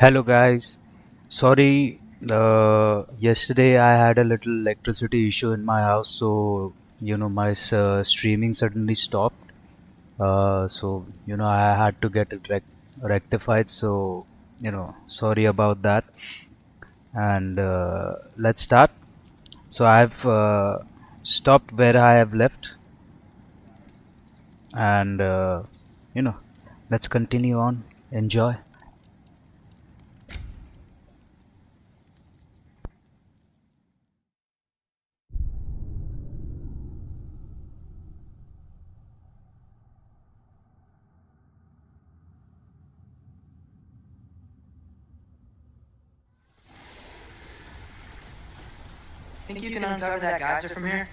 Hello guys. Sorry, yesterday I had a little electricity issue in my house, so my streaming suddenly stopped. So I had to get it rectified. So sorry about that. And let's start. So I've stopped where I have left, and you know, let's continue on. Enjoy. Think you can uncover that geyser from here?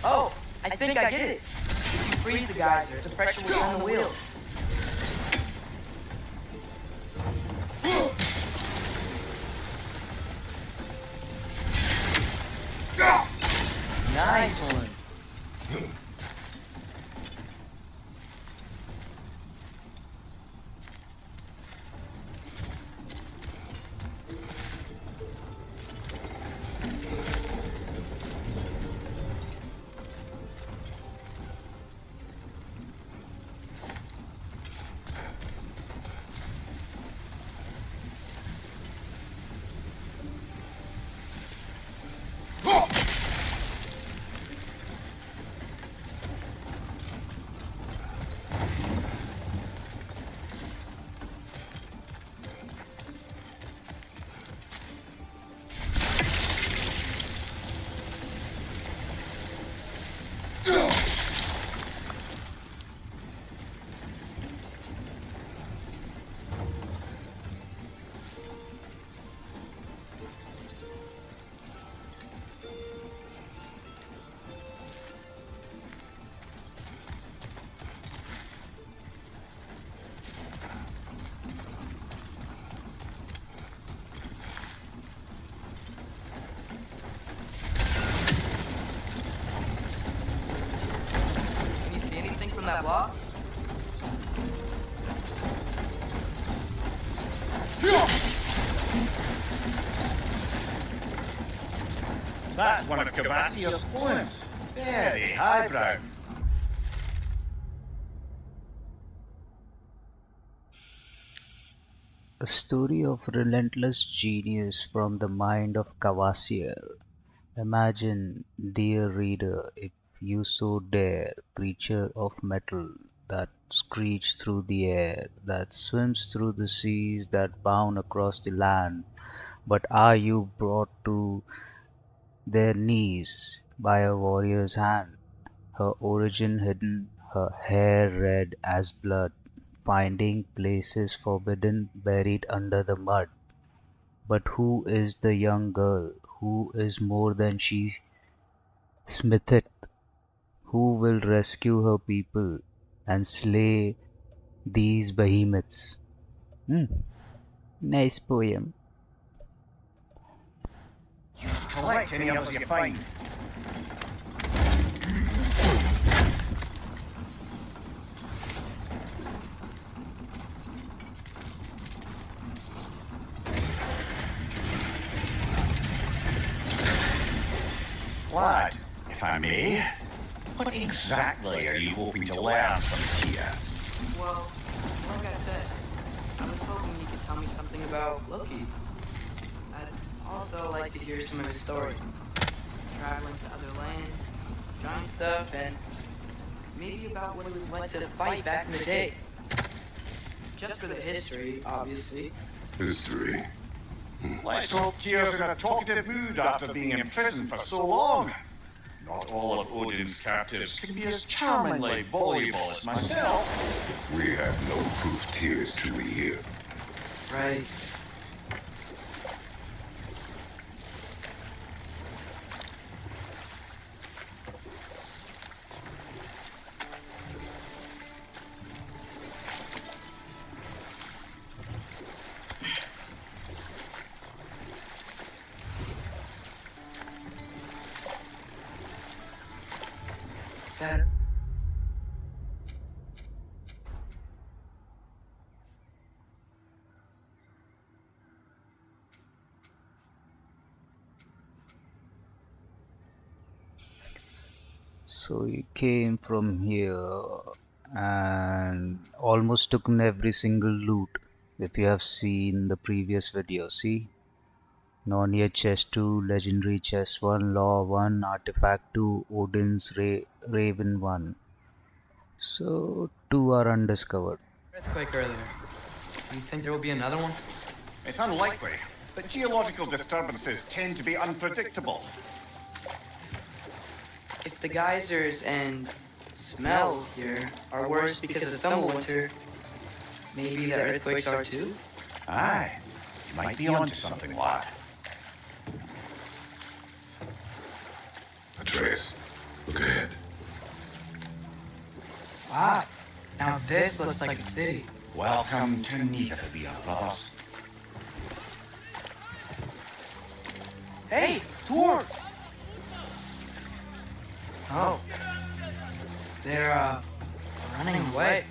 Oh, I think I get it. If you freeze the geyser, the pressure will turn the wheel. Nice one. Can you see anything from that block? That's one of Cavassio's poems. Very highbrow. A story of relentless genius from the mind of Cavassier. Imagine, dear reader, if you so dare, creature of metal that screech through the air, that swims through the seas, that bound across the land, but are you brought to their knees by a warrior's hand, her origin hidden, her hair red as blood, finding places forbidden buried under the mud. But who is the young girl who is more than she smitheth, who will rescue her people and slay these behemoths? Hmm. Nice poem. Collect any others you find. Lad, if I may, what exactly are you hoping to learn from Tia? Well, like I said, I was hoping you could tell me something about Loki. I'd also like to hear some of his stories. Traveling to other lands, giant stuff, and maybe about what it was like to fight back in the day. Just for the history, obviously. History. Let's hope Tia's in a talkative mood after being in prison for so long. Not all of Odin's captives can be as charmingly voluble as myself. We have no proof Tyr is truly here. Right. Better. So he came from here and almost took in every single loot. If you have seen the previous video, see? Nornir chest 2, legendary chest 1, law 1, artifact 2, Odin's raven 1. So 2 are undiscovered. Earthquake earlier. Do you think there will be another one? It's unlikely, but geological disturbances tend to be unpredictable. If the geysers and smell here are worse because of Thumbwinter, maybe the earthquakes are too? Aye, you might be onto something, lad. Atreus, look ahead. Wow. Now this looks like a city. Welcome to Nidavellir, brothers. Hey, dwarves! Oh. They're, running away.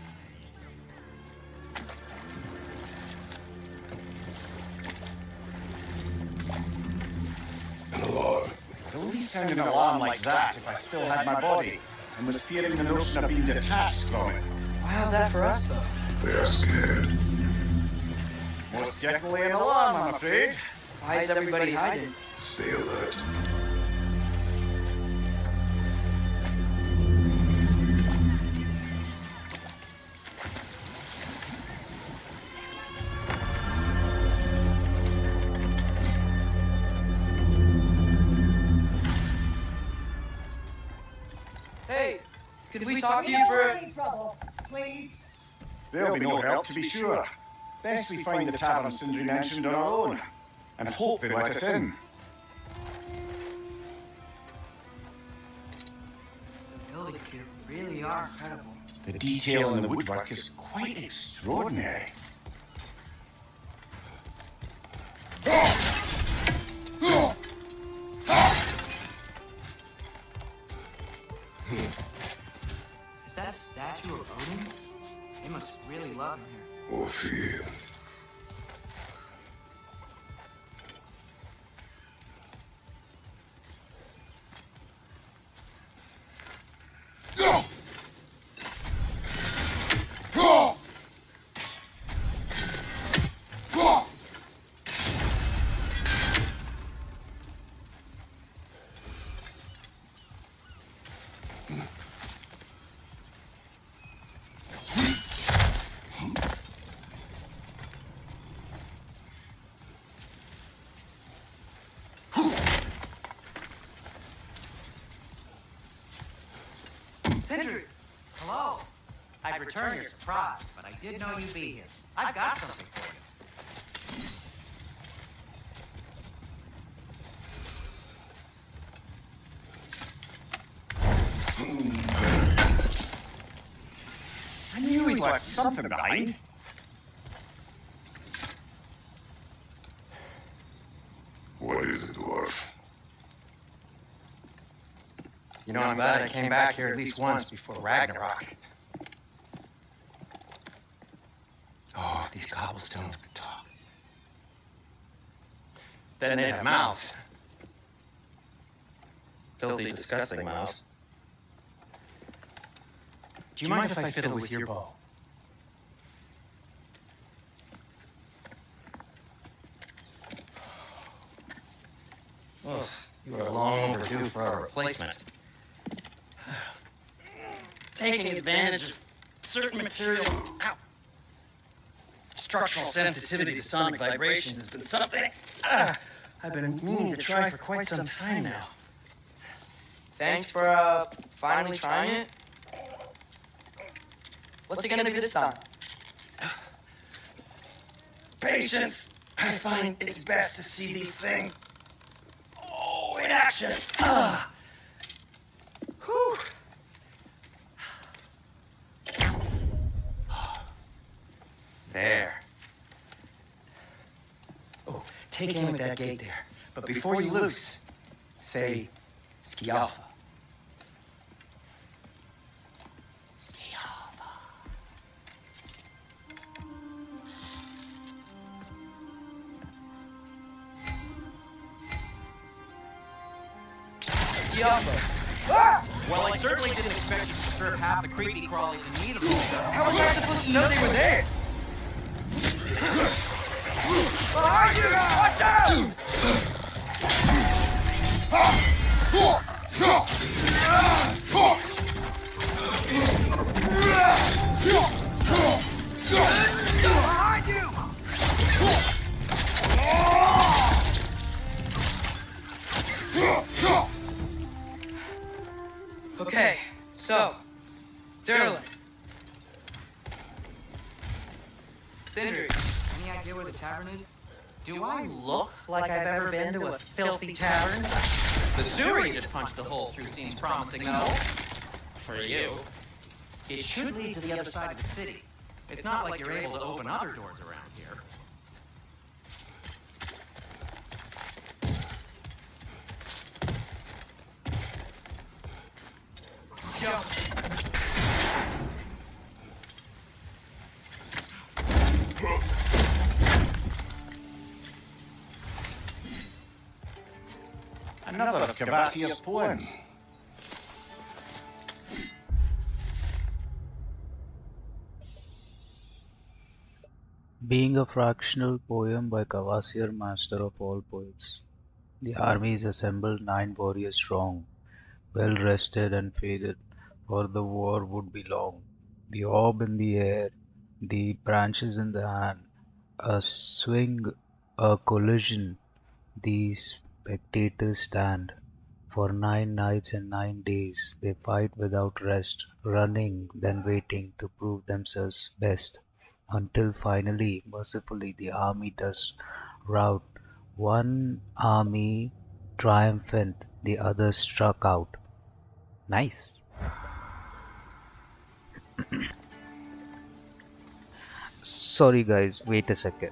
An alarm. I'd only sound an alarm like that if I still had my body and was fearing the notion of being detached from it. Why how's that for us, though? They are scared. Most definitely an alarm, I'm afraid. Why is everybody hiding? Stay alert. Hey, could we talk to you for Any trouble, please? There'll be no help, to be sure. Best we find the tavern Sindri mentioned on our own, and hope they let us in. The buildings here really are incredible. The detail in the woodwork is quite extraordinary. Is that a statue of Odin? They must really love him here. Or fear. Sindri! Hello. I'd return your surprise, but I did know you'd be here. I've got something for you. I knew he'd left something behind. What is it, dwarf? You know, I'm glad I came back here at least once before Ragnarok. Oh, if these cobblestones could talk. Then they'd have mouths. Filthy, disgusting mouths. Do you mind if I fiddle with your bow? Oh, you are long overdue for a replacement. Taking advantage of certain material. Ow. Structural sensitivity to sonic vibrations has been something I've been meaning to try for quite some time now. Thanks for, finally trying it. What's it gonna be this time? Patience! I find it's best to see these things. Oh, in action! Ah! Whew! There. Oh, take aim at that gate there. But before you loose, say, Ski Alpha. Ski Alpha. Well, I certainly didn't expect you to strip half the creepy crawlies in need of them. How was I supposed to know they were there? Behind you! Watch out! Behind you! Okay, so, Derlin. Sindri, any idea where the tavern is? Do I look like I've ever been to a filthy tavern? The sewer you just punched a hole through seems promising, though. For you. It should lead to the other side of the city. It's not like you're able to open other doors around here. Go. Another of Kvasir's poems. Being a fractional poem by Kvasir, master of all poets. The army is assembled 9 warriors strong, well rested and faded, for the war would be long. The orb in the air, the branches in the hand, a swing, a collision, the spectators stand. For 9 nights and 9 days they fight without rest, running, then waiting to prove themselves best, until finally, mercifully, the army does rout. One army triumphant, the other struck out. Nice. Sorry guys, wait a second.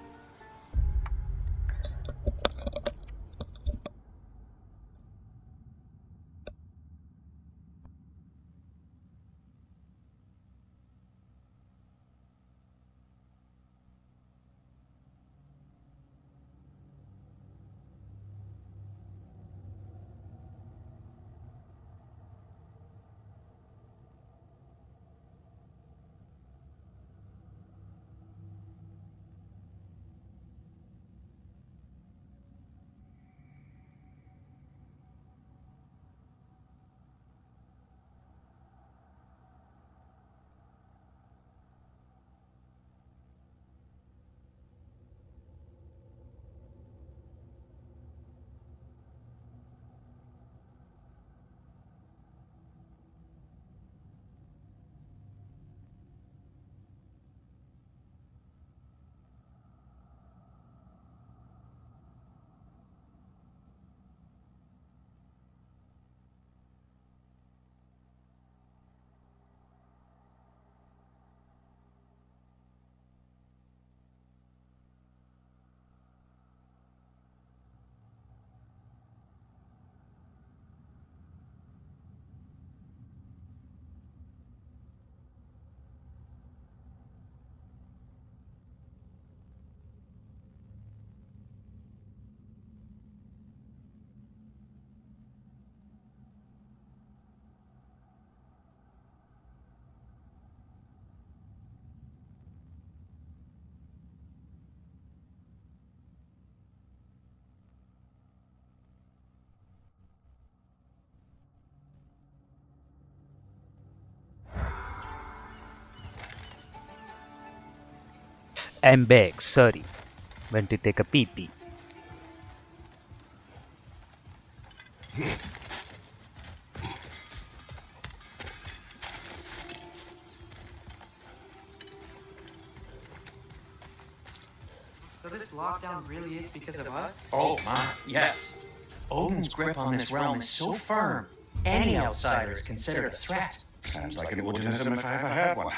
I'm back, sorry. Went to take a pee pee. So this lockdown really is because of us? Oh my, yes. Odin's grip on this realm is so firm, any outsider is considered a threat. Sounds like an Odinism if I ever heard one.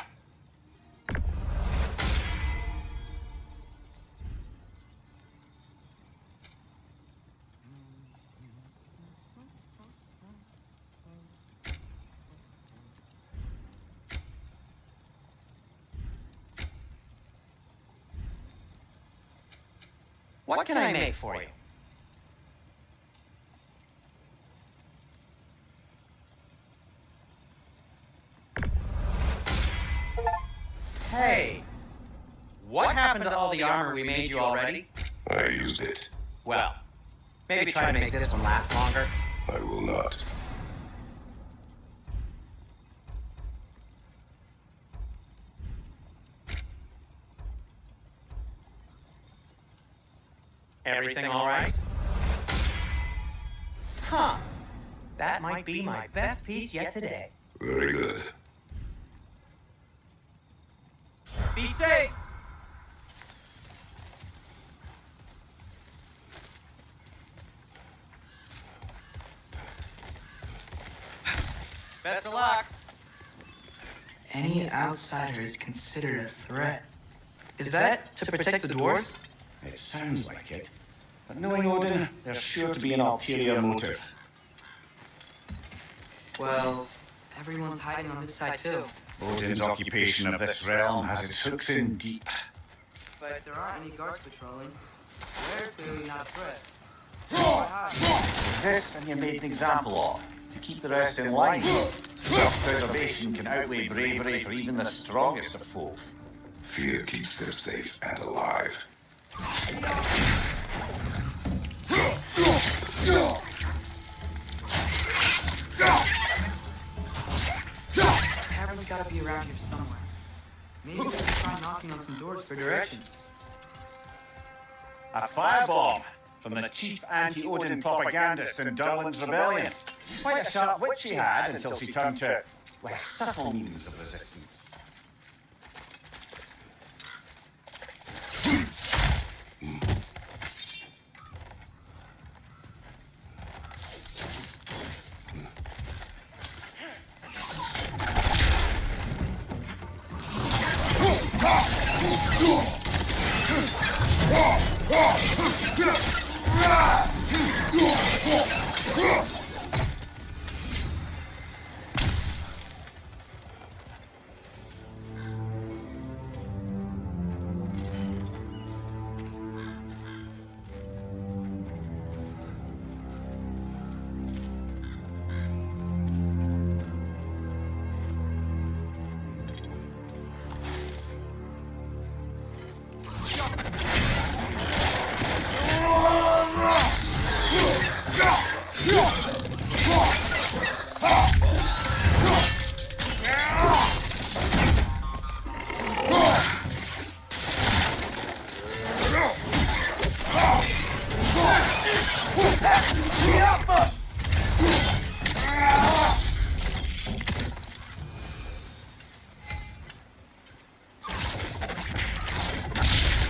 What can I make for you? Hey, what happened to all the armor we made you already? I used it. Well, maybe try to make this one last longer. I will not. Everything all right? Huh. That might be my best piece yet today. Very good. Be safe! Best of luck! Any outsider is considered a threat. Is that to protect the dwarves? It sounds like it. But knowing Odin, there's sure to be an ulterior motive. Well, everyone's hiding on this side too. Odin's occupation of this realm has its hooks in deep. But there aren't any guards patrolling. They're clearly not a threat. Why hide? This and you made an example of, to keep the rest in line. Self-preservation can outweigh bravery for even the strongest of folk. Fear keeps them safe and alive. Everyone's gotta be around here somewhere. Maybe we can try knocking on some doors for directions. A firebomb from the chief anti-Odin propagandist in Durland's rebellion. Quite a sharp wit she had until she turned to less subtle means of resistance.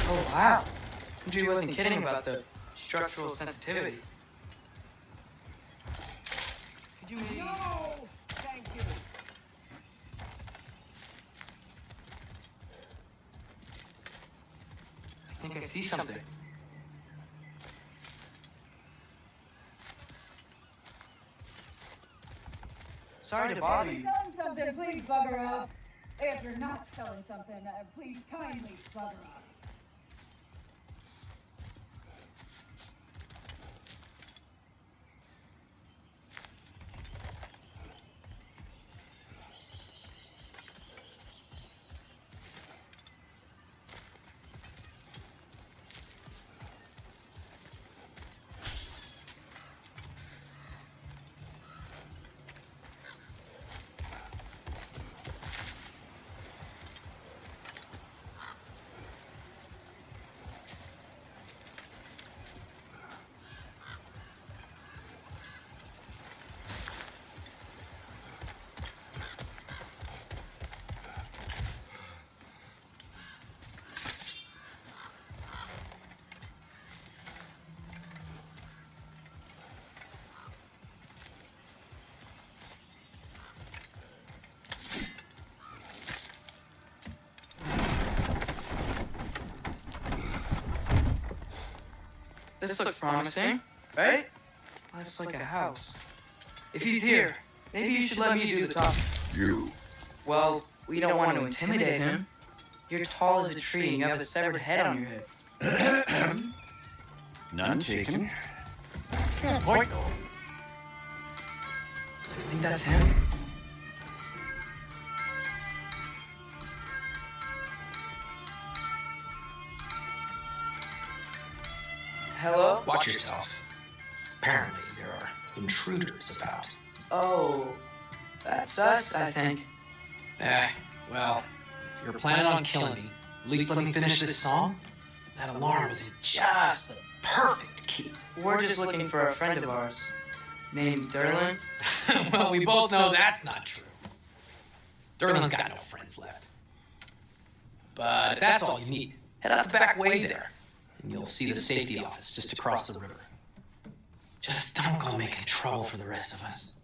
Oh wow. Sindri wasn't kidding about the structural sensitivity. Could you maybe... No! Thank you. I think I see something. Sorry to bother If you. you're selling something, please bugger off. If you're not selling something, please kindly bugger off. This looks promising, right? That's like a house. If he's here, maybe you should let me do the talking. You. Well, we don't want to intimidate him. You're tall as a tree and you have a severed head on your head. None taken. Fair point, though. I think that's him. Hello? Watch yourselves. Apparently, there are intruders about. Oh, that's us, I think. Well, if you're planning on killing me, at least let me finish this song. That alarm was in just the perfect key. We're just looking for a friend of ours named Derlin. Well, we both know that's not true. Derlin's got no friends left. But if that's all you need, head out the back way there, and you'll see the safety office just across the river. Just don't go making trouble for the rest of us.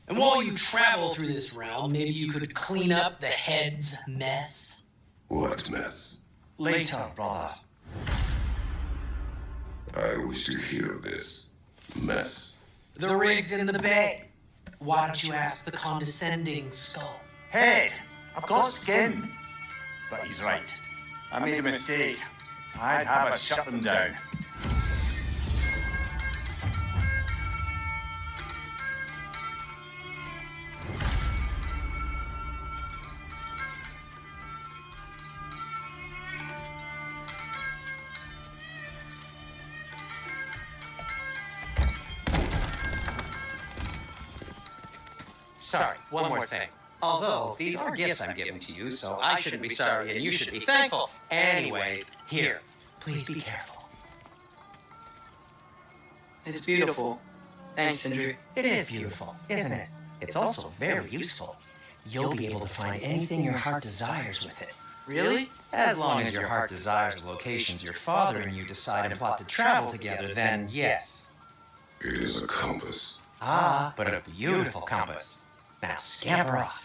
And while you travel through this realm, maybe you could clean up the head's mess. What mess? Later, brother. I wish to hear of this mess. The rig's in the bay. Why don't you ask the condescending skull? Head, I've got skin. But he's right. I made a mistake. I'd have us shut them down. Sorry, one more thing. Although, these are gifts I'm giving to you, so I shouldn't be sorry and you should be thankful. Anyways, here, please be careful. It's beautiful. Thanks, Sindri. It is beautiful, isn't it? It's also very useful. You'll be able to find anything your heart desires with it. Really? As long as your heart desires the locations your father and you decide and plot to travel together, then yes. It is a compass. Ah, but a beautiful compass. Now scamper off.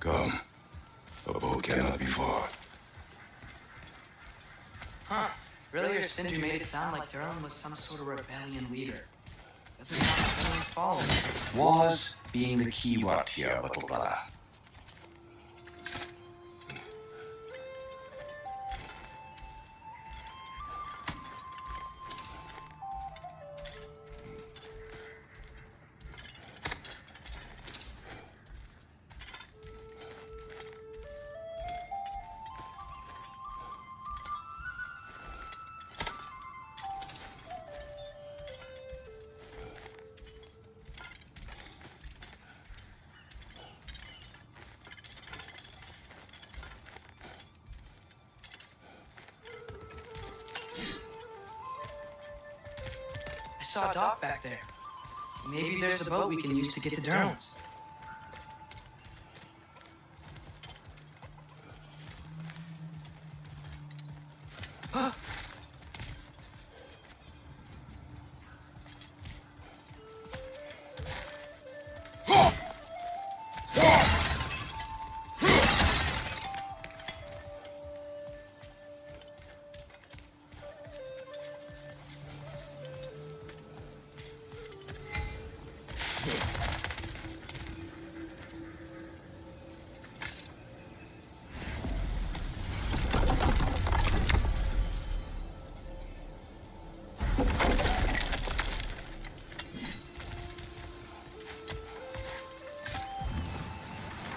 Come. A boat cannot be far. Huh. Earlier, Sindri made it sound like Derlin was some sort of rebellion leader. Doesn't sound like anyone's following. Was being the key word here, little brother. I saw a dock back there. Maybe there's a boat we can use to get to Derlin's.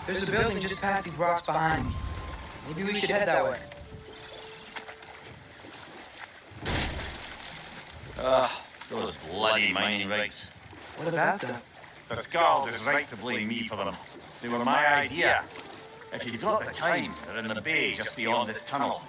There's a building just past these rocks behind me. Maybe we should head that way. Ugh, those bloody mining rigs. What about them? The Skald is right to blame me for them. They were my idea. If you've got the time, they're in the bay just beyond this tunnel.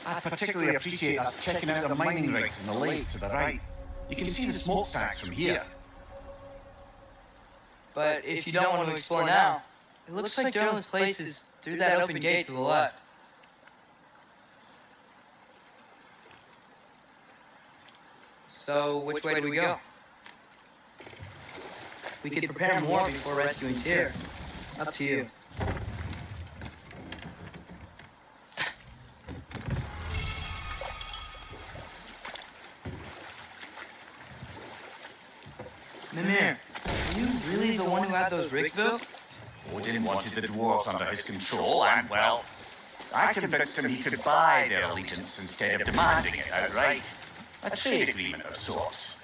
I particularly appreciate us checking out the mining rigs in the lake to the right. You can see the smokestacks from here. But if you don't want to explore now, it looks like Daryl's place is through that open gate to the left. So, which way do we go? We could prepare more before rescuing Tyr. Up to you. Mimir, are you really the one who had those rigs built? Odin wanted the dwarves under his control, and, well, I convinced him he could buy their allegiance instead of demanding it outright. A trade agreement of sorts.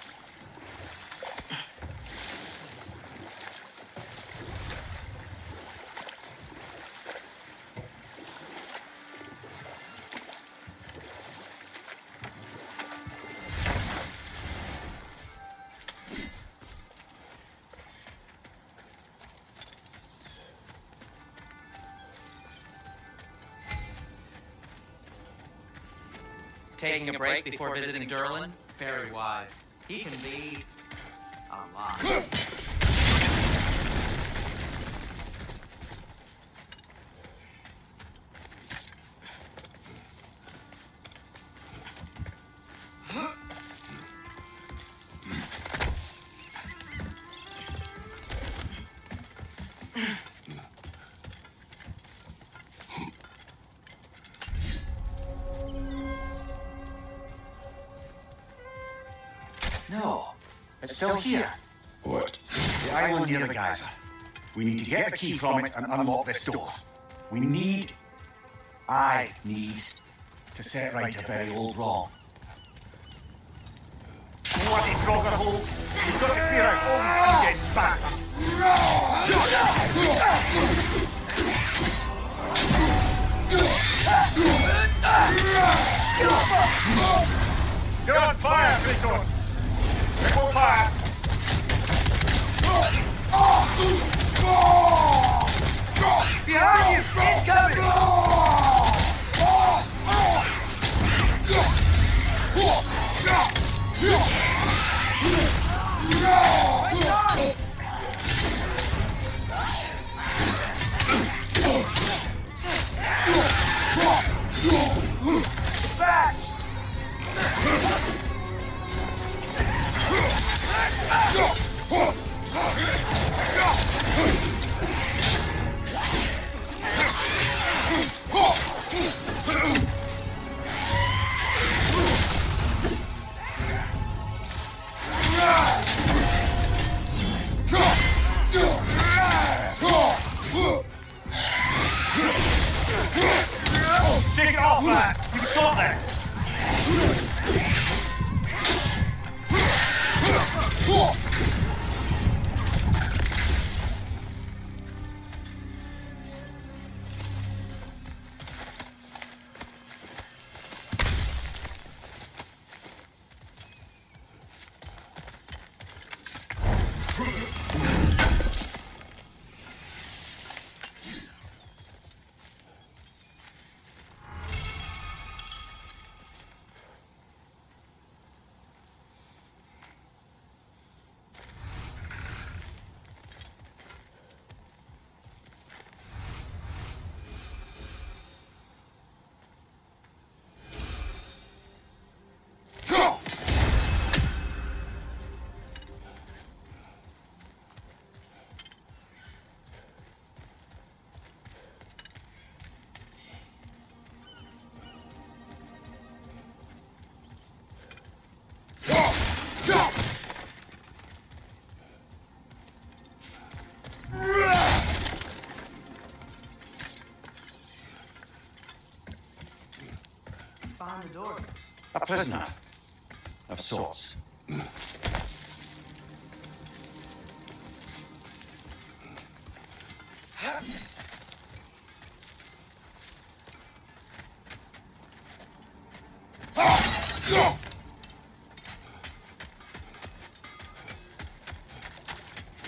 Taking a break before visiting Durlin? Very wise. He can be a lot. No, it's still here. What? The island near the geyser. We need to get the key from it and unlock this door. I need to set right a very old wrong. Bloody Froggerhold! You've got to clear out all these condensed bastards! You're on fire, Kratos! It will pass! Behind you! Incoming! Back! Take it off, lad! You've got this! door? A prisoner. Of sorts.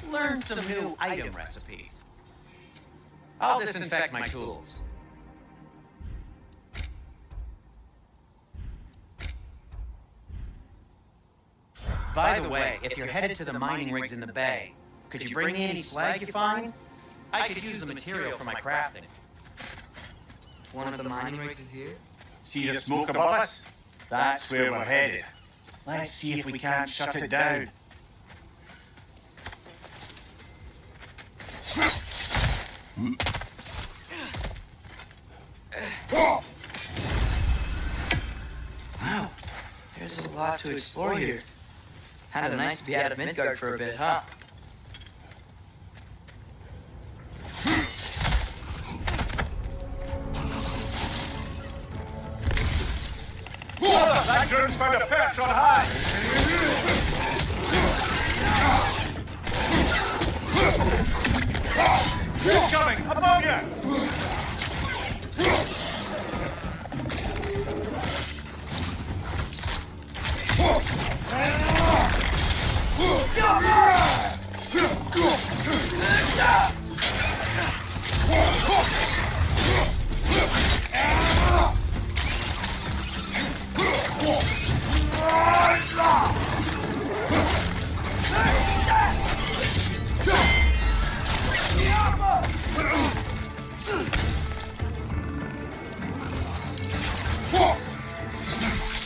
Learn some new item recipes. I'll disinfect my tools. By the way, if you're headed to the mining rigs in the bay, could you bring me any slag you find? I could use the material for my crafting. One of the mining rigs is here? See the smoke above us? That's where we're headed. Let's see if we can't shut it down. Wow, there's a lot to explore here. Kinda nice to be out of Midgard for a bit, huh? That groom's found a perch on high! He's coming! Above you!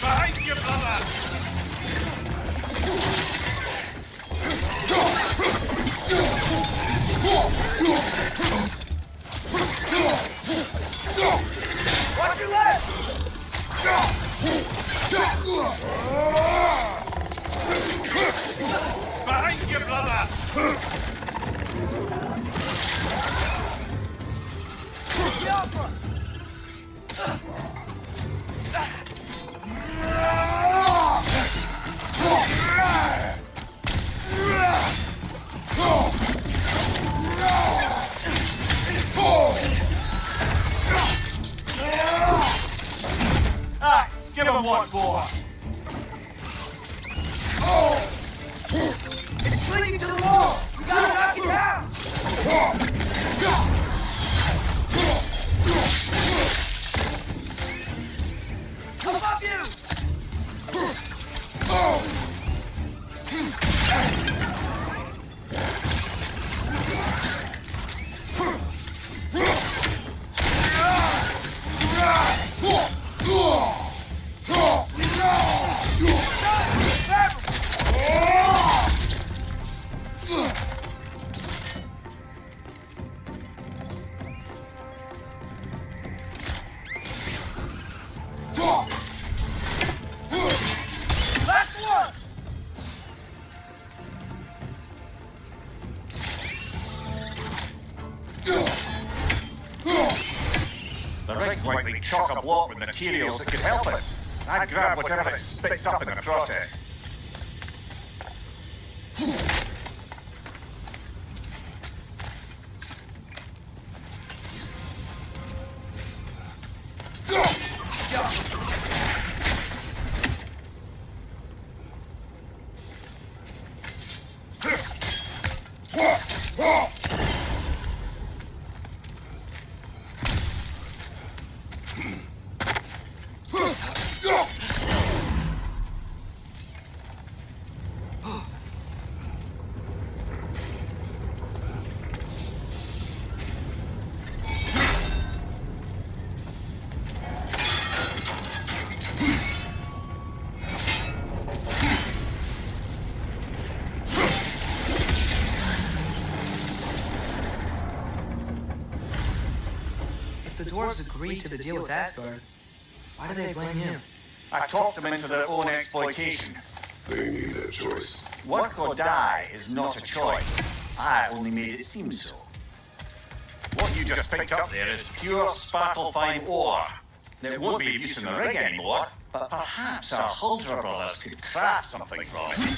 Behind you, brother! Watch your left! Behind you, brother! Ah, give him what for? It's clinging to the wall! You gotta knock it down! Above you! Last one! The rig's likely chock-a-block with materials that could help us. I'd grab whatever it spits up in the process. If the dwarves agreed to the deal with Asgard, why do they blame him? I talked them into their own exploitation. They made that choice. Work or die is not a choice. I only made it seem so. What you just picked up there is pure sparkle-fine ore. It won't be of use in the rig anymore, but perhaps our Huldra brothers could craft something from it.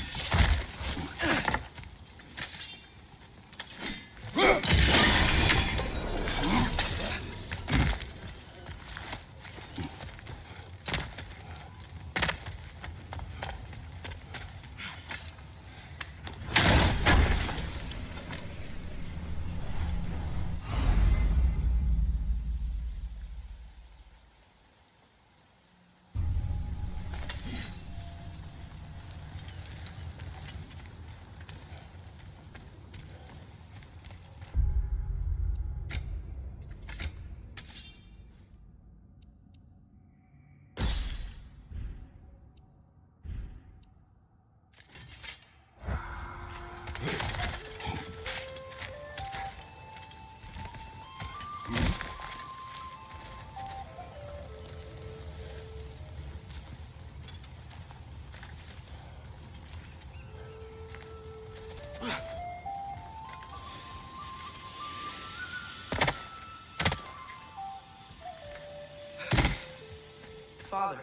Father,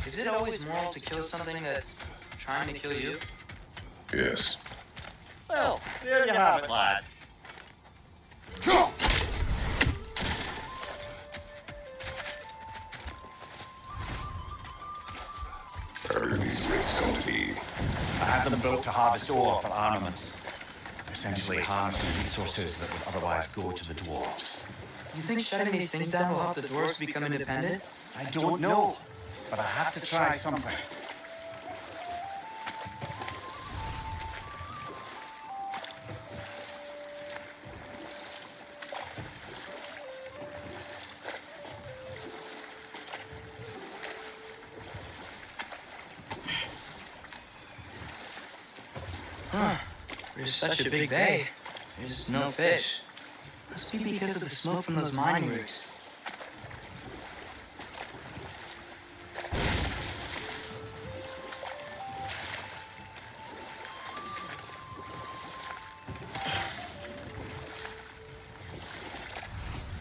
is it always moral to kill something that's trying to kill you? Yes. Well, there you have it, lad. How do these rigs come to be? I had them built to harvest ore for armaments. Essentially harnessing resources that would otherwise go to the dwarves. You think shutting these things down will help the dwarves become independent? I don't know, but I have to try something. There's such a big bay. There's no fish. Must be because of the smoke from those mining rigs.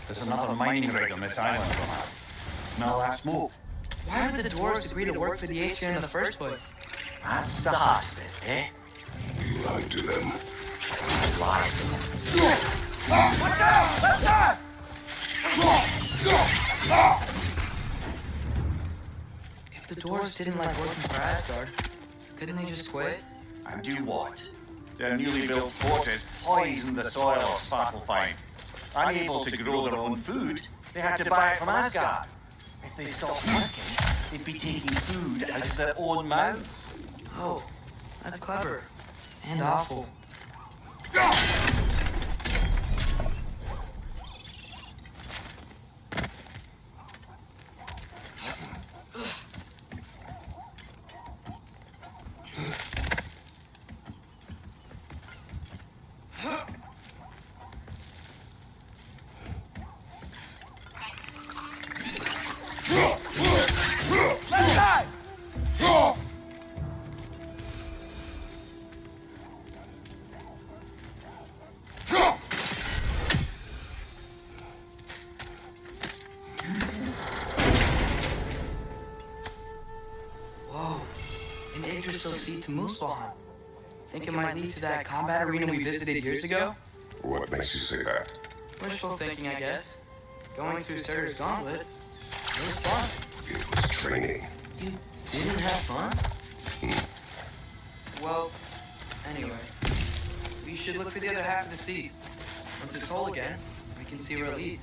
There's another mining rig on this island somehow. Smell that smoke? Why would the dwarves agree to work for the Aesir in the first place? That's the heart of it, eh? You lied to them. Lies. If the dwarves didn't like working for Asgard, couldn't they just quit? And do what? Their newly built fortress poisoned the soil of Svartalfheim. Unable to grow their own food, they had to buy it from Asgard. If they stopped working, they'd be taking food out of their own mouths. Oh, that's clever. And awful. Whoa, an Yggdrasil seed to Muspelheim. Think it might lead to that combat arena we visited years ago? What makes you say that? Wishful thinking, I guess. Going through Surtur's gauntlet. It was fun. It was training. You didn't have fun? Well, anyway. We should look for the other half of the seed. Once it's whole again, we can see where it leads.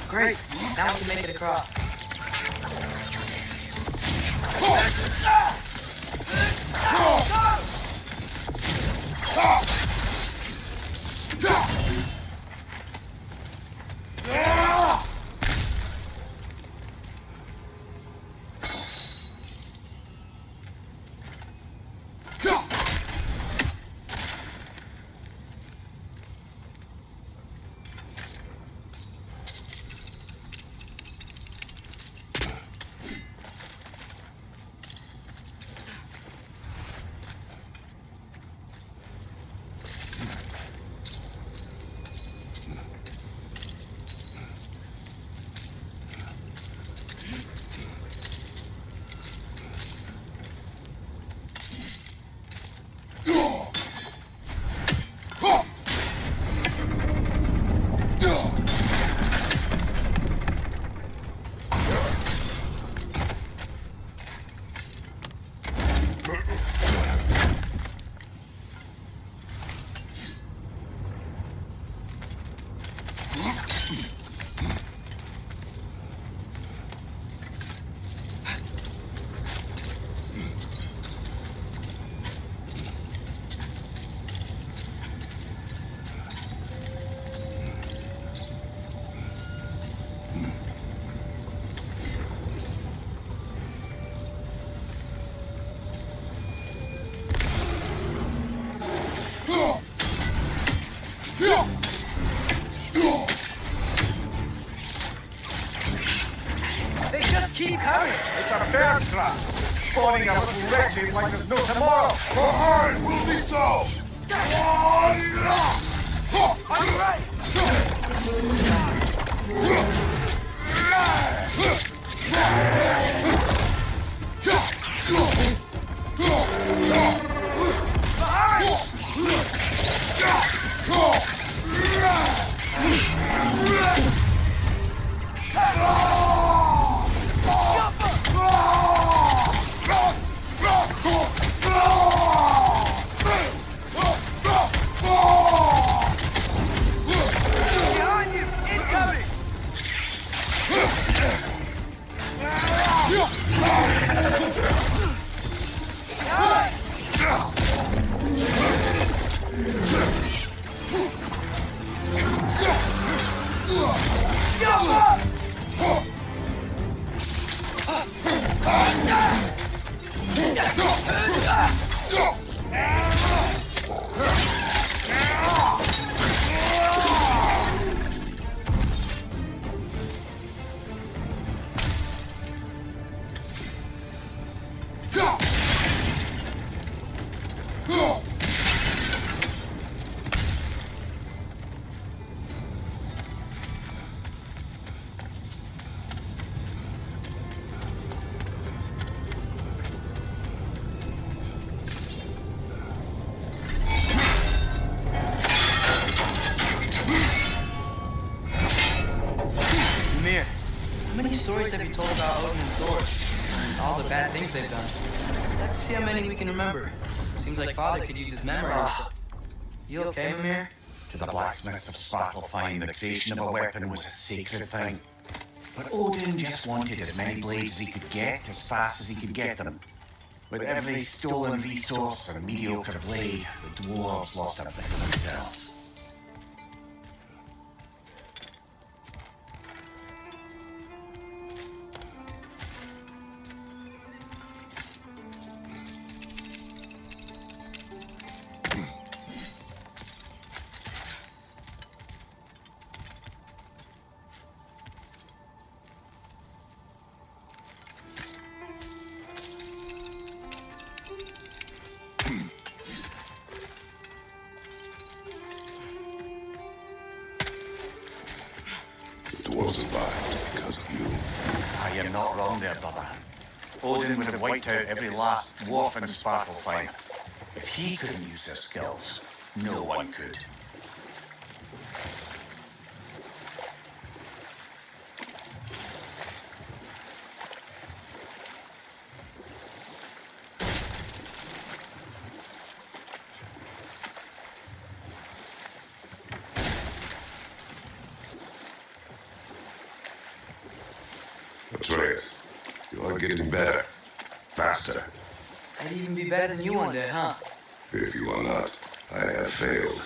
Great. Now we can make it across. They just keep coming. It's a bear trap. Spawning our little wretches like there's no tomorrow. For her, it will be so! Are you right? Behind you! Incoming! Mir, how many stories have you told about Odin and Thor? And all the bad things they've done. Let's see how many we can remember. Seems like Father could use his memory. You okay, Mimir? To the blacksmiths of Svartalfheim, the creation of a weapon was a sacred thing. But Odin just wanted as many blades as he could get, as fast as he could get them. With every stolen resource and mediocre blade, the dwarves lost a bit of themselves. The dwarves survived because of you. I am not wrong there, brother. Odin would have wiped out every last dwarf in Svartalfheim. If he couldn't use their skills, no one could. Atreus. You're getting better. Faster. I'd even be better than you one day, huh? If you are not, I have failed.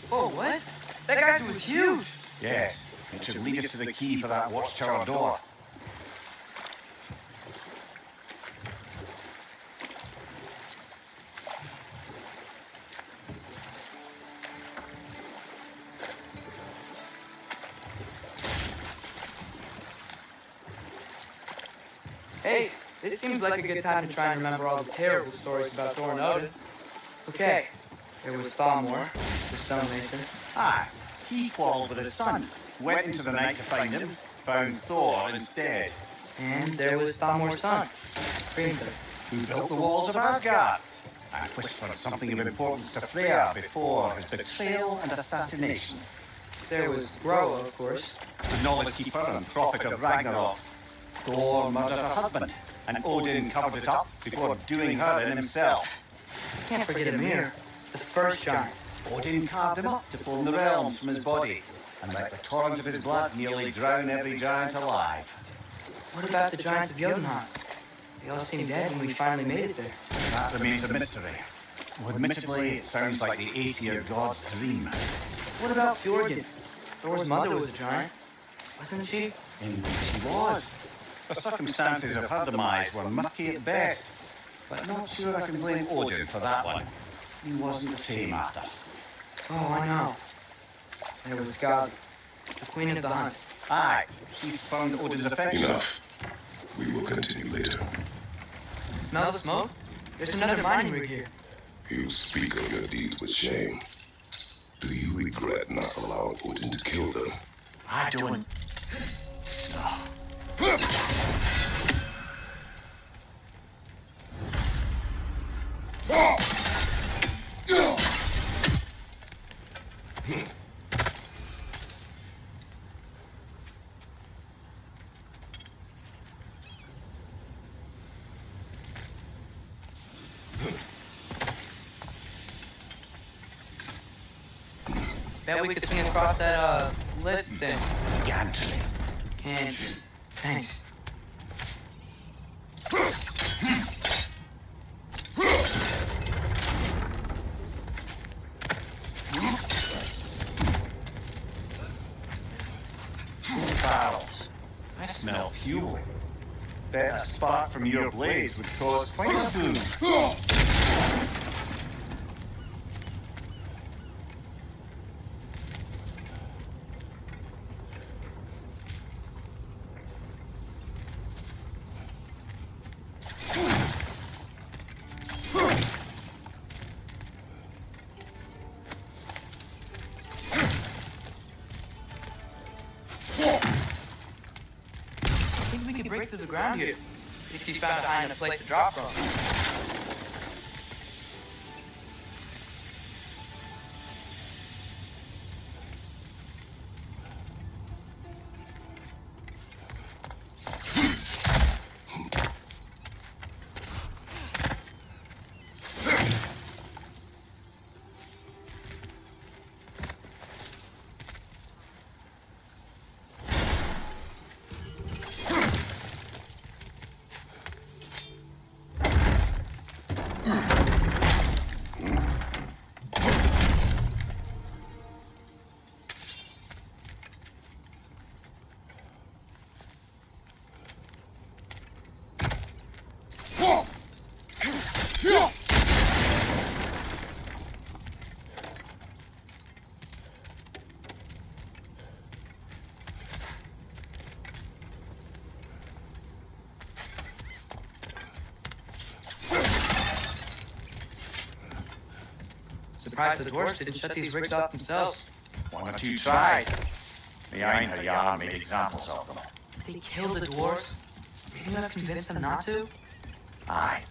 Whoa, what? That guy was huge! Yes, it should lead us to the key for that watchtower door. Hey, this seems like a good time to try and remember all the terrible stories about Thor and Odin. Okay, there was Thalmor, the stonemason. Aye, he quarreled with his son, went into the night to find him, found Thor instead, And there was Thalmor's son, Hrimthur. who built the walls of Asgard, and whispered something of importance to Freya before his betrayal and assassination. There was Groa, of course. The knowledge keeper and prophet of Ragnarok. Thor murdered her husband, and Odin covered it up before doing her in himself. Can't forget Ymir, the first giant. Odin carved him up to form the realms from his body, and let the torrent of his blood nearly drown every giant alive. What about the giants of Jotunheim? They all seemed dead when we finally made it there. That remains a mystery. Though admittedly, it sounds like the Aesir god's dream. What about Fjorgyn? Thor's mother was a giant, wasn't she? Indeed she was. The circumstances of her demise were murky at best, but not sure I can blame Odin for that one. He wasn't the same after. Oh, I know. There was Skadi, the queen of the hunt. Aye, she spurned Odin's affection. Enough. We will continue later. Smell the smoke? There's another mining rig here. You speak of your deeds with shame. Do you regret not allowing Odin to kill them? I don't. Bet we could swing across that, lift thing. Gantry. And thanks. Barrels. I smell fuel. Bet a spark from your blades would cause quite a boom. I think we could break through the ground here, if you found a high enough place to drop from. Surprised the dwarves didn't shut these rigs off themselves. One or two tried. The Einherjar made examples of them. They killed the dwarves? Couldn't you have convinced them not to? Aye.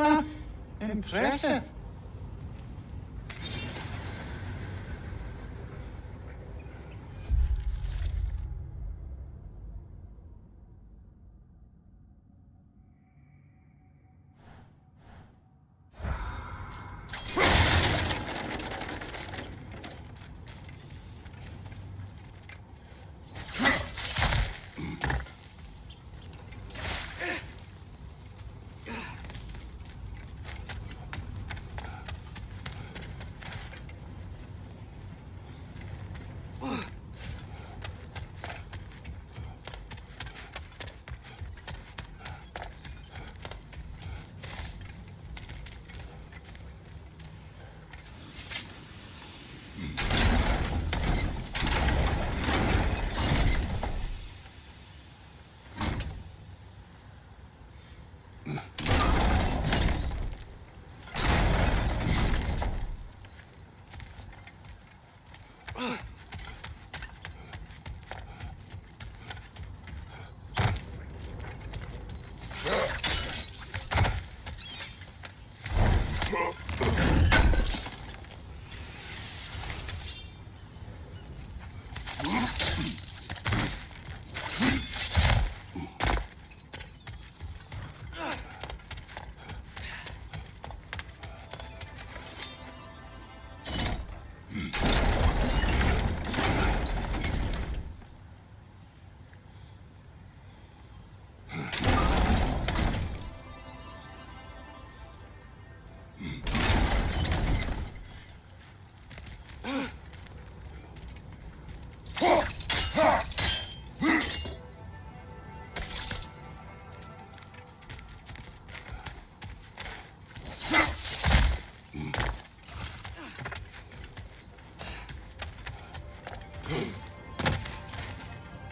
Impressive.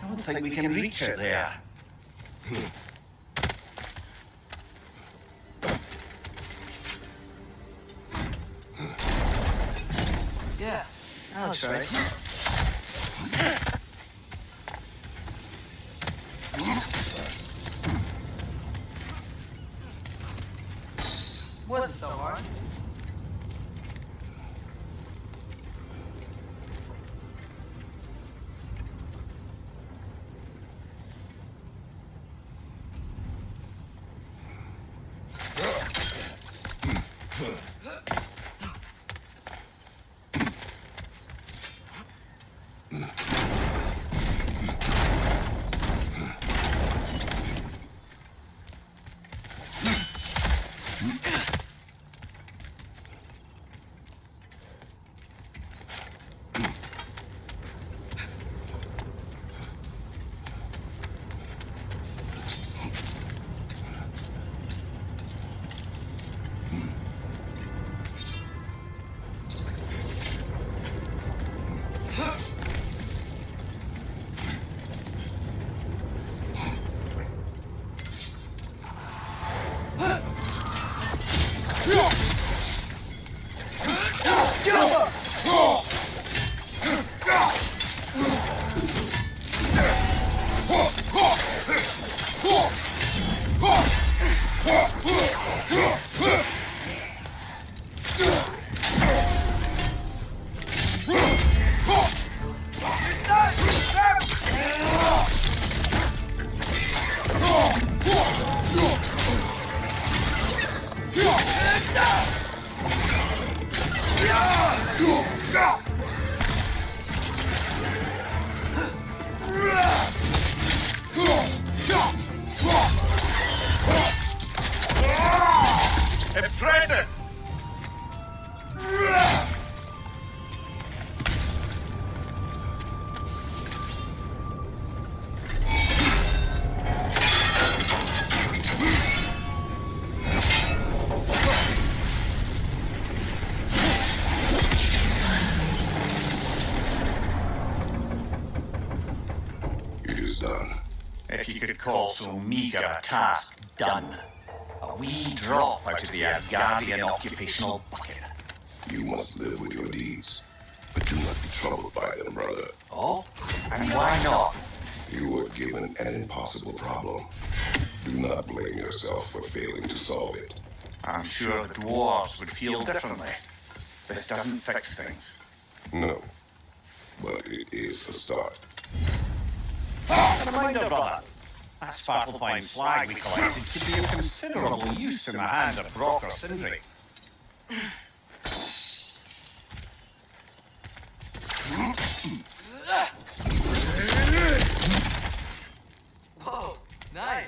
I don't think we can reach it there. Yeah, that looks right. Wasn't so hard. Impressive! It is done. If you could call so meager a task done. A wee drop out of the Asgardian occupational bucket. You must live with your deeds, but do not be troubled by them, brother. Oh? And why not? You were given an impossible problem. Do not blame yourself for failing to solve it. I'm sure the dwarves would feel differently. This doesn't fix things. No, but it is a start. A reminder, brother. That sparkle-fine slag we collected could be of considerable use in the hands of Brock or Sindri. Whoa, nice.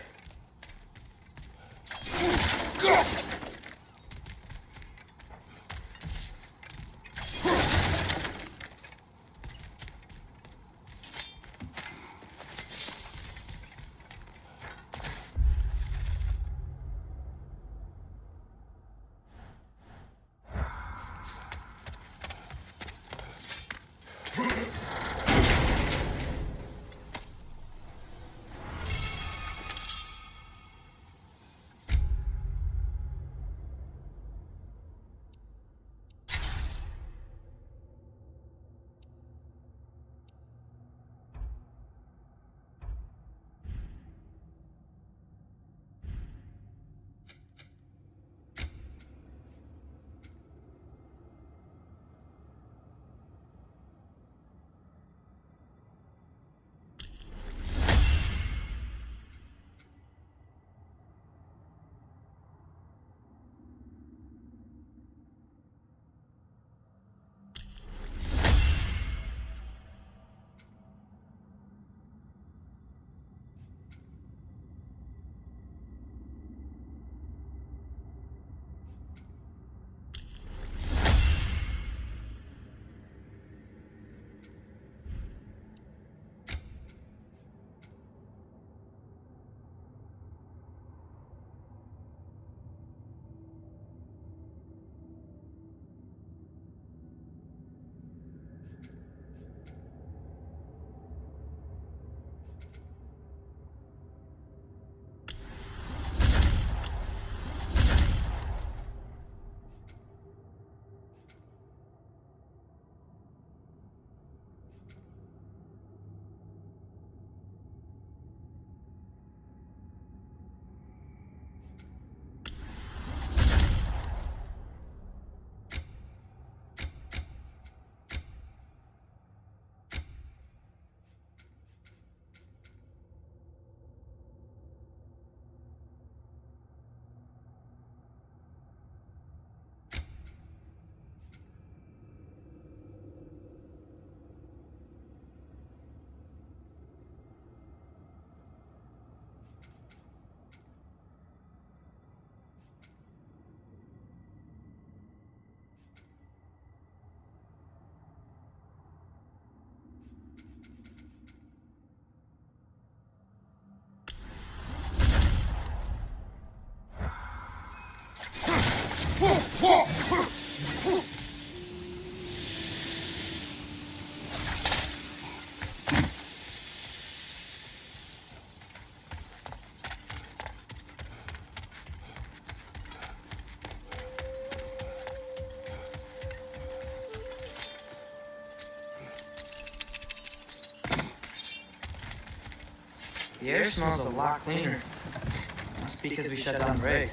The air smells a lot cleaner. That's because we shut down the rigs.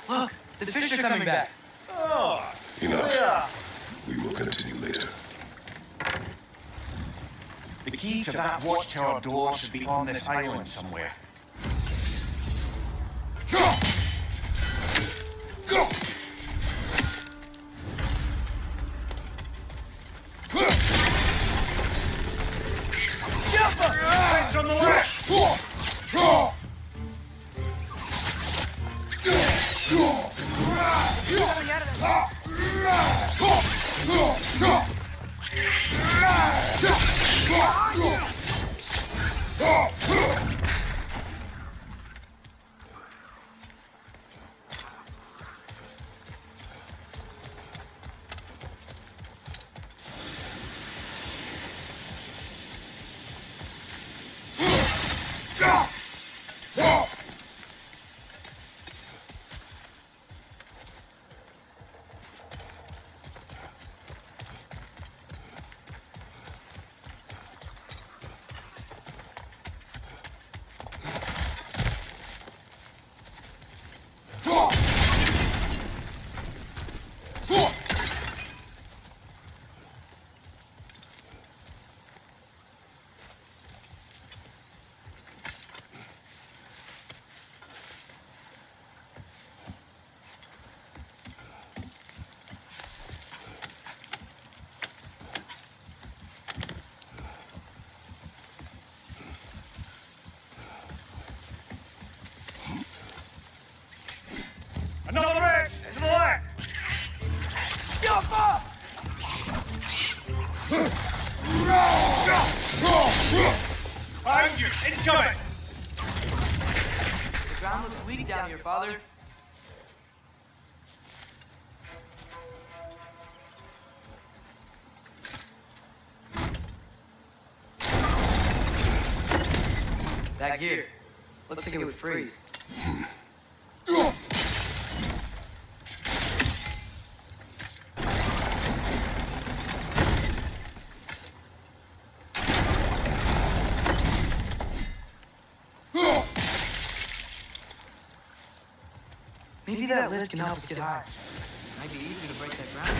Look, the fish are coming back. Enough. We will continue later. The key to that watchtower door should be on this island somewhere. It's on the left! Behind you! Incoming! The ground looks weak down here, Father. That gear. Looks like it would freeze. Maybe that lift can help us get higher. Might be easier to break that ground.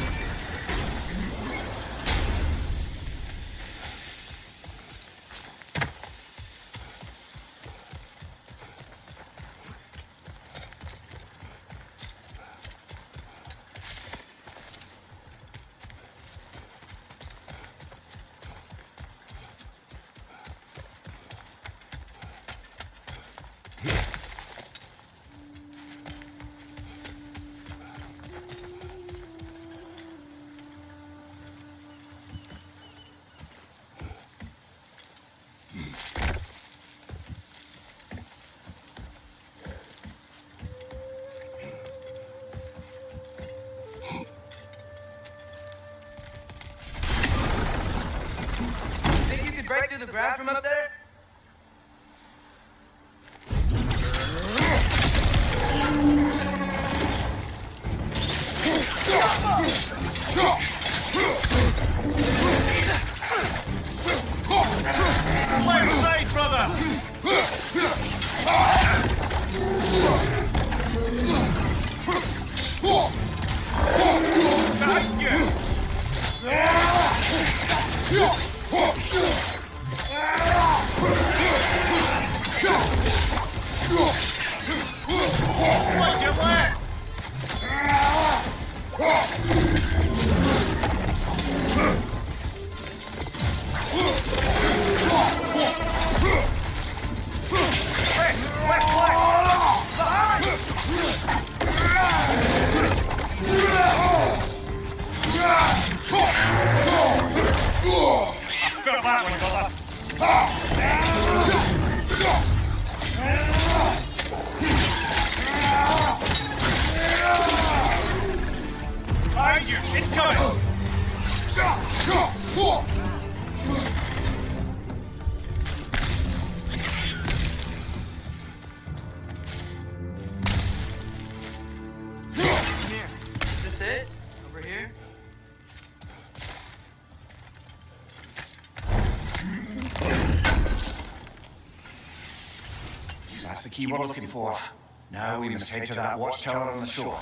Think you could break through the ground from up there? Play safe, brother! Behind you! Watch your left! Felt that one, brother. Behind you! Incoming! Come here. Is this it? Over here? That's the key we're looking for. Now we must head to that watchtower on the shore.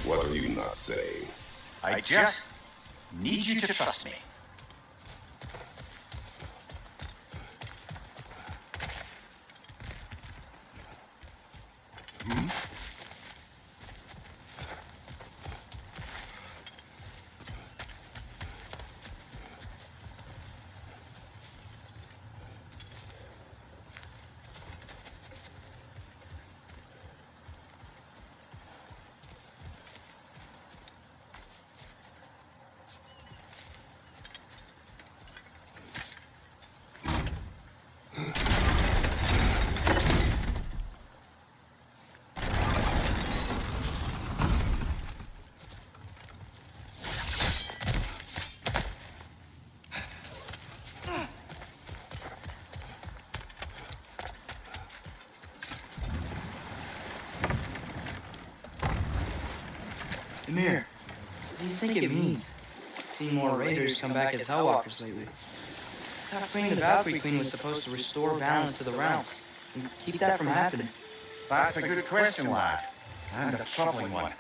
What are you not saying? I just need you to trust me. Amir, what do you think it means? Seen more raiders come back as Hellwalkers lately. I thought freeing the Valkyrie Queen was supposed to restore balance to the realms and keep that from happening. That's a good question, lad. And a troubling one.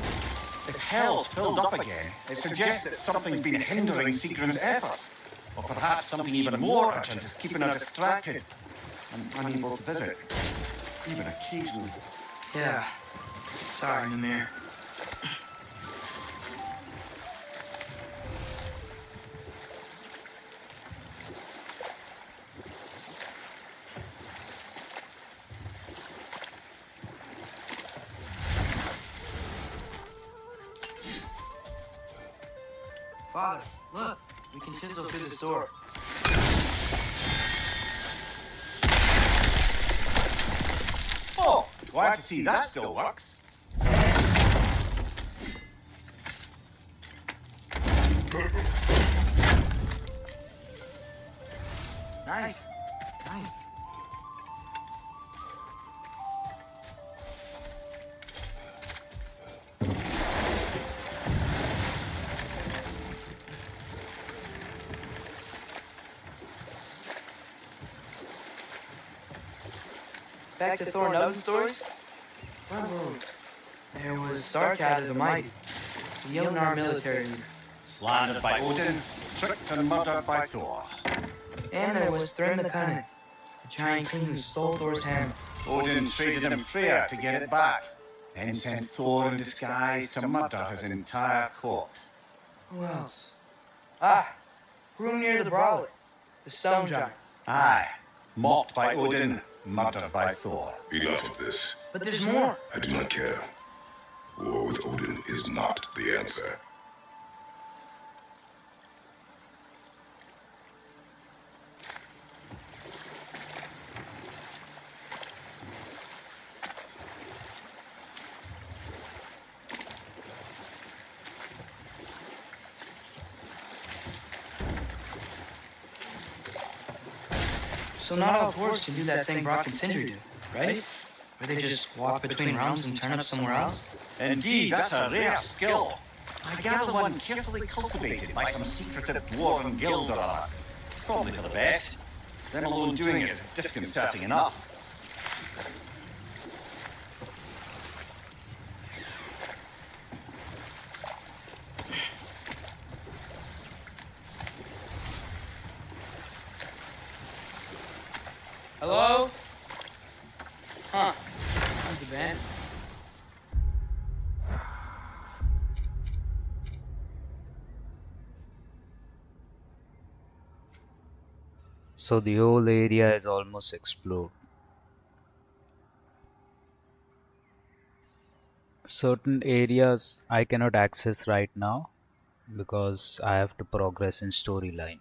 If hell's filled up again, it suggests that something's been hindering Sigrun's efforts. Or perhaps something even more urgent is keeping her distracted and unable to visit. Even occasionally. Yeah. Sorry, Amir. Father, look. We can chisel through this door. Oh, glad to see that still works. Nice. Nice. Back to Thor and Odin stories? Where were we? There was Starkadr the Mighty, the Jotnar military leader. Slandered by Odin, tricked and murdered by Thor. And there was Thrym the Cunning, the giant king who stole Thor's hammer. Odin traded him Freyr to get it back, then sent Thor in disguise to murder his entire court. Who else? Ah, Hrungnir the Brawler, the stone giant. Aye, mocked by Odin, murdered by Thor. Enough of this. But there's more. I do not care. War with Odin is not the answer. So not all dwarves can do that thing Brock and Sindri do, right? Where they just walk between realms and turn up somewhere else? Indeed, that's a rare skill. I gather one carefully cultivated by some secretive dwarven guild or other. Probably for the best. Them alone doing it is disconcerting enough. Hello? Huh. How's the band? So the whole area is almost explored. Certain areas I cannot access right now because I have to progress in storyline.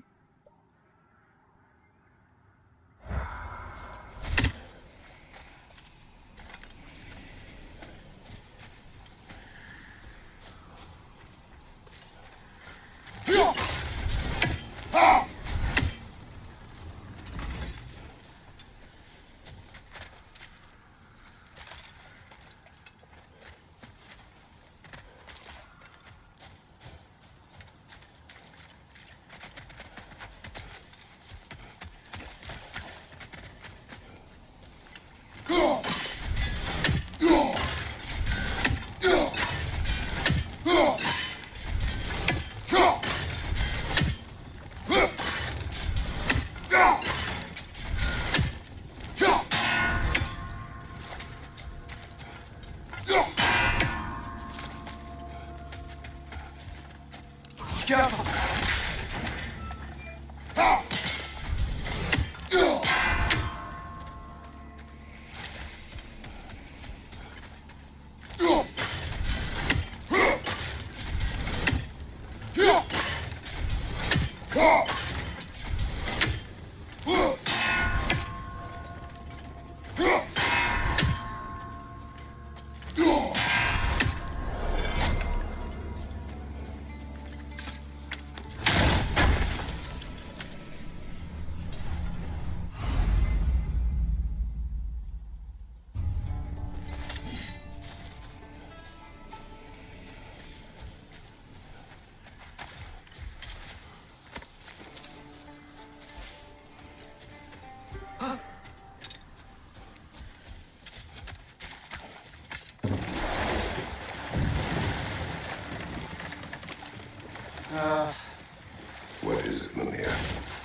What is it, Mimir?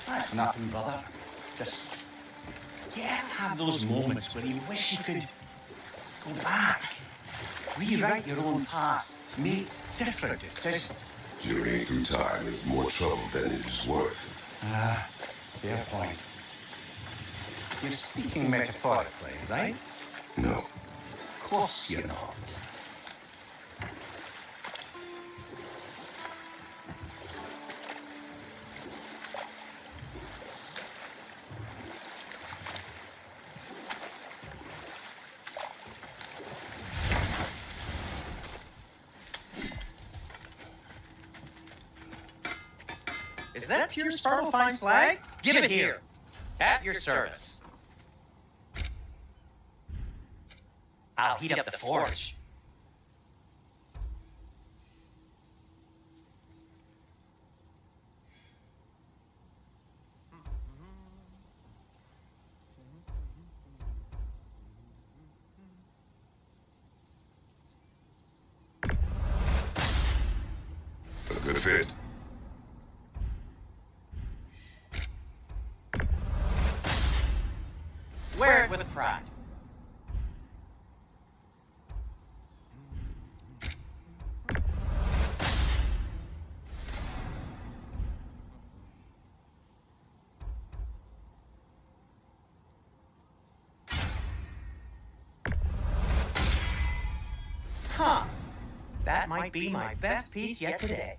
That's nothing, brother. Just, you ever have those moments where you wish you could go back, rewrite your own past, make different decisions? Journeying through time is more trouble than it is worth. Fair point. You're speaking metaphorically, right? No. Of course you're not. that pure sparkle-fine slag? Give it here. At your service. I'll heat up the forge. A good fit. Wear it with pride. Huh. That might be my best piece yet today.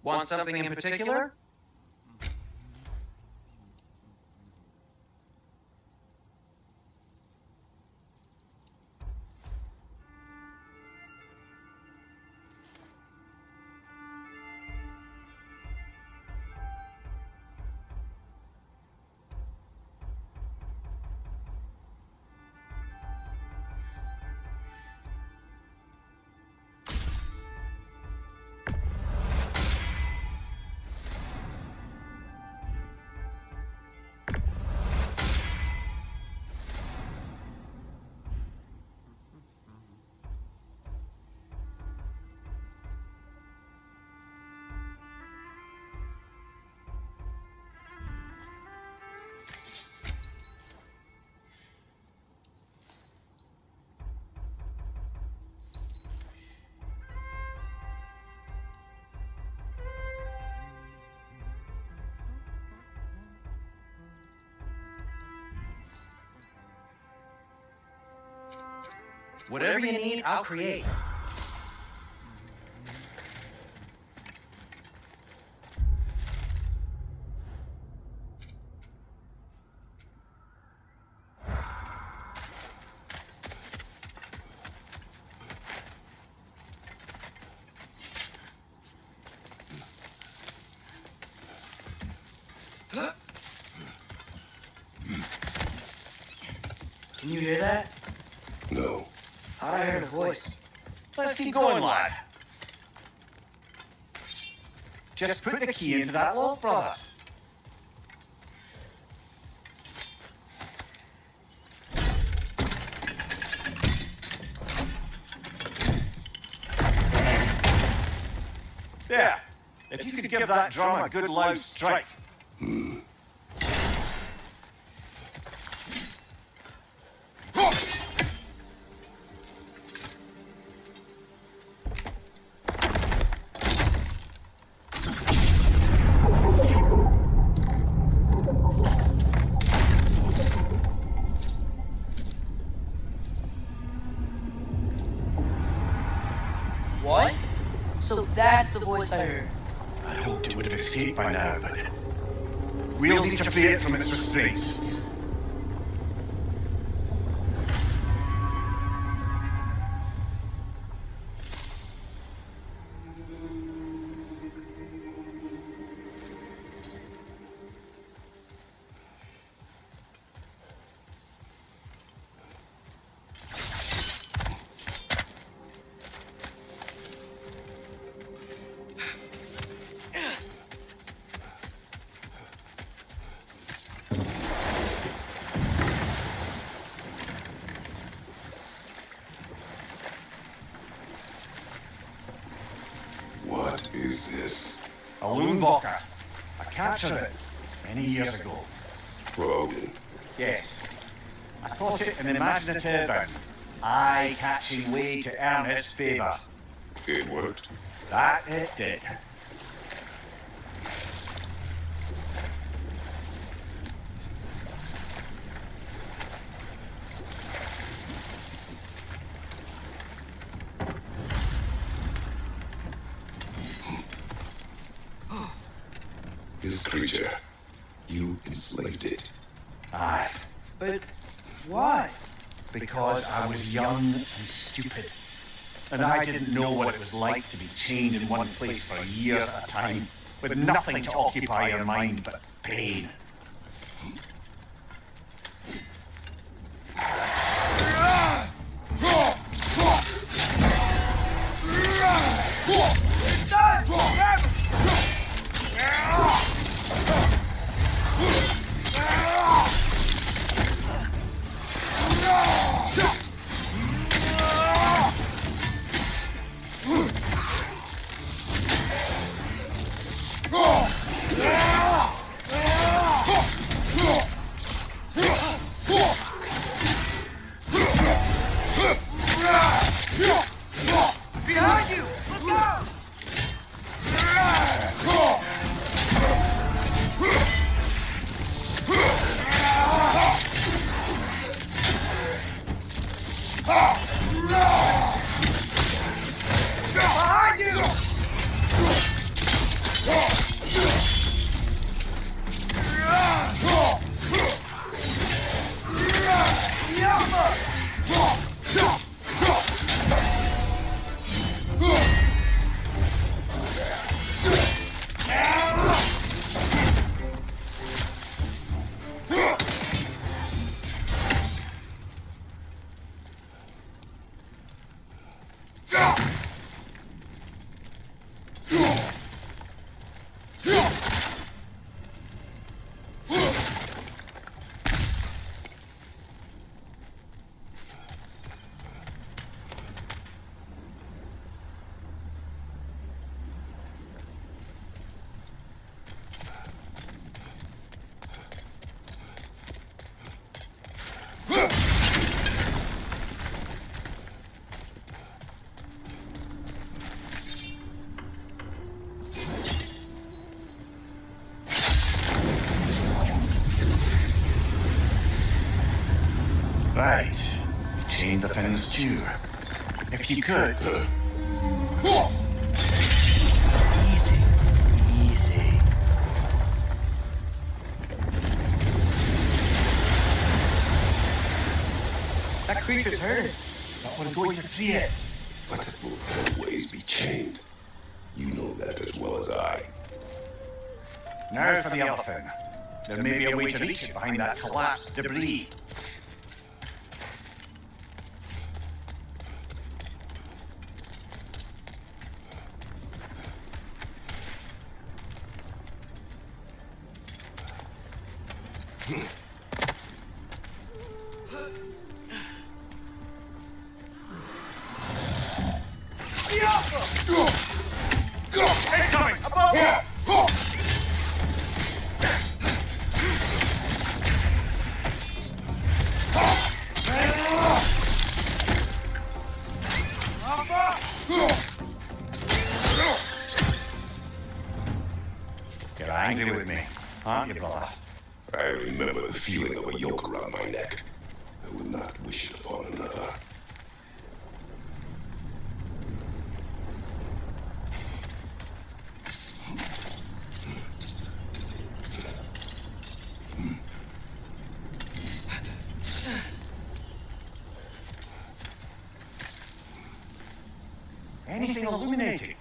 Want something in particular? Whatever you need, I'll create. Can you hear that? No. Thought I heard a voice. Let's keep going, lad. Just put the key into that lock, brother. There. If you could give that drum a good loud strike. What? So that's the voice I heard. I hoped it would have escaped by now, but we'll need to free it from its restraints. What is this? A loonbalker. I captured it many years ago. For Odin. Yes. I thought it an imaginative and eye-catching way to earn his favour. It worked. That it did. This creature, You enslaved it. Aye. But why? Because I was young and stupid. And I didn't know what it was like to be chained in one place for years at a time, with nothing to occupy your mind but pain. Behind you! Look out! Behind you! Right. Chain the fins too. If you could. Easy. Easy. That creature's hurt. But we're going to free it. But it will always be chained. You know that as well as I. Now for the other fin. There may be a way to reach it behind that collapsed debris. Incoming! Above you! You're angry with me, aren't you, brother? I remember the feeling of a yoke around my neck. I would not wish it upon another. Anything illuminating?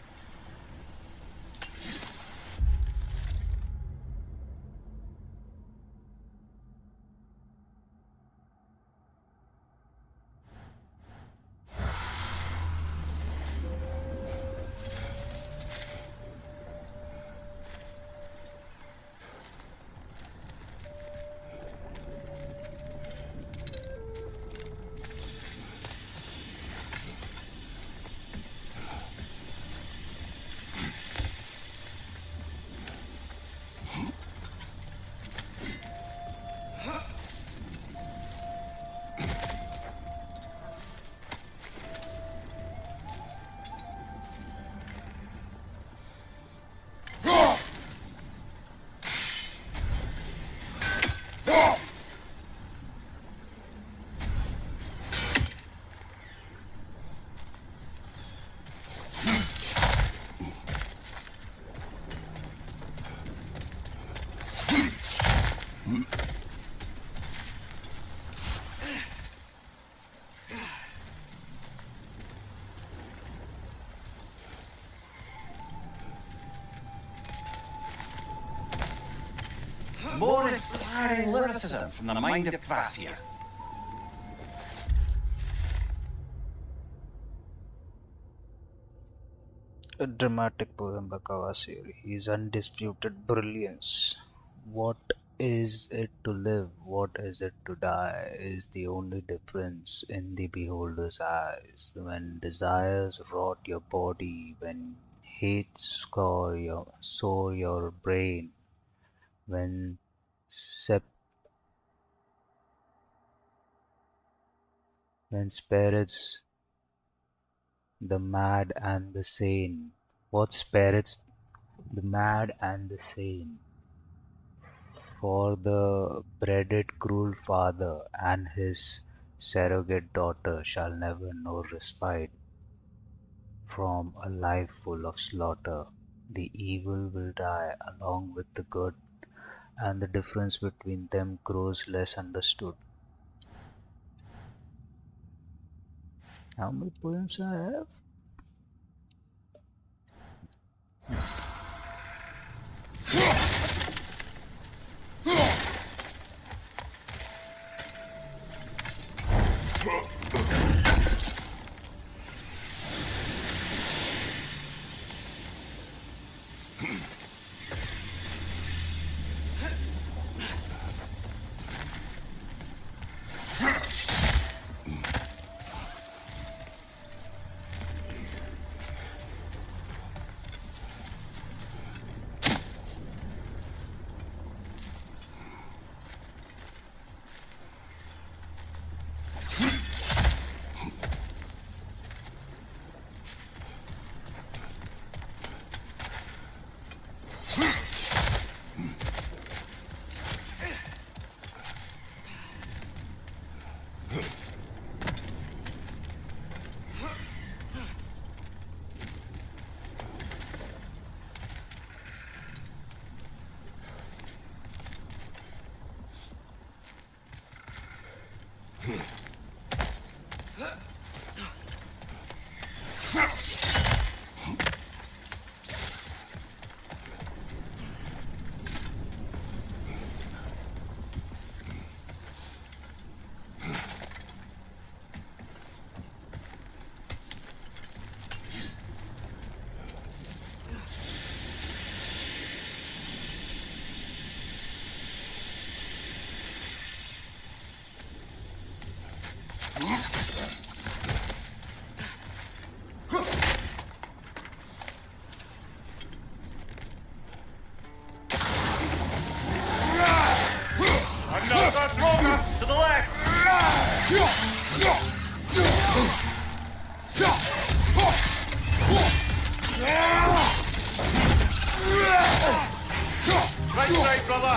more inspiring lyricism from the mind of Kvasir. A dramatic poem by Kawasiri. His undisputed brilliance. What is it to live? What is it to die? Is the only difference in the beholder's eyes. When desires rot your body, when hate sore your brain, when sep- when spirits the mad and the sane. What spirits the mad and the sane? For the dreaded cruel father and his surrogate daughter shall never know respite from a life full of slaughter. The evil will die along with the good, and the difference between them grows less understood. How many poems I have? Another thrower to the left! Right side, brother!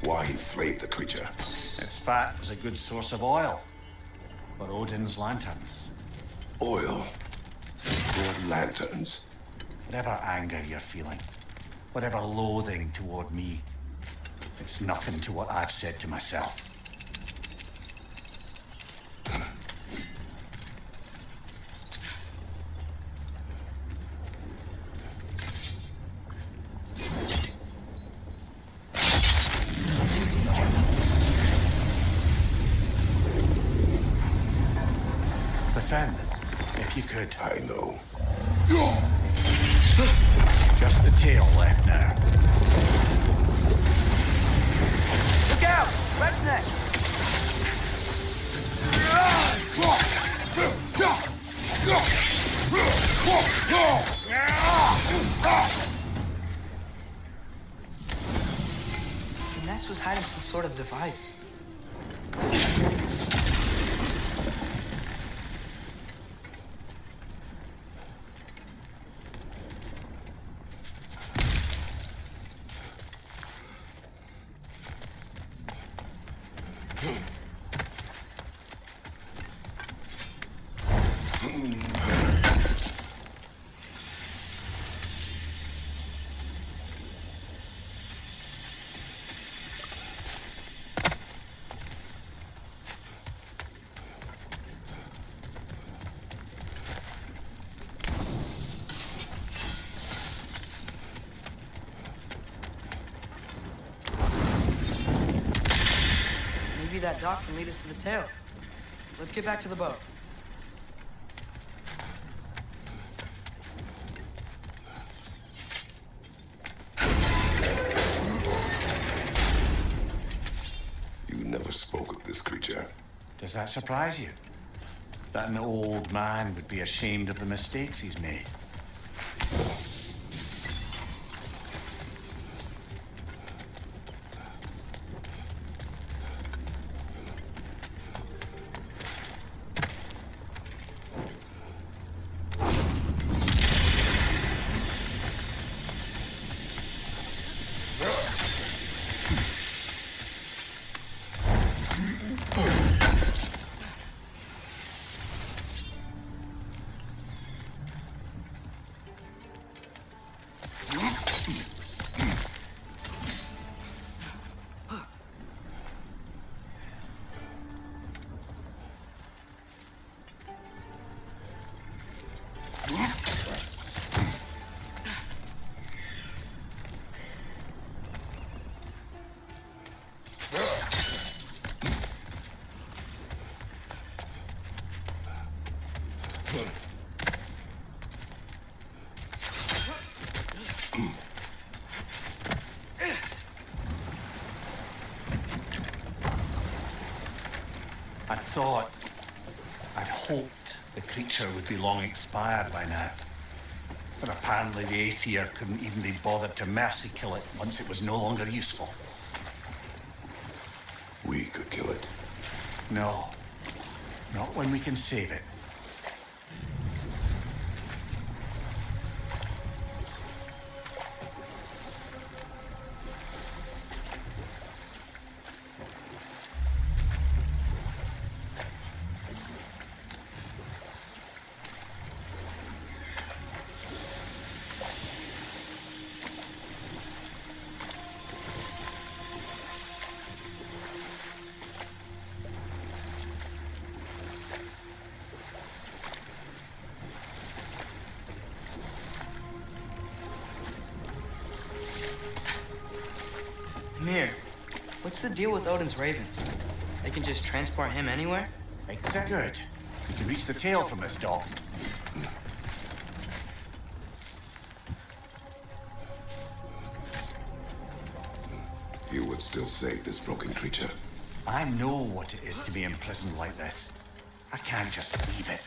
Why enslave the creature? Its fat was a good source of oil for Odin's lanterns. Oil. For lanterns. Whatever anger you're feeling, whatever loathing toward me, it's nothing to what I've said to myself. Defend, if you could. I know. Just the tail left now. Look out! Red's next! The nest was hiding some sort of device. that dock can lead us to the tail. Let's get back to the boat. You never spoke of this creature. Does that surprise you? That an old man would be ashamed of the mistakes he's made. I'd hoped the creature would be long expired by now. But apparently the Aesir couldn't even be bothered to mercy kill it once it was no longer useful. We could kill it. No, not when we can save it. Mir, what's the deal with Odin's ravens? They can just transport him anywhere? It's a good. We can reach the tail from this dock. You would still save this broken creature. I know what it is to be imprisoned like this. I can't just leave it.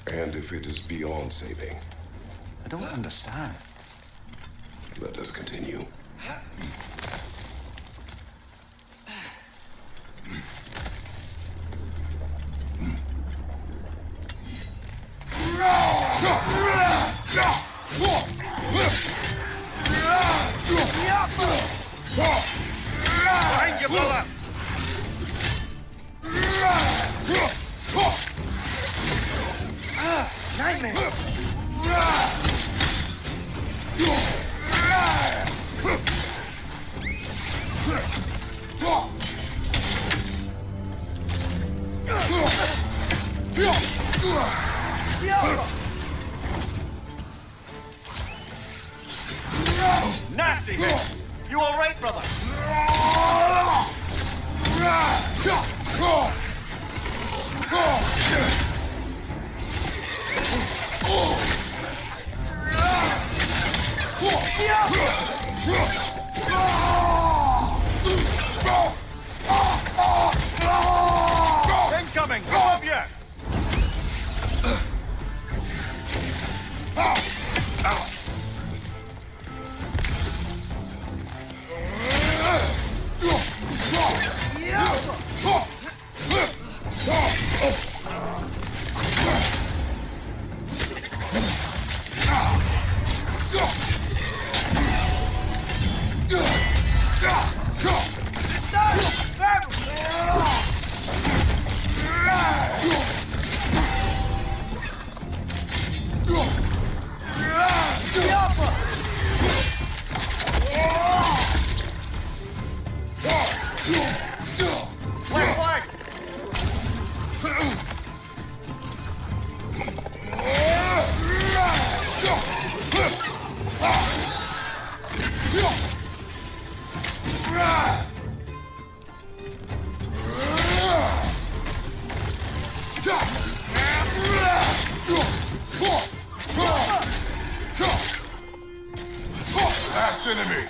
And if it is beyond saving, I don't understand. let us continue. Behind you, brother! Nightmare! Nasty, man! You all right, brother? Incoming! Go up here! enemy!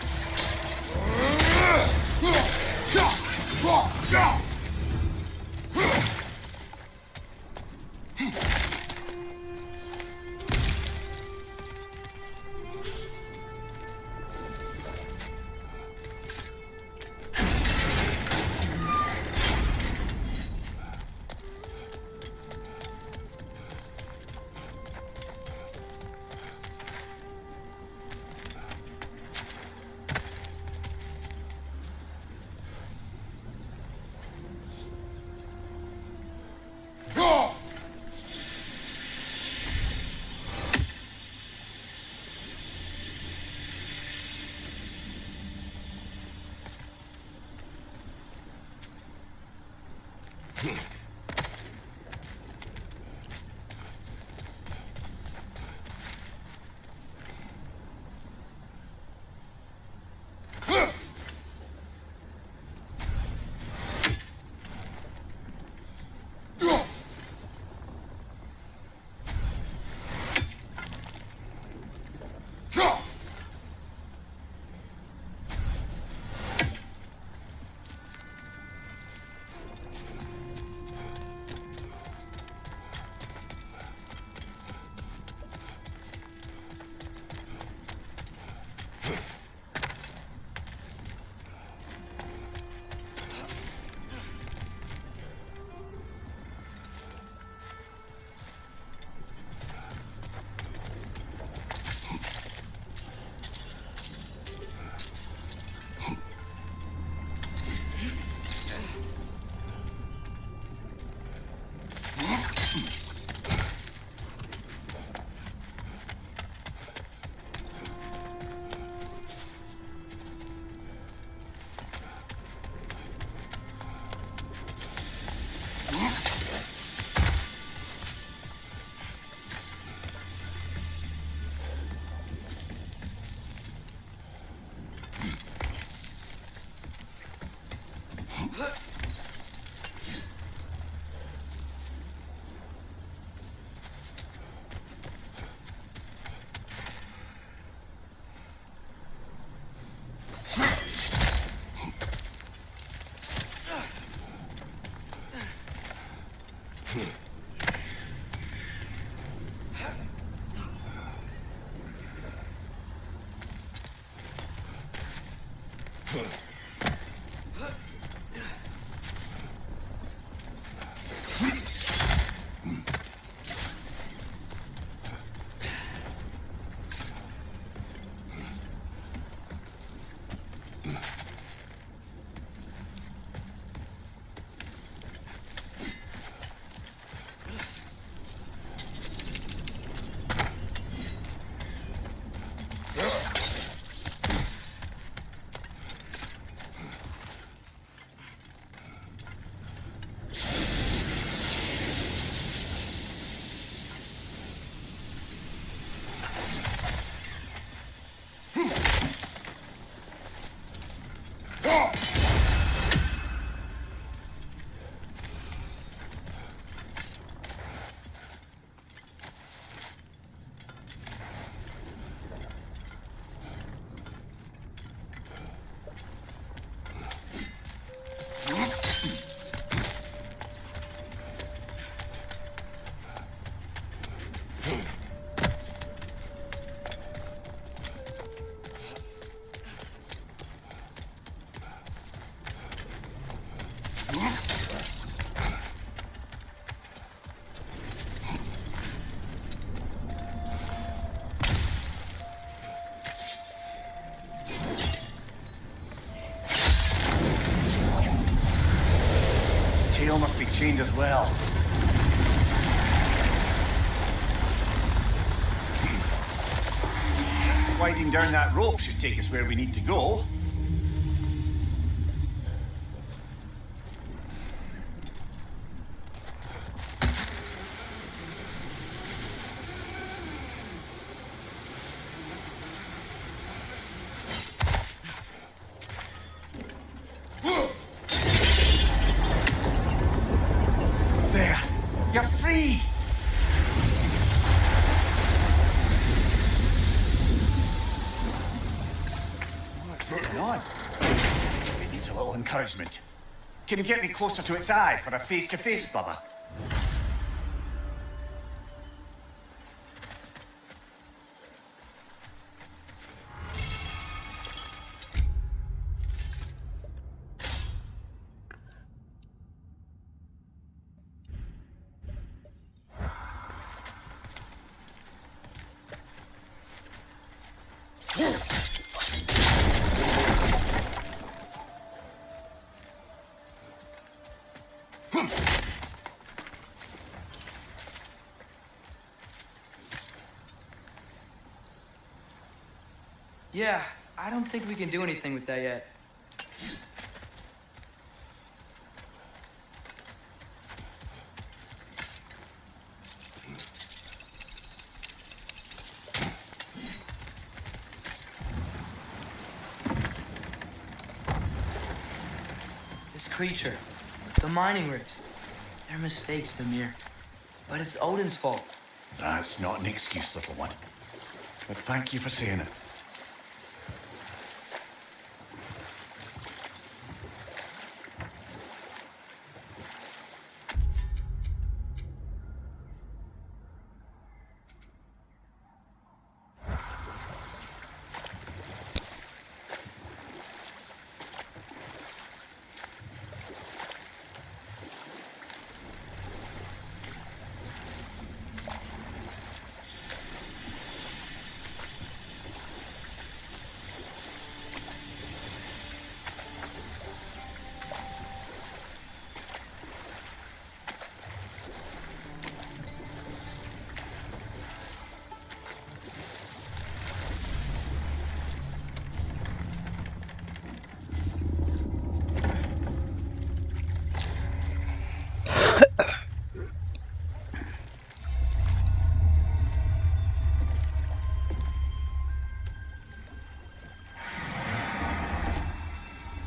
Tail must be chained as well. Sliding down that rope should take us where we need to go. There! You're free! What's going on? It needs a little encouragement. Can you get me closer to its eye for a face-to-face blubber? Yeah, I don't think we can do anything with that yet. This creature, the mining rigs, they're mistakes, Mimir. But it's Odin's fault. That's not an excuse, little one. But thank you for saying it.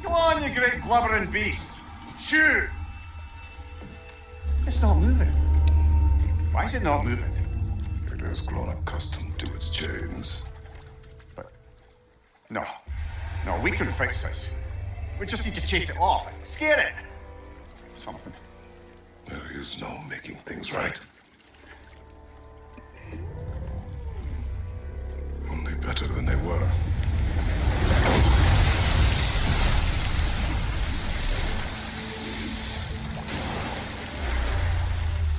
Go on, you great blubbering beast! Shoot! It's not moving. Why is it not moving? It has grown accustomed to its chains. But... No. No, we can fix this. We just need to chase it off and scare it. Something. There is no making things right. Only better than they were.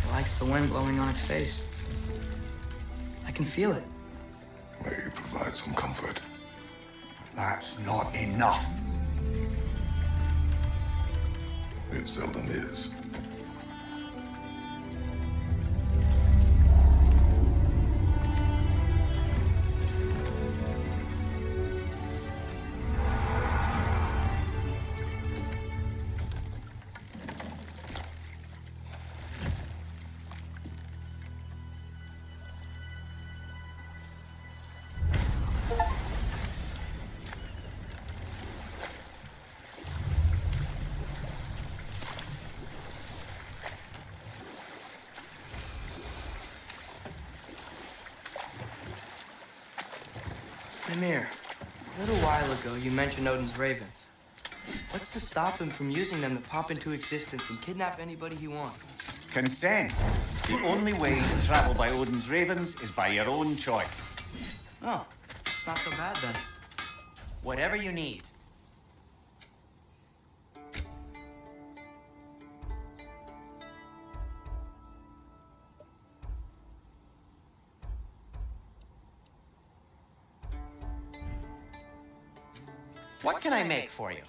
It likes the wind blowing on its face. I can feel it. May you provide some comfort. That's not enough. It seldom is. Mimir, a little while ago you mentioned Odin's ravens. What's to stop him from using them to pop into existence and kidnap anybody he wants? Consent. The only way to travel by Odin's ravens is by your own choice. Oh, it's not so bad then. Whatever you need. What can I make for you?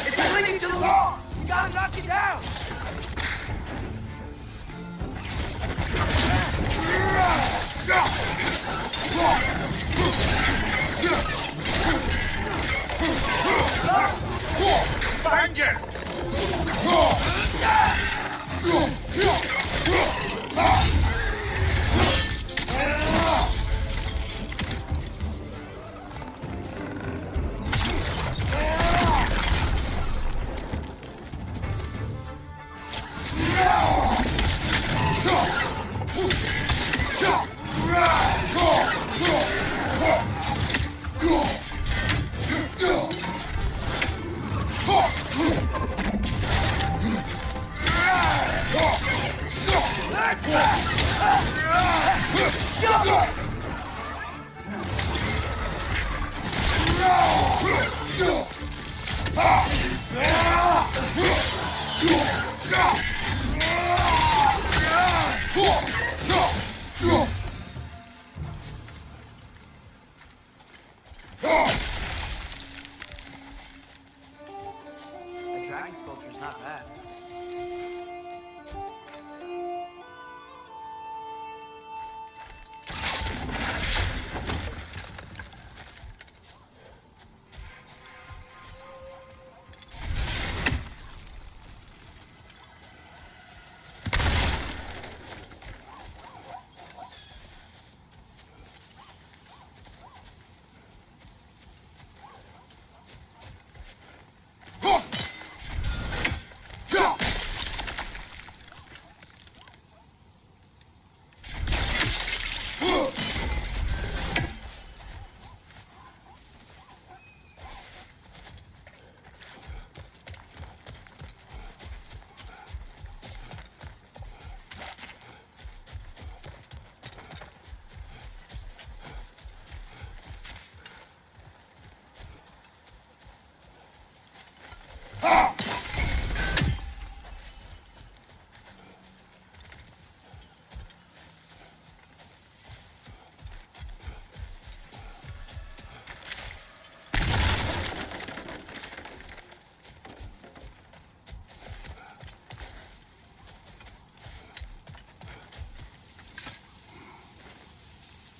It's clinging to the wall! You gotta knock it down! Behind you! The dragon sculpture's not bad.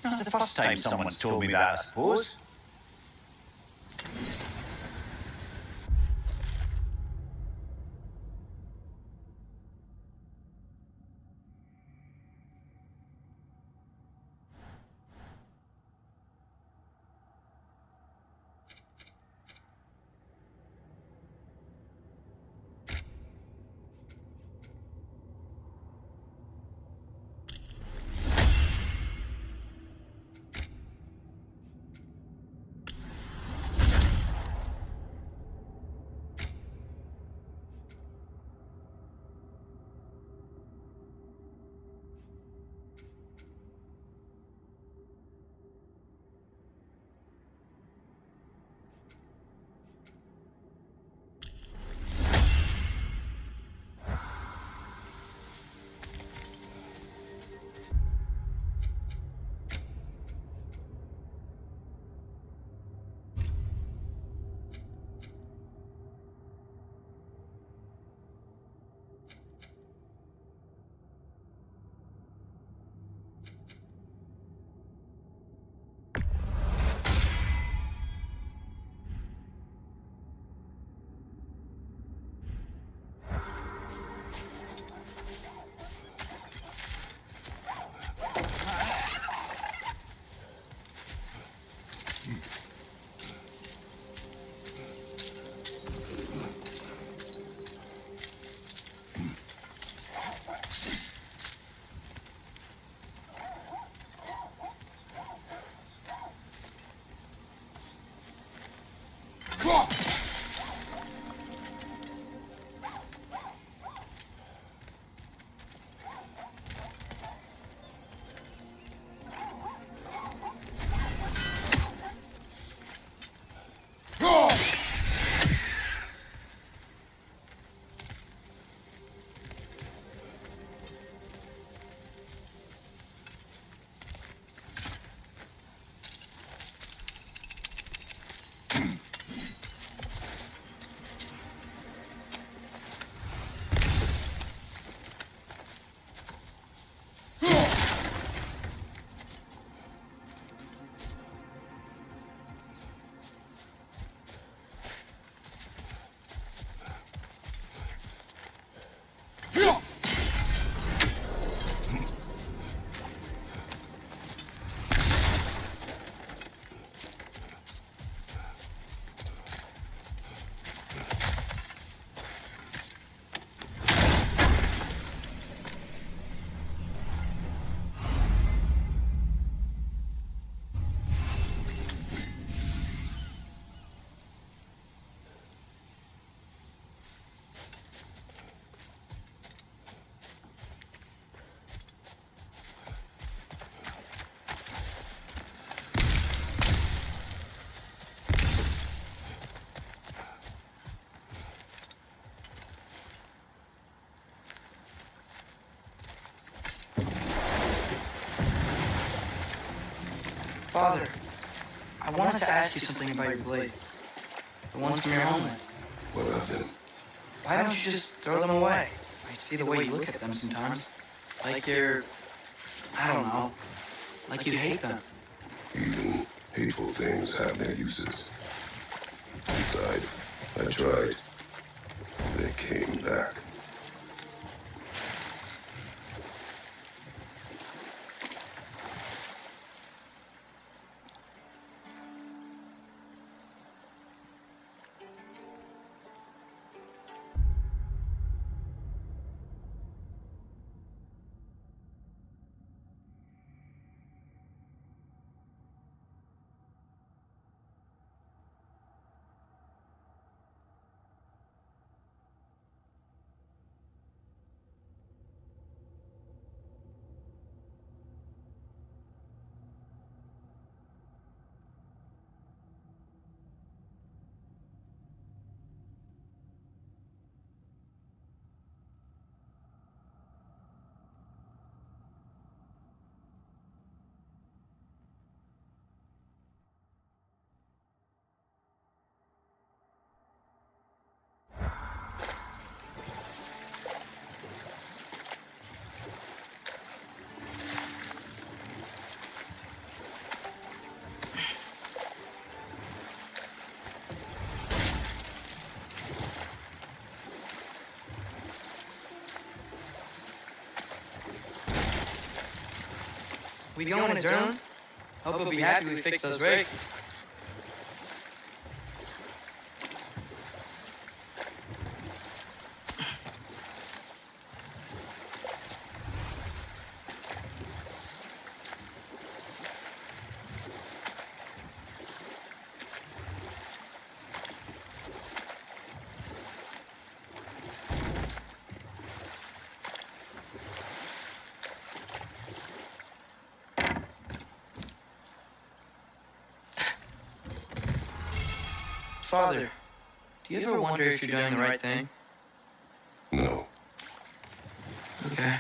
Not the first time someone's told me that, I suppose. Father, I wanted to ask you something about your blade. The ones from your homeland. What of them? Why don't you just throw them away? I see the way you look at them sometimes. Like you're... I don't know. Like you hate them. Even hateful things have their uses. Besides, I tried. They came back. We going to Jones? Hope he'll be happy we fixed those rakes. Father, do you ever wonder if you're doing the right thing? No. Okay.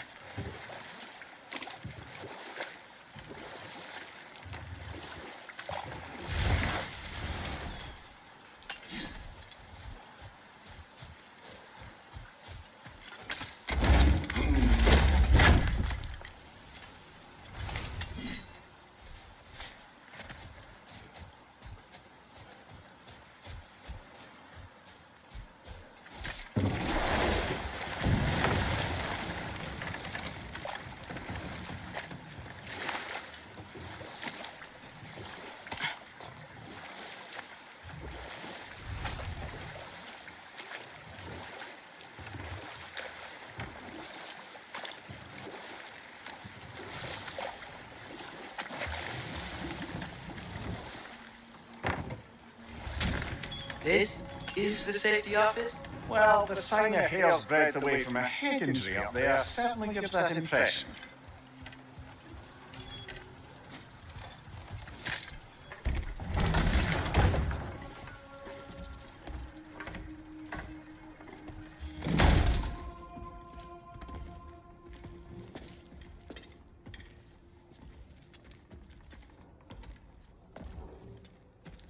This is the safety office? Well, the sign a hair's breadth away from a head injury up there certainly gives that impression.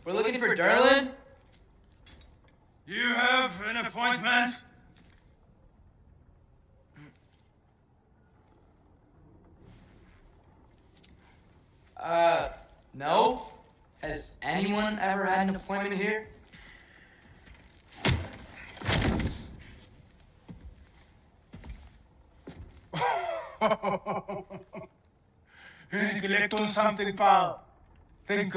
We're looking for Derlin? You have an appointment? No. Has anyone ever had an appointment here? Here to collect on something, pal. Think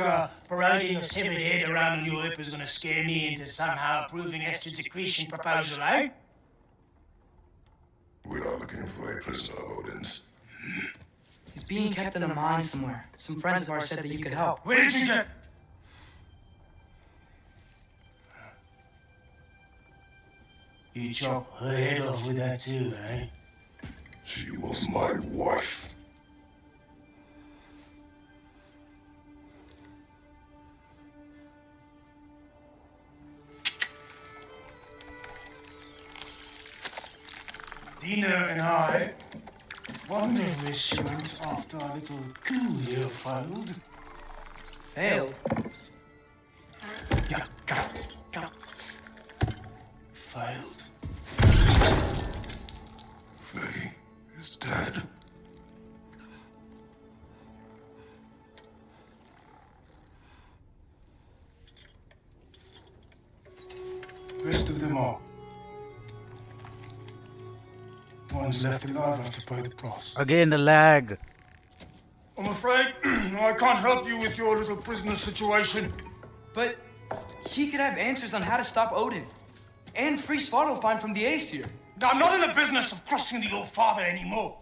parading a severed head around on your hip is gonna scare me into somehow approving estrogen secretion proposal, eh? We are looking for a prisoner of Odin's. He's being kept in a mine somewhere. Some friends of ours said that you could help. Where did you get? You chop her head off with that too, eh? She was my wife. Dina and I wonder where she went after our little coup here failed. Failed. Yeah, go. Failed. Faye is dead. Rest of them all. One's left alive have to pay the price. Again, the lag. I'm afraid I can't help you with your little prisoner situation. But he could have answers on how to stop Odin. And free Svartalfheim from the Aesir. I'm not in the business of crossing the old father anymore.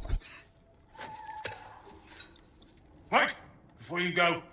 Wait, before you go.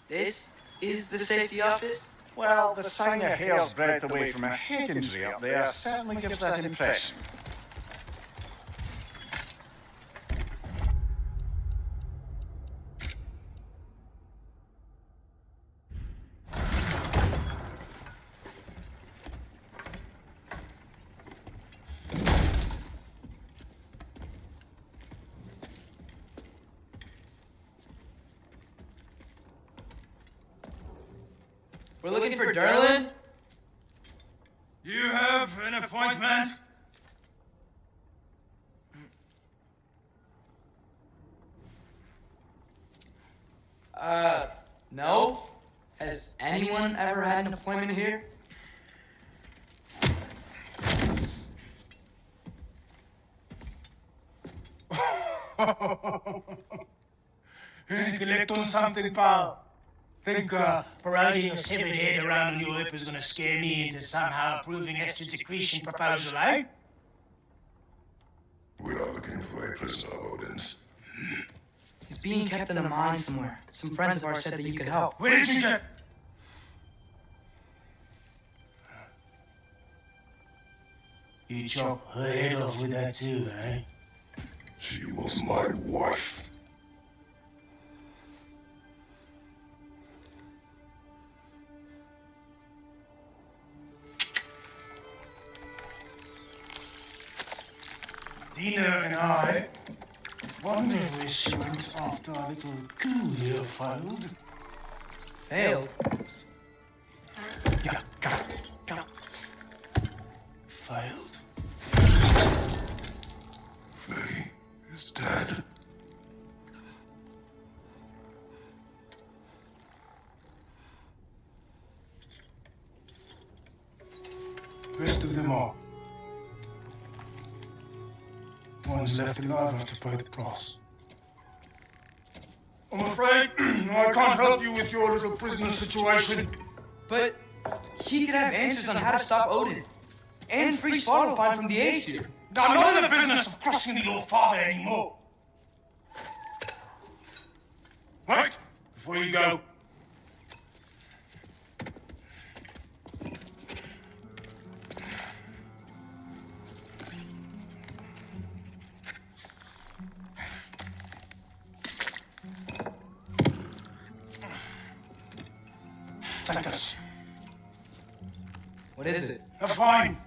This is the safety office? Well, the sign a hair's breadth away from a head injury up there certainly gives that impression. We're looking for Derlin? You have an appointment? No. Has anyone ever had an appointment here? Here to collect on something, pal. Think parading a severed head around on your hip is gonna scare me into somehow approving estrogen secretion proposal, eh? We are looking for a prisoner of Odin's. He's being kept in a mine somewhere. Some friends of ours said that you could help. Where did you get? You chop her head off with that too, eh? She was my wife. Dina and I wonder where she went after our little coup here failed. Failed? Yeah, go. Failed. Faye is dead. Rest of them all. One's left alive have to pay the price. I'm afraid I can't help you with your little prisoner situation. But he could have answers on how to stop Odin. And free Svartalfheim from the Aesir. I'm not in the business of crossing the old father anymore. Wait, before you go. Take this. What is it? A fine.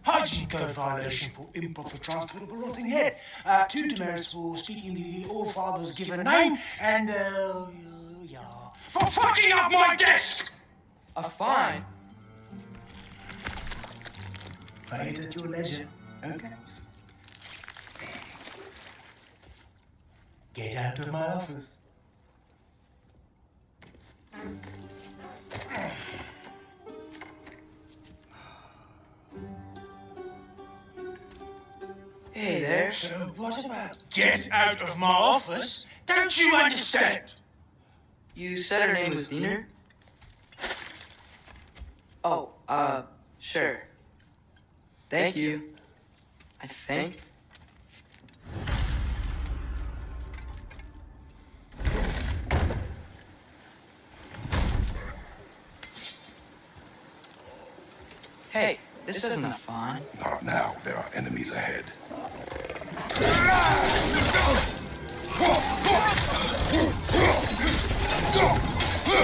Hygiene code violation for improper transport of a rotting head. 2 demerits for speaking the All-Father's given name, and, yeah. For fucking up my desk! A fine? Pay it at your leisure, okay? Get out of my office. Hey there. So what about get out of my office? Don't you understand? You said her name was Diener? Oh, sure. Thank you. I think. Hey, this isn't a fawn. Not now. There are enemies ahead.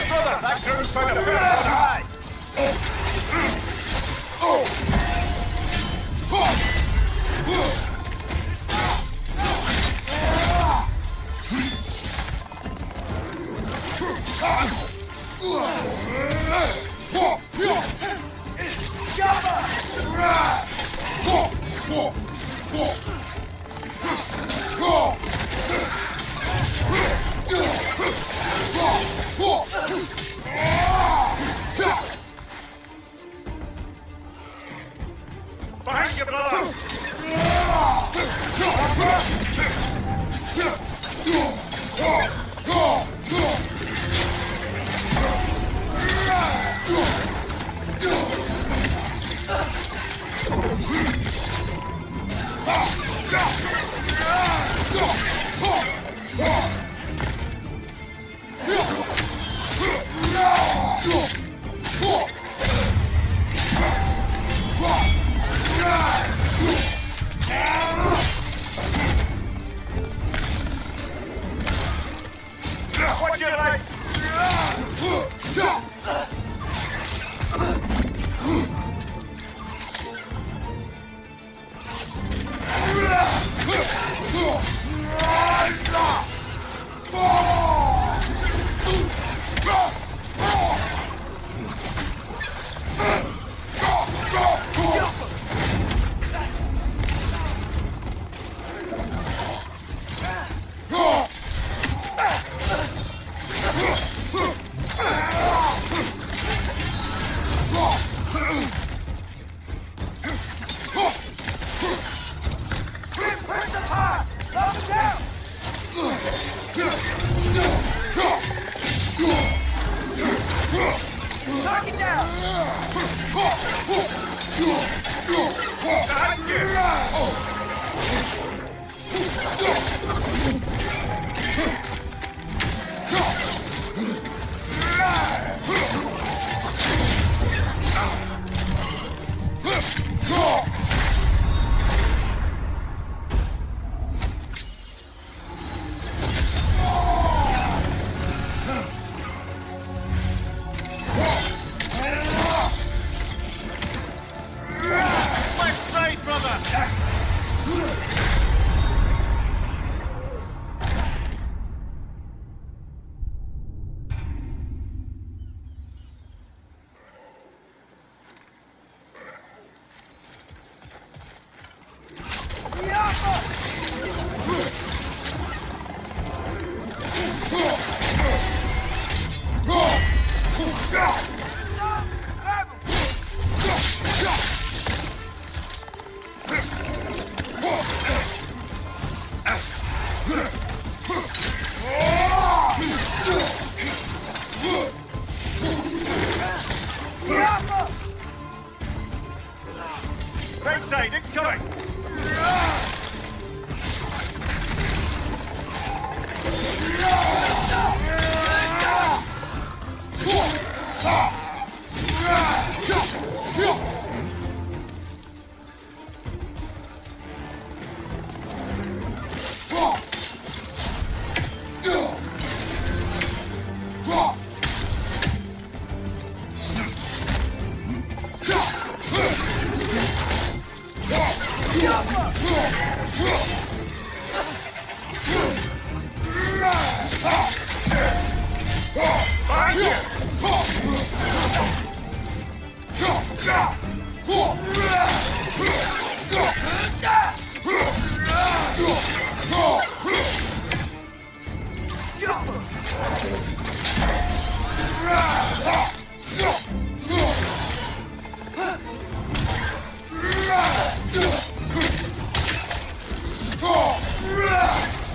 Brother, that crew's found a better hide! Behind you, brother! Watch your leg! Left side, brother! Right side, incoming! Right here!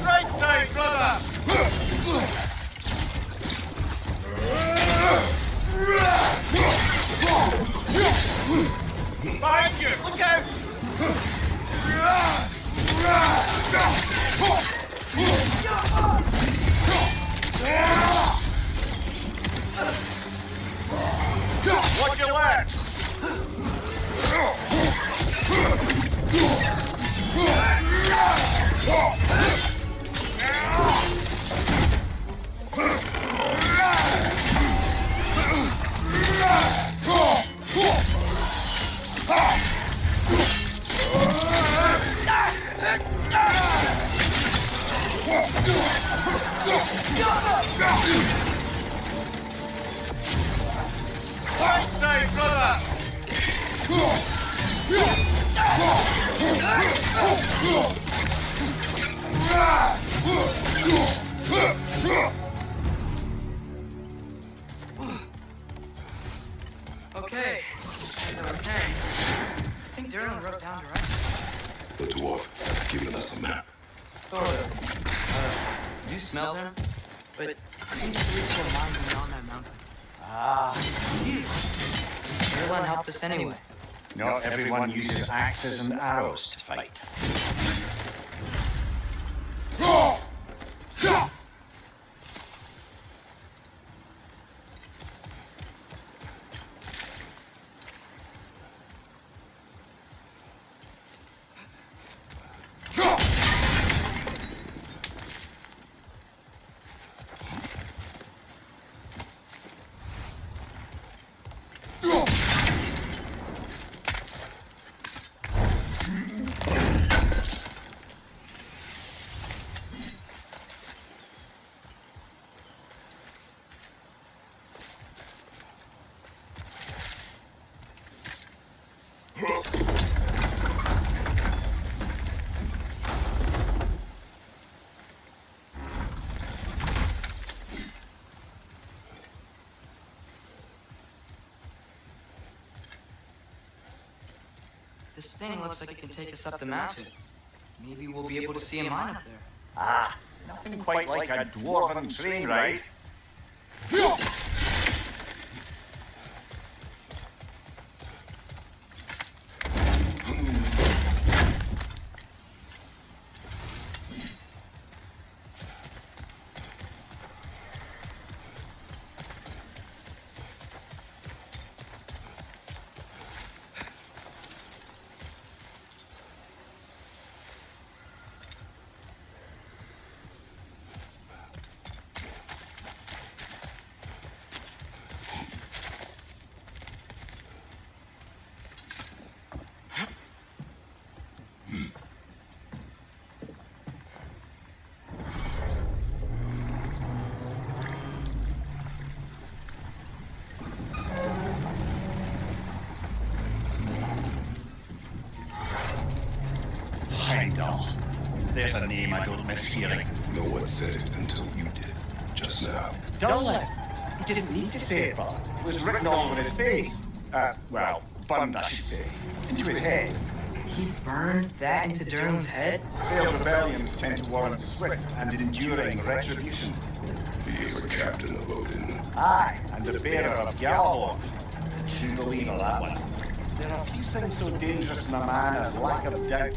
Right side, brother! Behind you! Look out! Watch your left! Right side, brother! Okay, as I was saying, I think Derlin wrote down directions. The dwarf has given us a map. Sort of. You smelled him? But it seems to lead to a mine beyond that mountain. Derlin helped us anyway. Not everyone uses axes and arrows to fight. This thing looks like it can take us up the mountain. Maybe we'll be able to see a mine up there. Ah, nothing quite like a dwarven train ride. Heimdall. There's a name I don't miss hearing. No one said it until you did, just now. Dullet. He didn't need to say it, but it was written all over his face. Well, burned, I should say. Into his head. He burned that into Derlin's head? Failed rebellions tend to warrant swift and enduring retribution. He is a captain of Odin. Aye, and the bearer of Gjallarhorn. True believer, that one. There are few things so dangerous in a man as lack of doubt.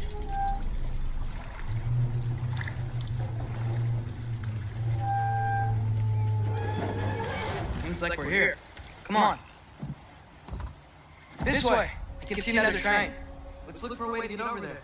Seems like we're here. Come on. This way! I can see another train. Let's look for a way to get over there.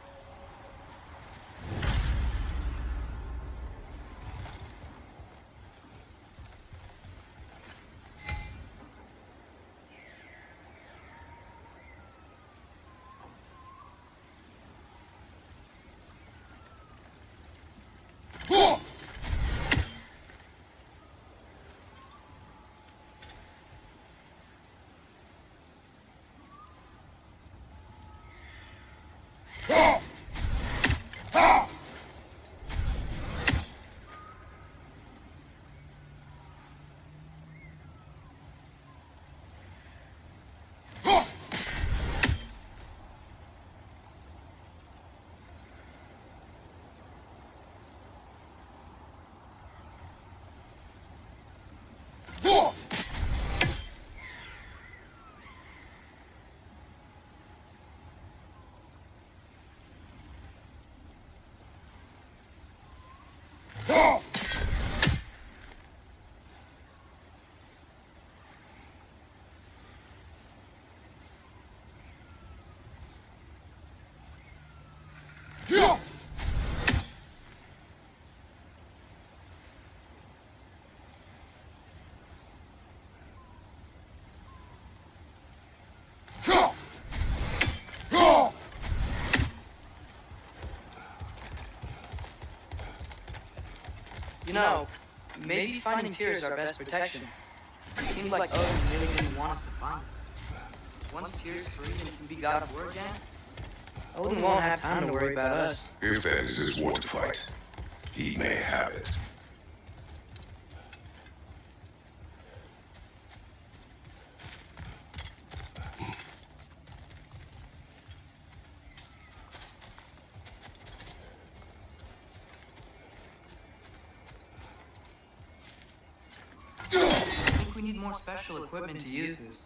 You know, maybe finding Tear is our best protection. It seems like Odin really didn't want us to find it. Once Tyr's free and can be God of War again, Odin won't have time to worry about us. If that is his war to fight, he may have it. I think we need more special equipment to use this.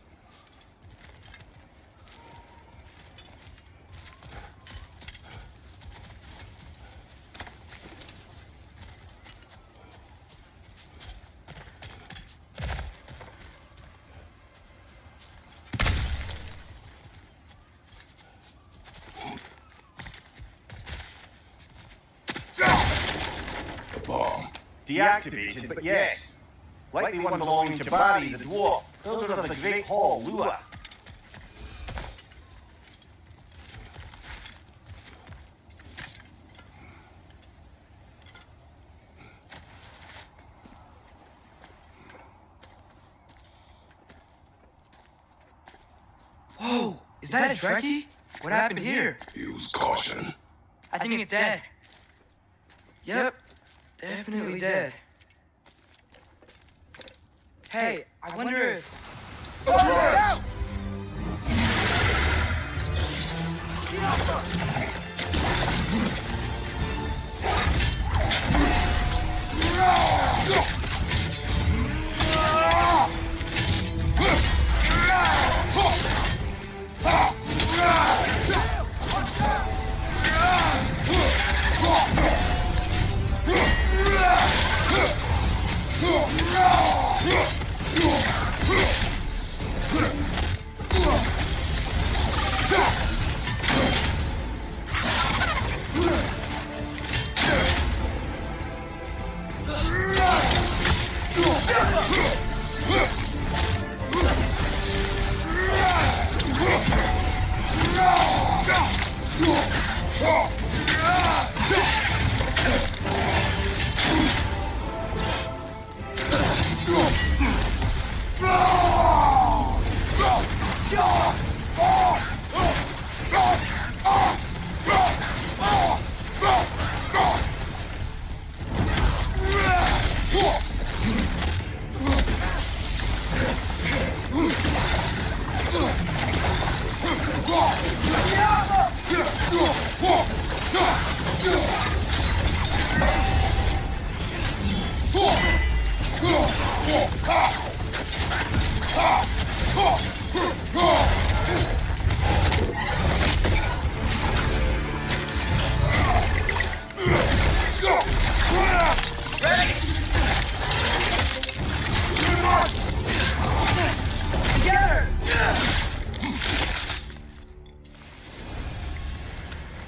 The bomb. Deactivated, but yes. Like the one belonging to Barry, the dwarf, builder of the Great Hall, Lua. Whoa! Is that a Trekkie? What happened here? Use caution. I think it's dead. Yep, definitely dead. Hey, I wonder if...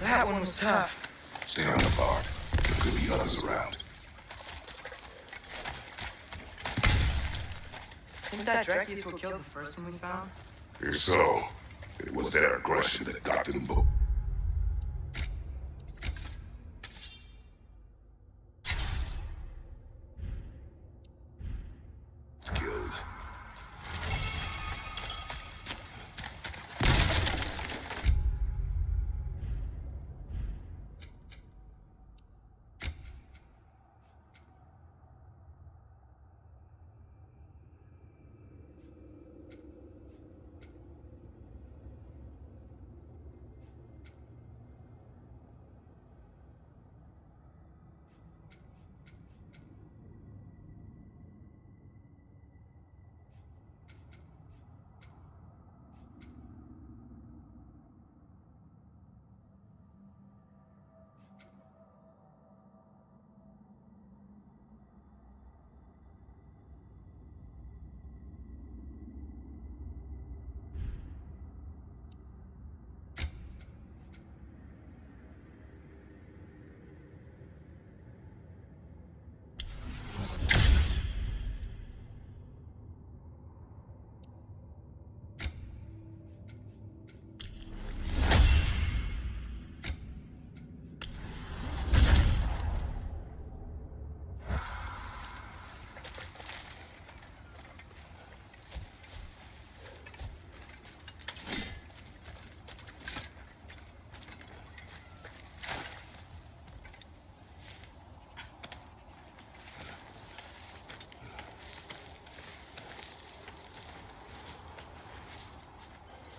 That one was tough. Stay on the guard. There could be others around. Think that Trekkie is what killed the first one we found? If so, it was their aggression that got them both. Killed.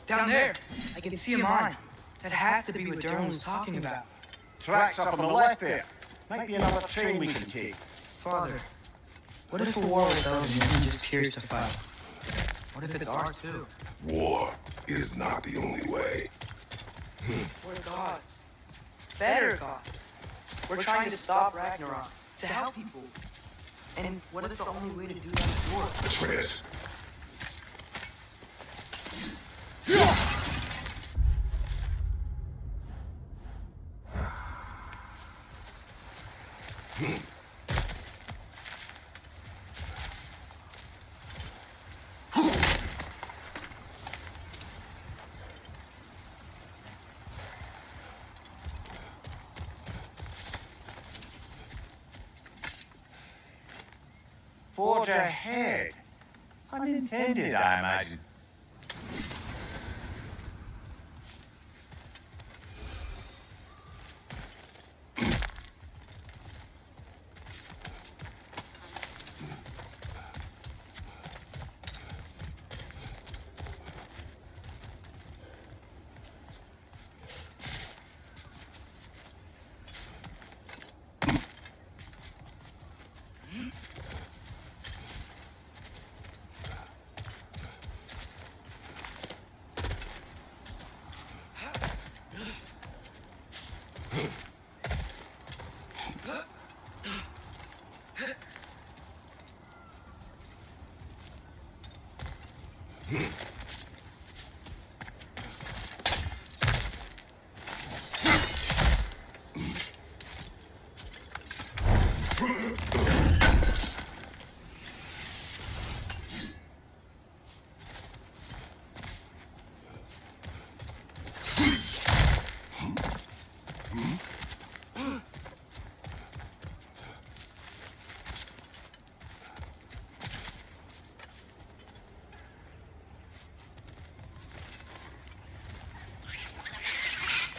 Down there. I can see a mine. That has to be what Durham was talking about. Tracks up on the left there. Might be another train we can take. Father, what if a war with Odin isn't just Tyr's to fight? What if it's ours too? War is not the only way. We're gods. Better gods. We're trying to stop Ragnarok. To help people. And what if the only way to do that is war? Atreus. Forge ahead. Unintended, I imagine.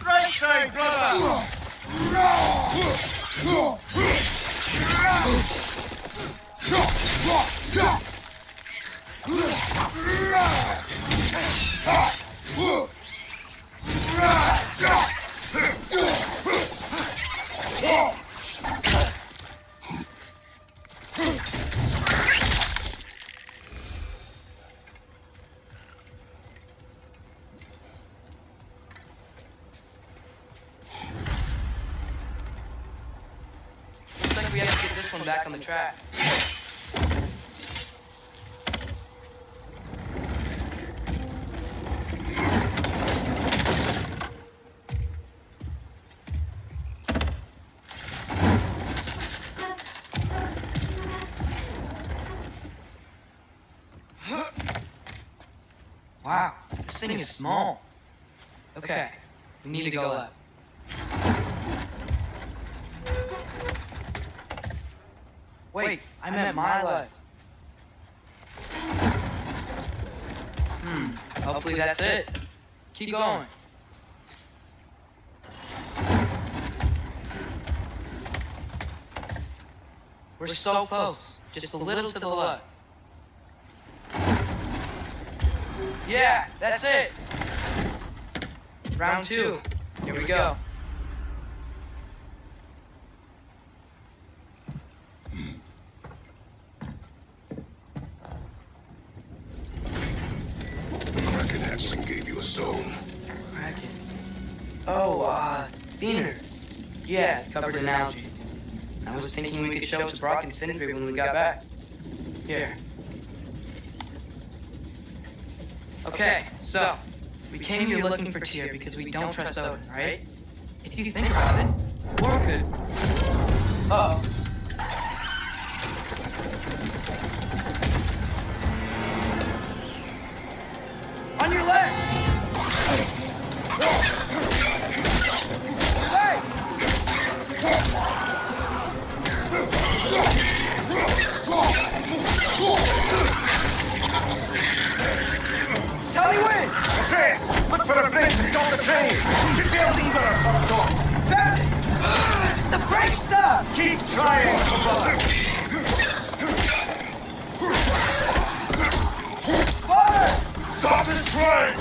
Right strike, brother! Looks like we have to get this one back on the track. Wow, this thing is small. Okay, we need to go left. Wait, I meant my left. Hopefully that's it. Keep going. We're so close. Just a little to the left. Yeah, that's it. Round 2. Here we go. The Kraken hatchling gave you a stone. Kraken. Oh, Diener. Yeah, it's covered in algae. I was thinking we could show it to Brock and Sindri when we got back. Here. Okay, so, we came here looking for Tyr because we don't trust Odin, right? If you think about it, war could... Uh-oh. On your left! Hey! Tell me when! Atreus, look for a bridge to stop the train! Should be a lever of some sort! Found it! The brake stuff! Keep trying, brother! Father! Stop this train!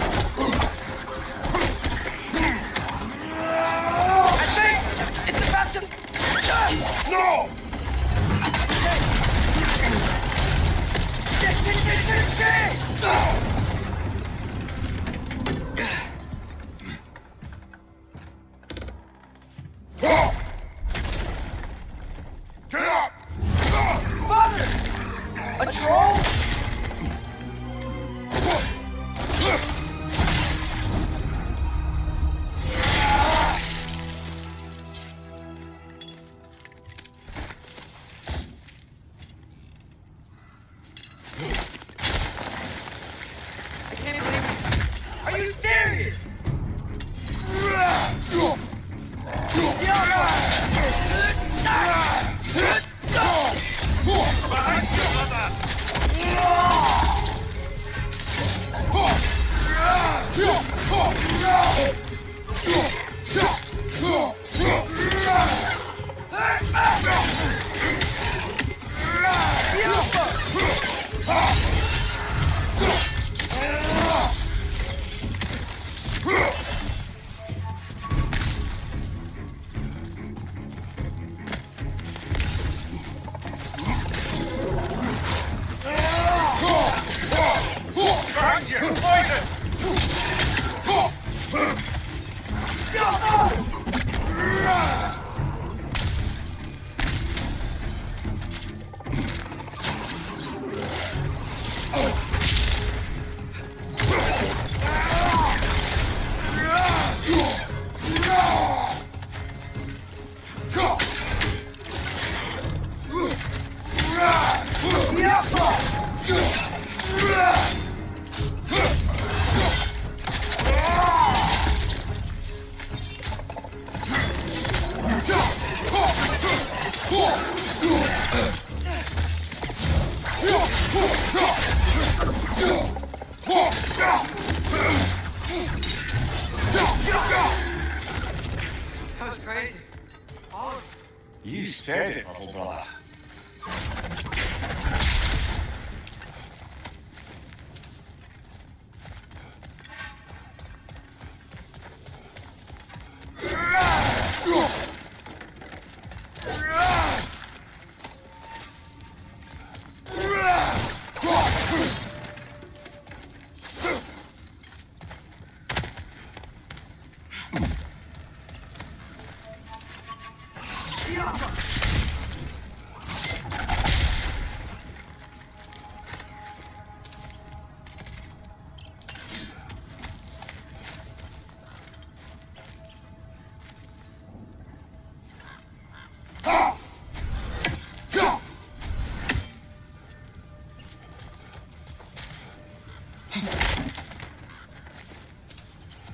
Behind you! Poison! That was crazy. All of it. You said it, little brother.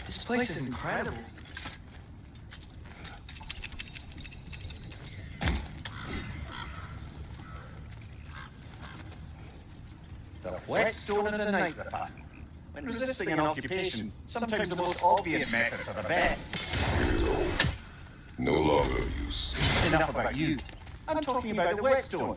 This place is incredible. The whetstone of the night department. When resisting an occupation, sometimes the most obvious methods are the best. No longer of use. Enough about you. I'm talking about the whetstone.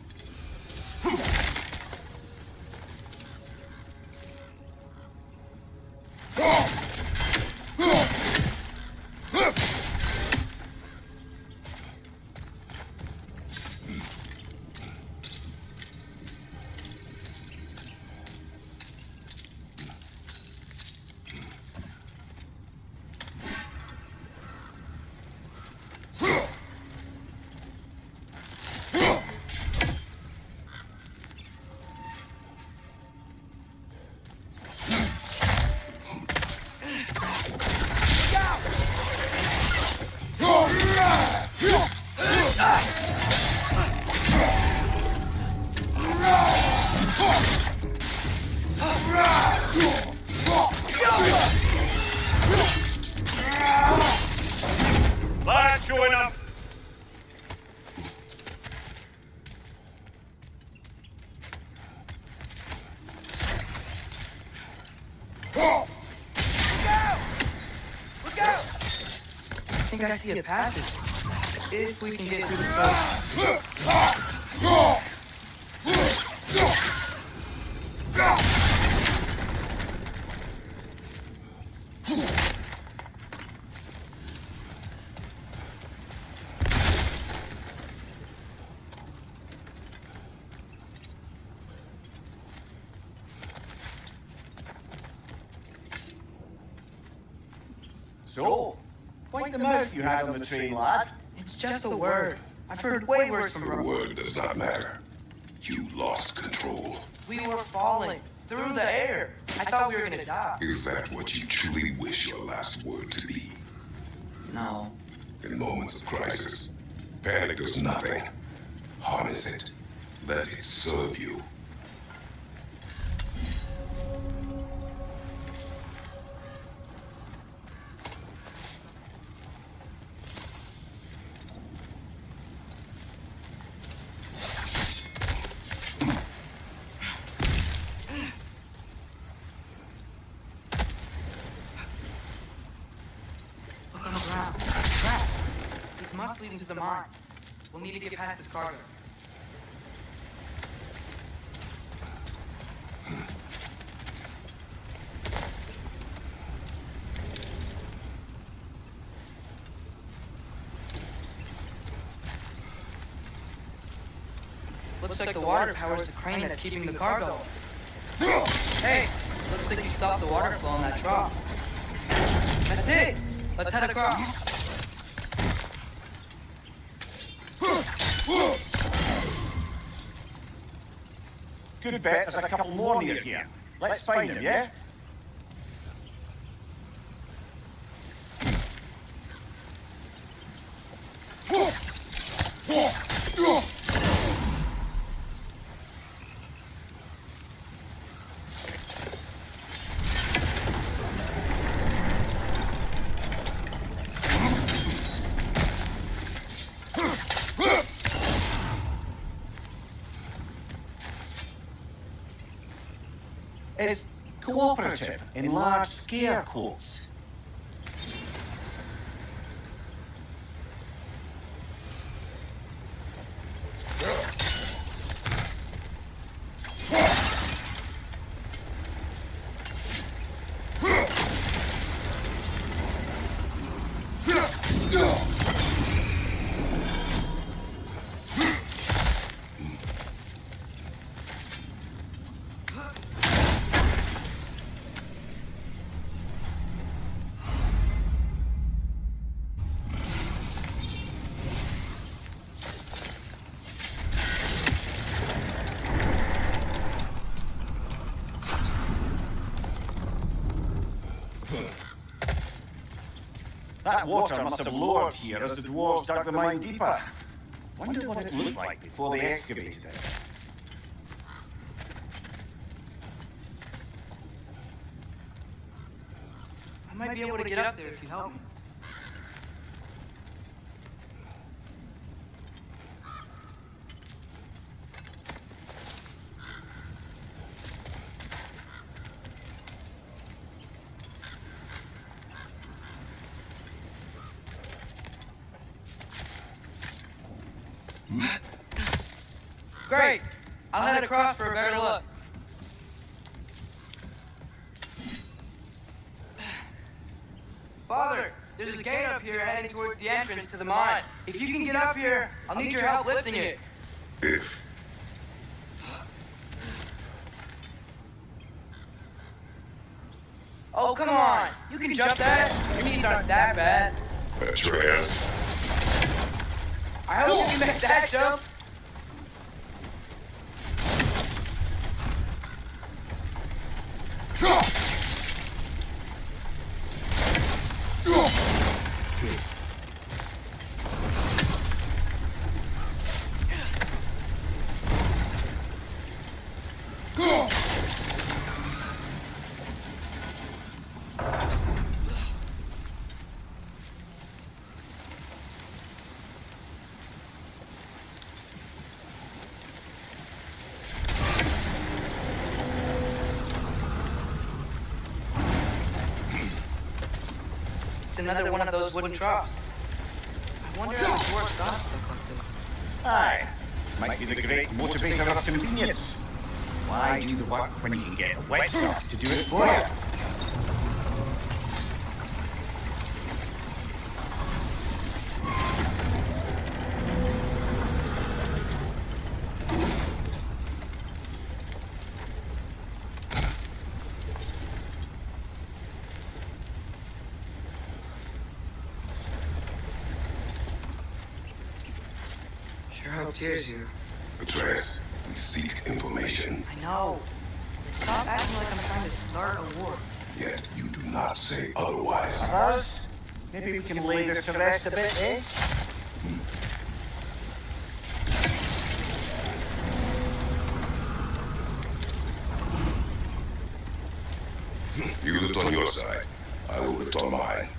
Lad showing up. I think I see a passage. If we can get through the smoke. So, wipe the mouth you had on the train, lad. It's just a word. I've heard way worse from The Rome. word does not matter. You lost control. We were falling through the air. I thought we were gonna die. Is that what you truly wish your last word to be? No. In moments of crisis, panic does nothing. Harness it. Let it serve you. must lead into the mine. We'll need to get past this cargo. Looks like the water powers the crane that's keeping the cargo. Hey, looks like you stopped the water flow in that trough. That's it. Let's head across. Good bet there's a couple more near here. Let's find them, yeah? Is cooperative in large scare quotes. That water must have lowered here as the dwarves dug the mine deeper. Wonder what it looked like before they excavated it. I might be able to get up there if you help me. Great! I'll head across for a better look. Father, there's a gate up here heading towards the entrance to the mine. If you can get up here, I'll need your help lifting it. If Oh, come on. You can jump that. Your knees aren't that bad. Atreus, I hope you can make that jump. Another one of those wooden troughs. I wonder how the dwarves got stuff like this. Aye, might be the great motivator of convenience. Why do the work when you can get wet stuff to do it for you? Sure hope Tyr's here. Atreus, we seek information, I know. Stop acting like I'm trying to start a war. yet you do not say otherwise. Us? Maybe we can lay this to rest a bit, eh? You lift on your side. I will lift on mine.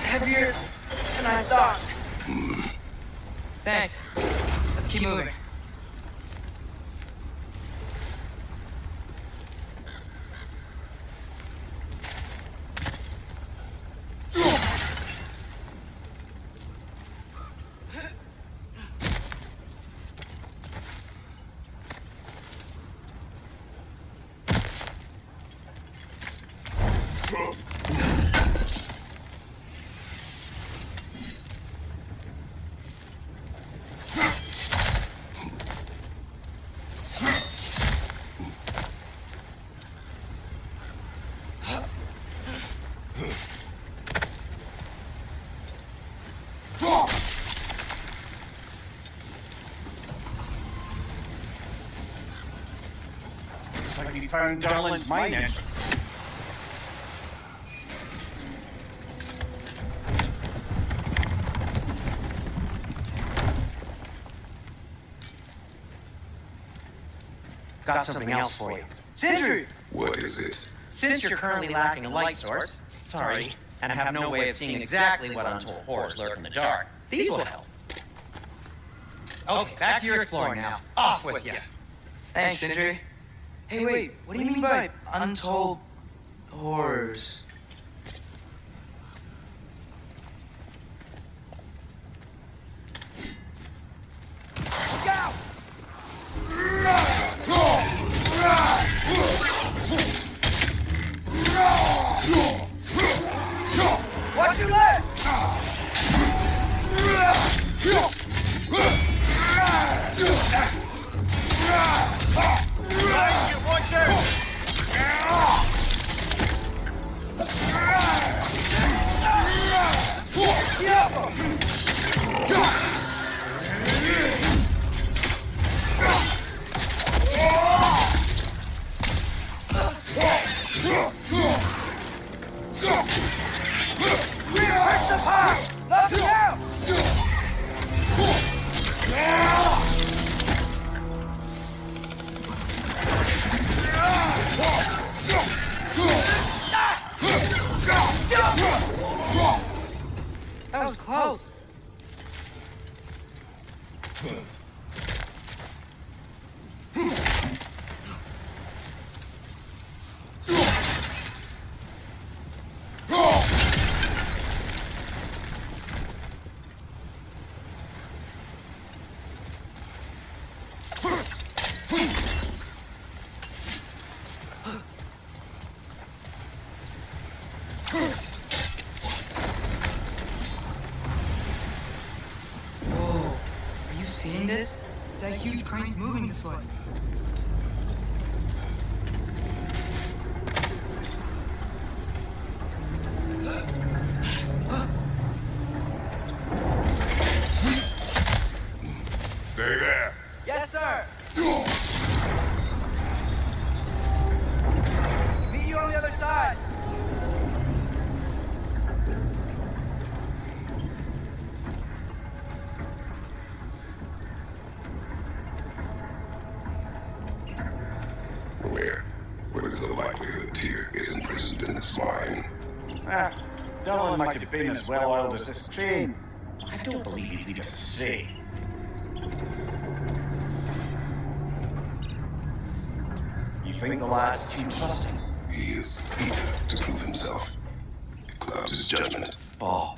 Heavier than I thought. Thanks. Let's keep moving. have you found Durlin's mine entrance? Got something else for you. Sindri! What is it? Since you're currently lacking a light source, sorry, and have no way of seeing exactly what untold horrors lurk in the dark, these will help. Okay, back to your exploring now. Off with you. Thanks, Sindri. Hey, wait, what do you mean by untold horrors? Look out! Watch your left! Watch out! Where's the pie? Let me out! That was close. Whoa, are you seeing this? That huge crane's moving this way. Stay there. Yes, sir. Meet you on the other side. What is the likelihood Tyr is imprisoned in this mine? Ah, Durlin might have been as well oiled as this train. I don't believe he'd lead us astray. You think the lad's too trusting? He is eager to prove himself. It clouds his judgment. Oh,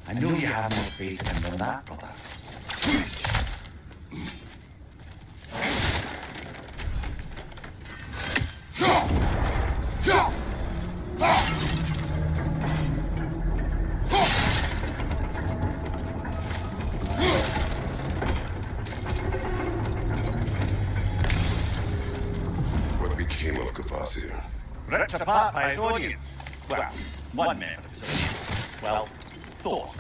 I know you have more faith in him than that, brother. What became of Kvasir? Ripped apart by his audience. Well, one member of his audience. Well, Thor.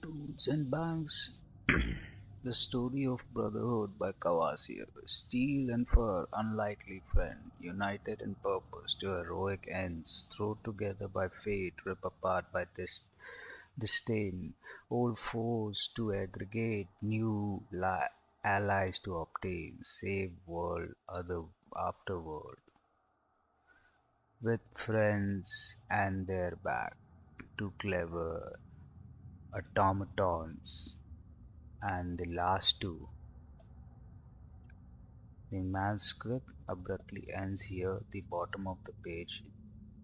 Dudes and Banks. The story of brotherhood by Kawasir. Steel and fur, unlikely friend, united in purpose to heroic ends, thrown together by fate, rip apart by disdain, old foes to aggregate, new allies to obtain, save world, other afterworld, with friends and their back to clever automatons, and the last two. The manuscript abruptly ends here, the bottom of the page,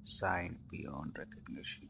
signed beyond recognition.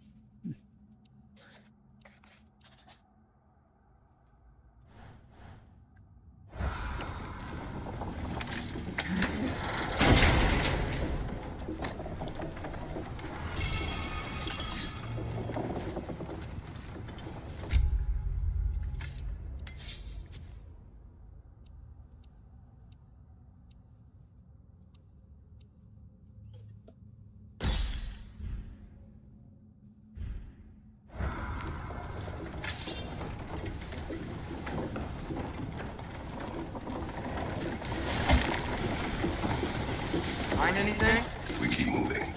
find anything? We keep moving.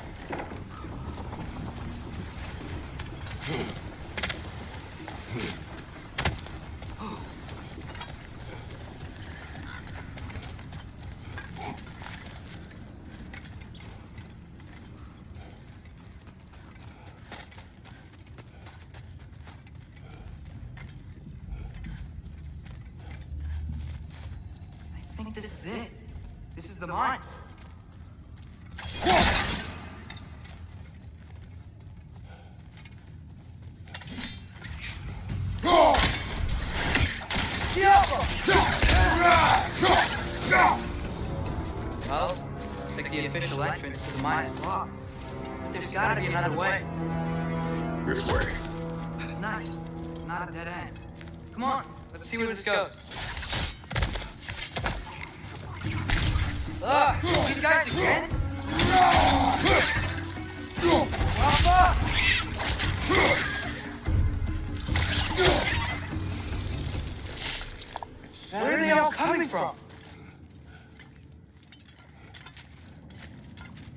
I think this is it. This is the mine. Well, looks like the official entrance to the mine is blocked. But there's gotta be another way. This way. Nice. Not a dead end. Come on, let's see where this goes. Ugh, you guys again? Where are they all coming from?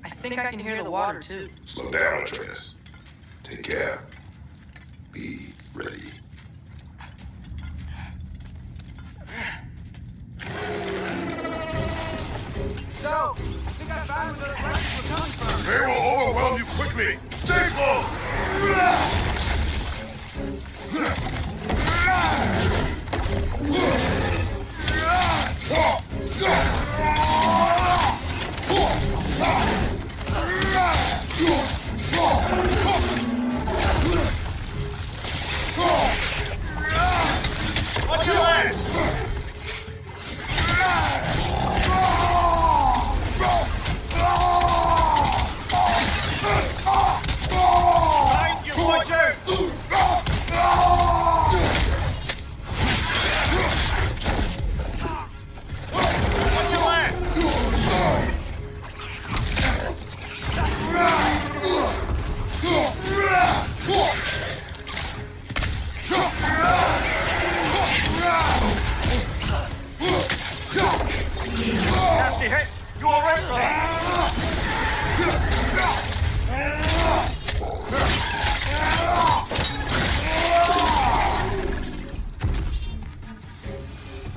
I think I can hear the water too. Slow down, Atreus. Take care. Be ready. So, I think I found where those legends were coming from. They will overwhelm you quickly. Stay close. Watch your legs! Mind you, watch out! Watch your legs! Nasty hit! You alright, brother?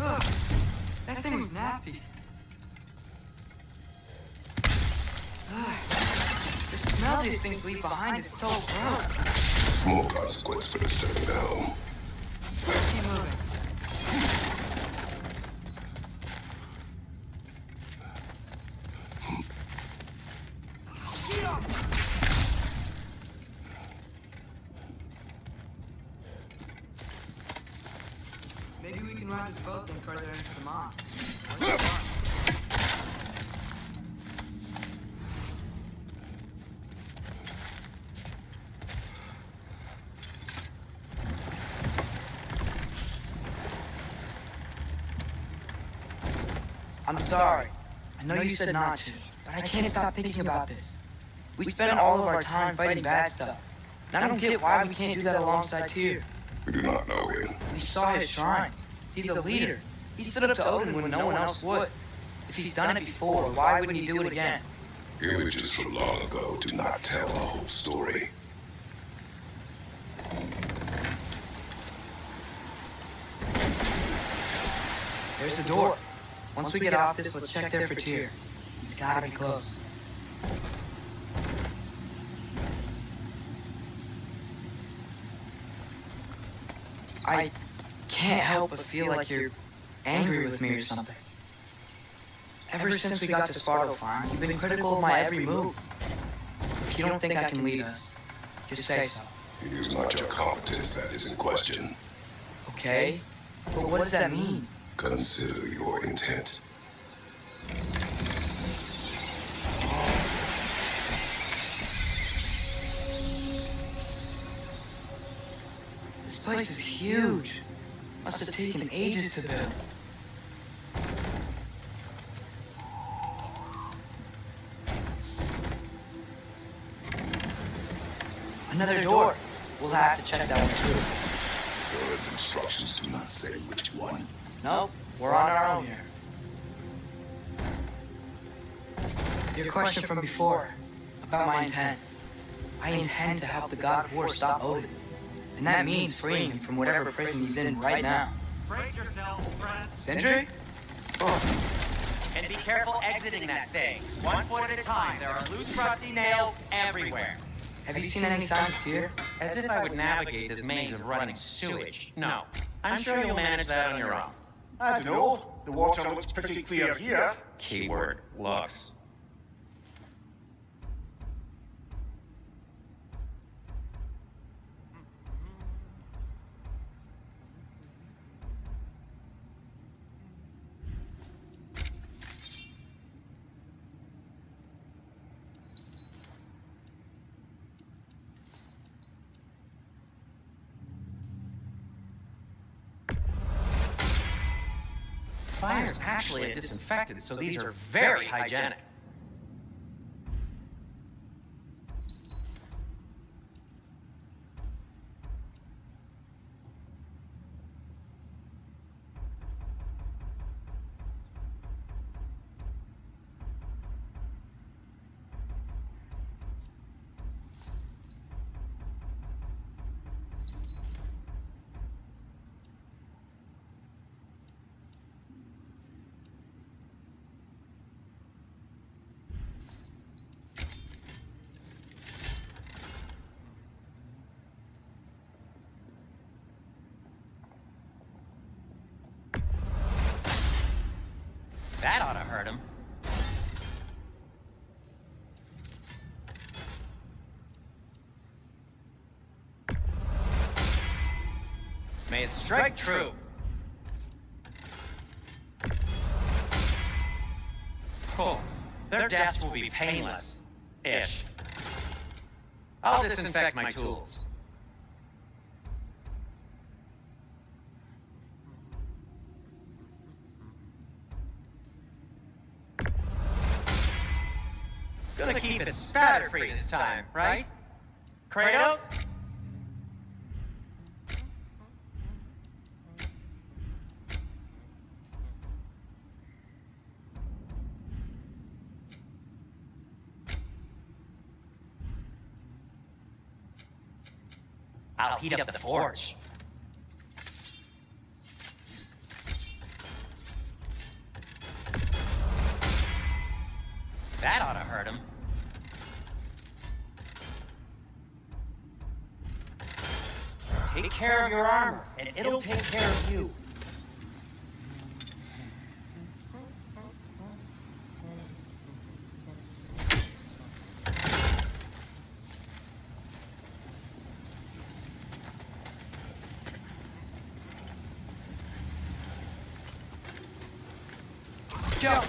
Ugh, that thing was nasty. Ugh, the smell these things leave behind is so gross. Small consequence for disturbing the home. Keep moving. Maybe we can ride this boat then further into the mine. I'm sorry. I know you said not to, but I can't stop thinking about this. We spend all of our time fighting bad stuff. And I don't get why we can't do that alongside Tyr. We do not know him. We saw his shrines. He's a leader. He stood up to Odin when no one else would. If he's done it before, why wouldn't he do it again? Images from long ago do not tell the whole story. There's the door. Once we get off this, let's check there for Tyr. He's gotta be close. I can't help but feel like you're angry with me or something. Ever since we got to Sparto Farm, you've been critical of my every move. If you don't think I can lead us, just say so. It is not your competence that is in question. Okay? But what does that mean? Consider your intent. This place is huge. Must have taken ages to build. Another door. We'll have to check that one too. Bird's instructions do not say which one. Nope, we're on our own here. your question from before, about my intent. I intend to help the God of War stop Odin. And that means freeing him from whatever prison he's in right now. Brace yourselves, friends. Sindri? Oh, And be careful exiting that thing. 1 foot at a time. There are loose, rusty nails everywhere. have you seen any signs of Tyr? As if I would navigate this maze of running sewage. No. I'm sure you'll manage that on your own. I don't know. The water looks pretty clear here. Keyword, looks. Fire's actually a disinfectant, so these are very hygienic. That ought to hurt him. May it strike true. Cool. Their deaths will be painless-ish. I'll disinfect my tools. Gonna keep it spatter-free this time, right? Kratos? I'll heat up the forge. That ought to hurt him. Take care of your armor, and it'll take care of you. Go!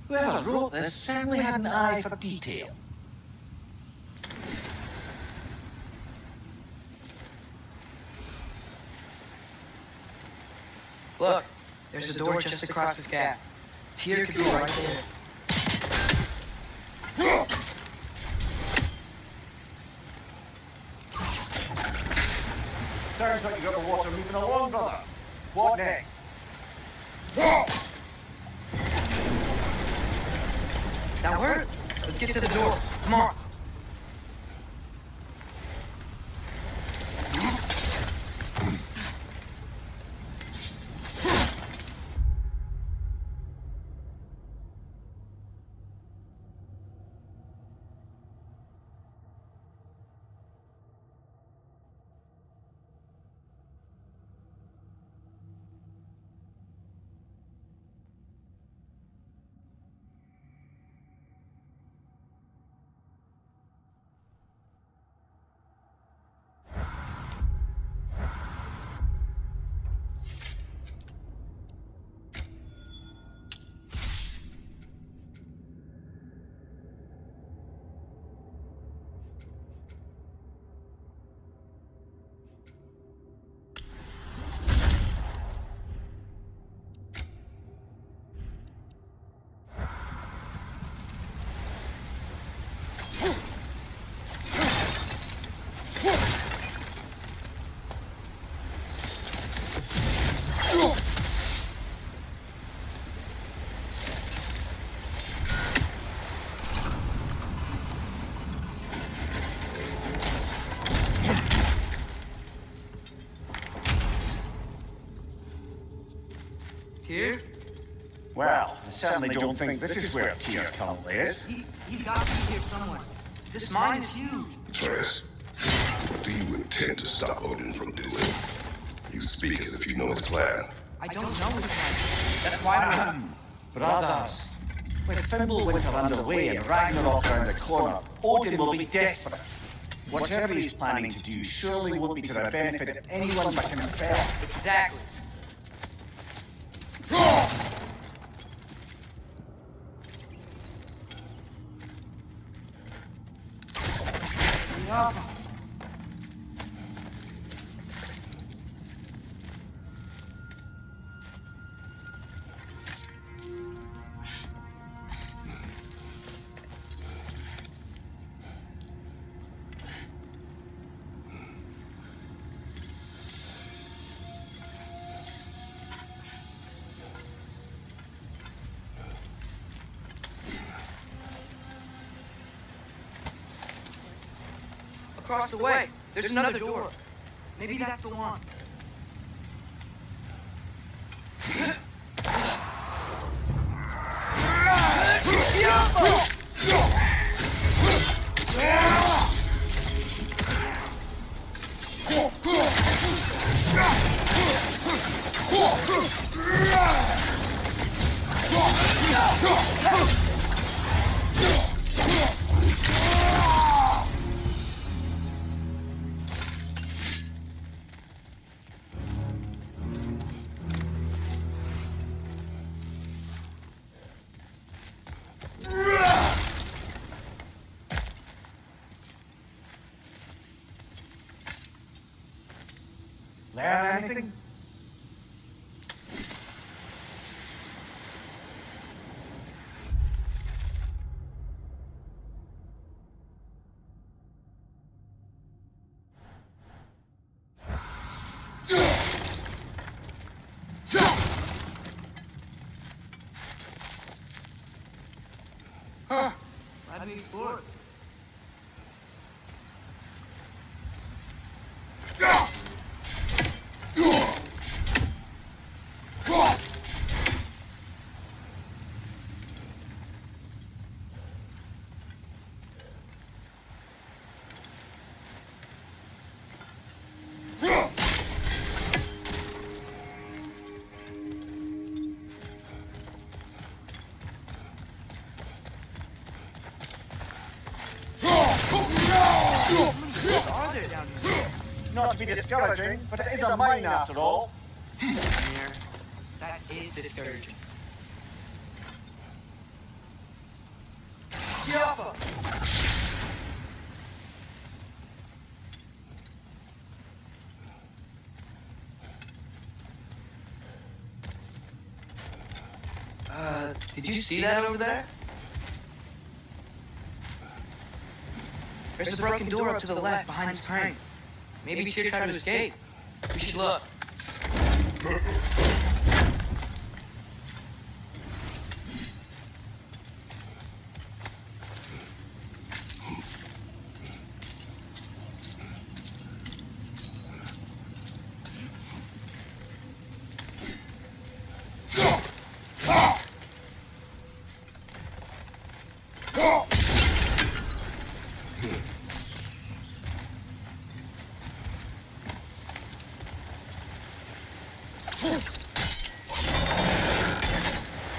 Whoever wrote this certainly had an eye for detail. Look, there's a door just across this gap. Tyr could be right there. Sounds like you got the water moving along, brother. What next? That worked. Let's get to the door. Come on. Tyr? Well, I certainly don't think this is where Tyr currently is. He's got to be here somewhere. This mine is huge. Atreus, what do you intend to stop Odin from doing? You speak as if you know his plan. I don't know his plan. That's why Brothers, with Fimbulwinter underway and Ragnarok around the corner, Odin will be desperate. Whatever he's planning to do surely won't be to the benefit of anyone but himself. Exactly. Yeah. Across the way, there's another door. Maybe that's the one. Learn anything? Huh. Glad we explored. What are there down here? Not to be discouraging, but it is a mine after all. Here. That is discouraging. Yappa! Did you see that over there? There's a broken door up to the left behind this crane. Maybe Tyr tried to escape. We should look.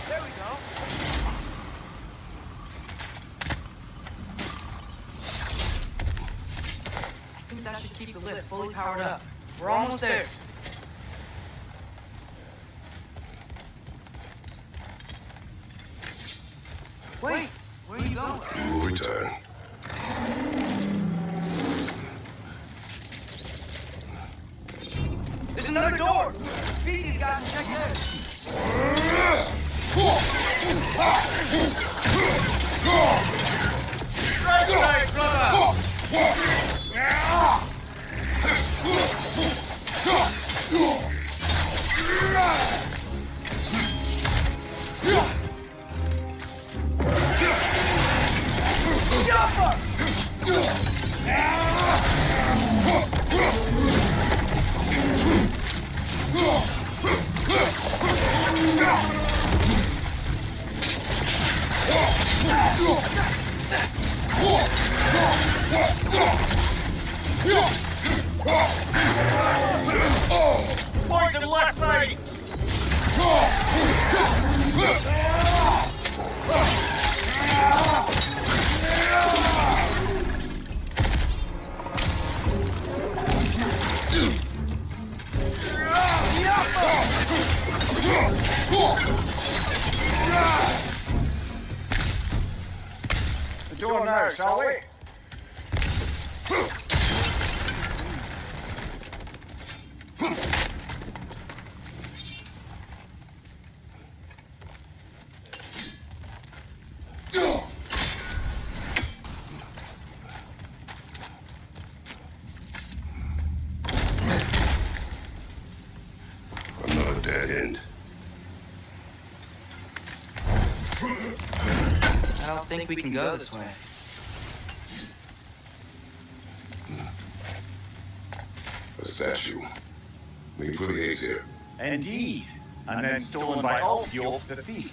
There we go. I think that should keep the lift fully powered up. We're almost there. Wait, where are you going? You will return. There's another door! Speed these guys and check this! Right, brother! now, shall we? Another dead end. I don't think we can go this way. A statue. Made for the Aesir. Indeed. And then stolen by Ulfjolf the thief.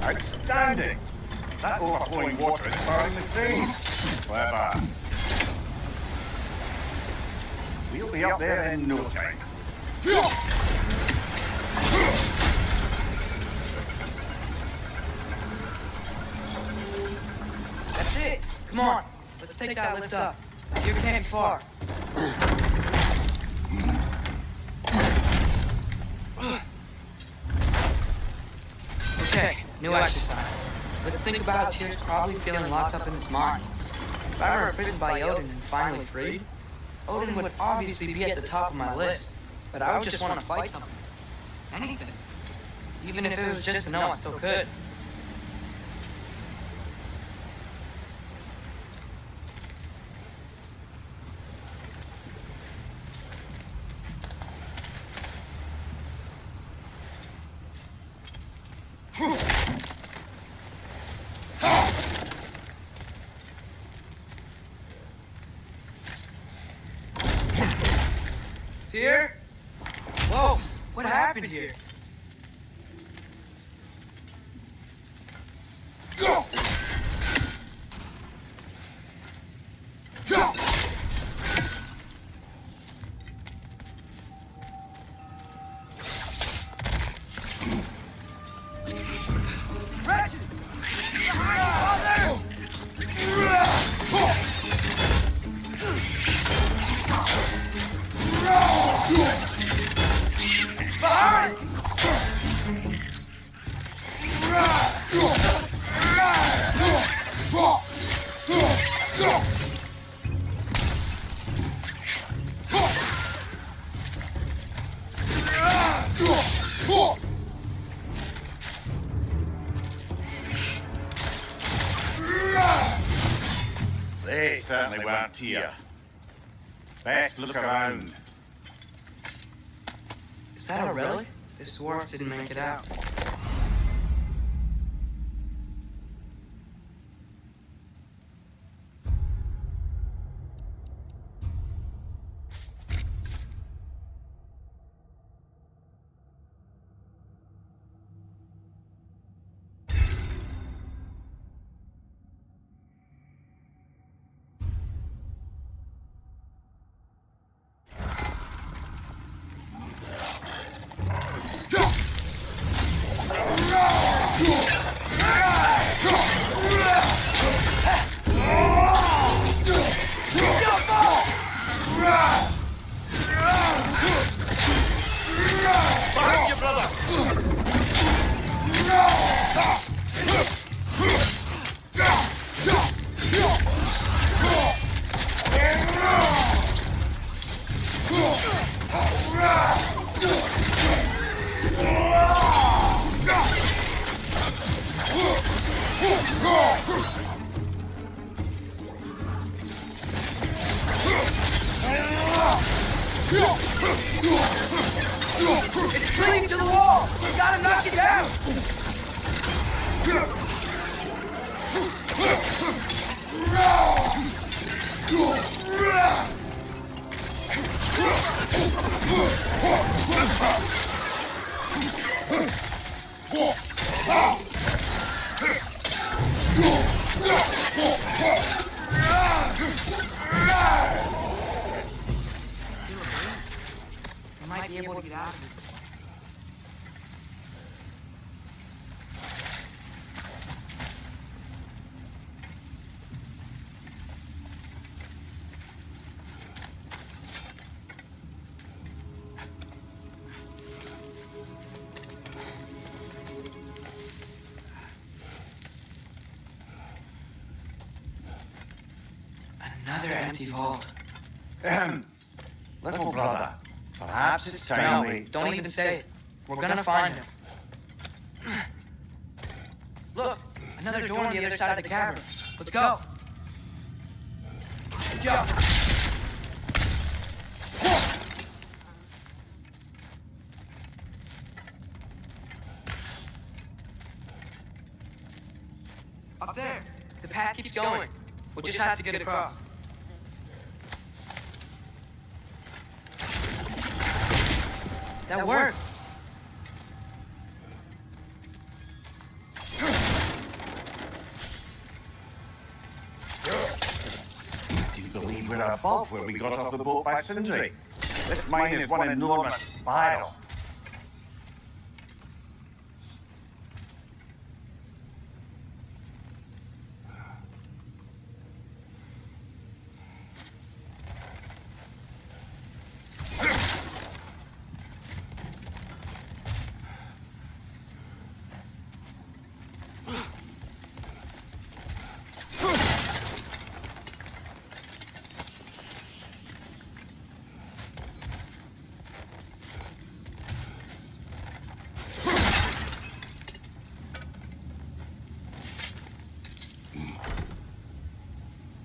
Outstanding! That overflowing water is powering the frame. Clever. We'll be up there in no time. That's it. Come on. Let's take that lift up. You can't be far. Okay, new exercise. Let's think about how Tyr's probably feeling locked up in his mind. If I were imprisoned by Odin and finally freed, Odin would obviously be at the top of my list, but I would just want to fight something. Anything. Even if it was just to know I still could. Tyr? Whoa, what happened here? They certainly weren't Tyr. Best look around. Is that a relic? This dwarf didn't make it out. It's clinging to the wall! We gotta knock it down! We might be able to get out of here. Another empty vault. Little brother, perhaps it's time No, we... don't even say it. We're gonna find him. Look, another door on the other side of the cavern. Let's go. Jump. Up there. The path keeps going. We'll just have to get across. That worked. Do you believe we're above where we got off the boat by Sindri? This mine is one enormous spiral.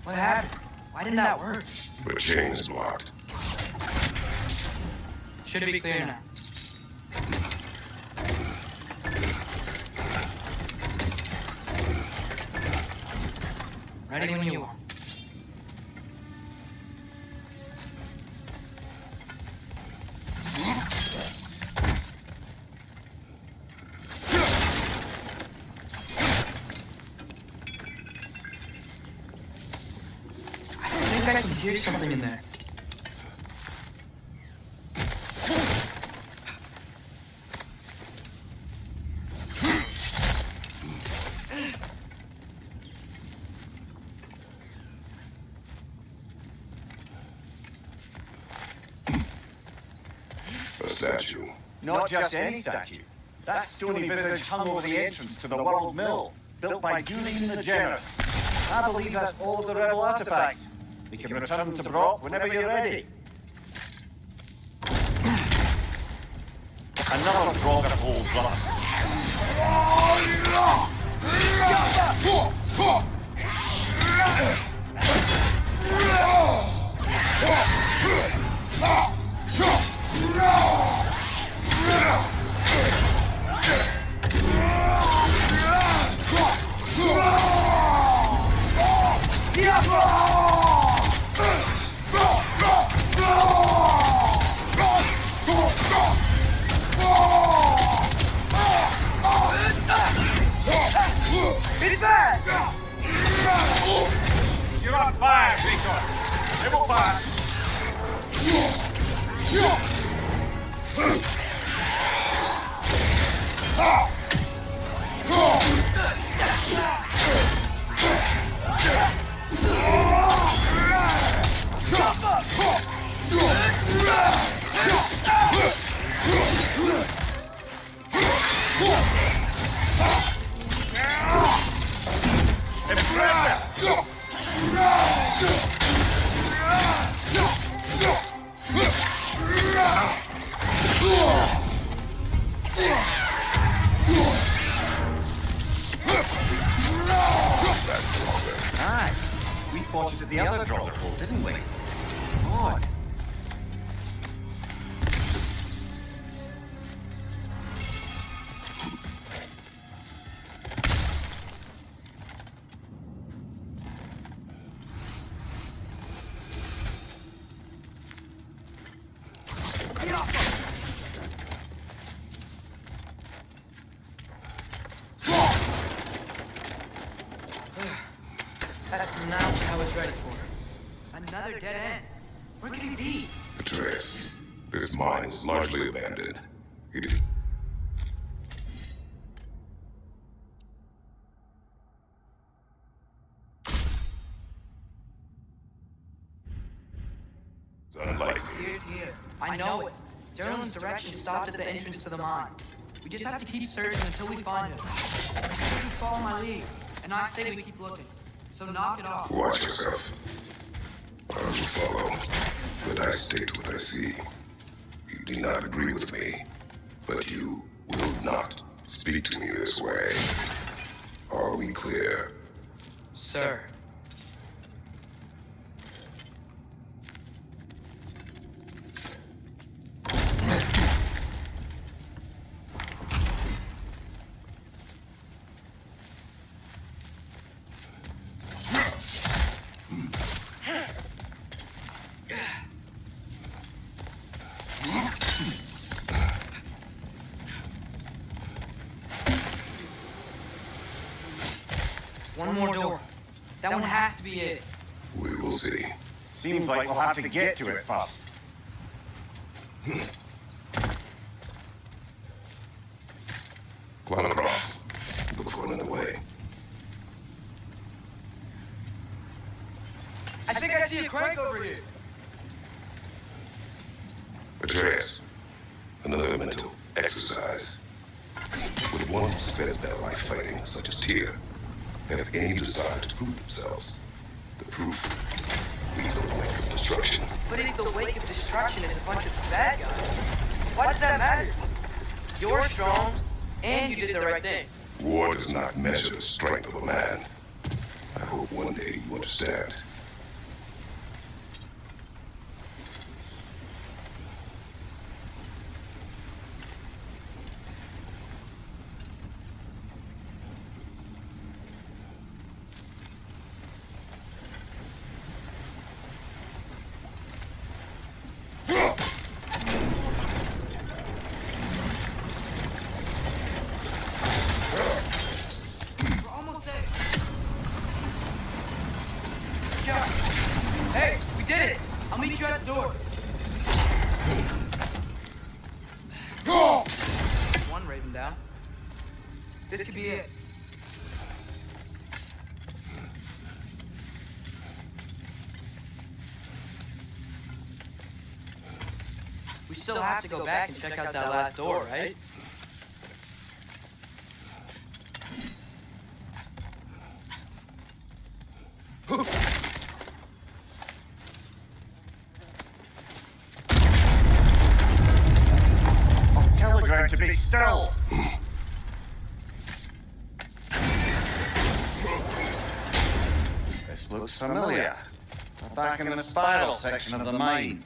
What happened? Why didn't that work? The chain is blocked. Should be clear now. Ready when you are. I think I can hear something in there. A statue. Not just any statue. That stony visage hung over the entrance to the World Mill, built by Julian the Generous. I believe that's all of the rebel artifacts. We can return to Brock whenever you're ready. Another Grogger hole drop. It's back! You're on fire, Victor. It will pass. Aye, we fought it at the other Draugr hole, didn't we? Odd. That's not what I was ready for. Another dead end. Where could he be? Atreus, this mine is largely abandoned. It is... It's unlikely. Here's here. I know it. Derlin's direction stopped at the entrance to the mine. We just have to keep searching until we find him. You can follow my lead, and I say we keep looking. So knock it off. Watch yourself. I will follow, but I state what I see. You do not agree with me, but you will not speak to me this way. Are we clear? Sir. One more door. That one has to be it. We will see. Seems like we'll have to get to it first. Climb across. Look for another way. I think I see a crank over here. Atreus, another mental exercise. Would one who spends their life fighting, such as Tyr, have any desire to prove themselves? The proof leads to the wake of destruction. But if the wake of destruction is a bunch of bad guys, why does that matter? You're strong, and you did the right thing. War does not measure the strength of a man. I hope one day you understand. We're almost there. Yeah. Hey, we did it. I'll meet you at the door. One raven down. This could be it. We still have to go back and check out that last door, right? I'll telegram to be still. This looks familiar. We're back in the spiral section of the mine.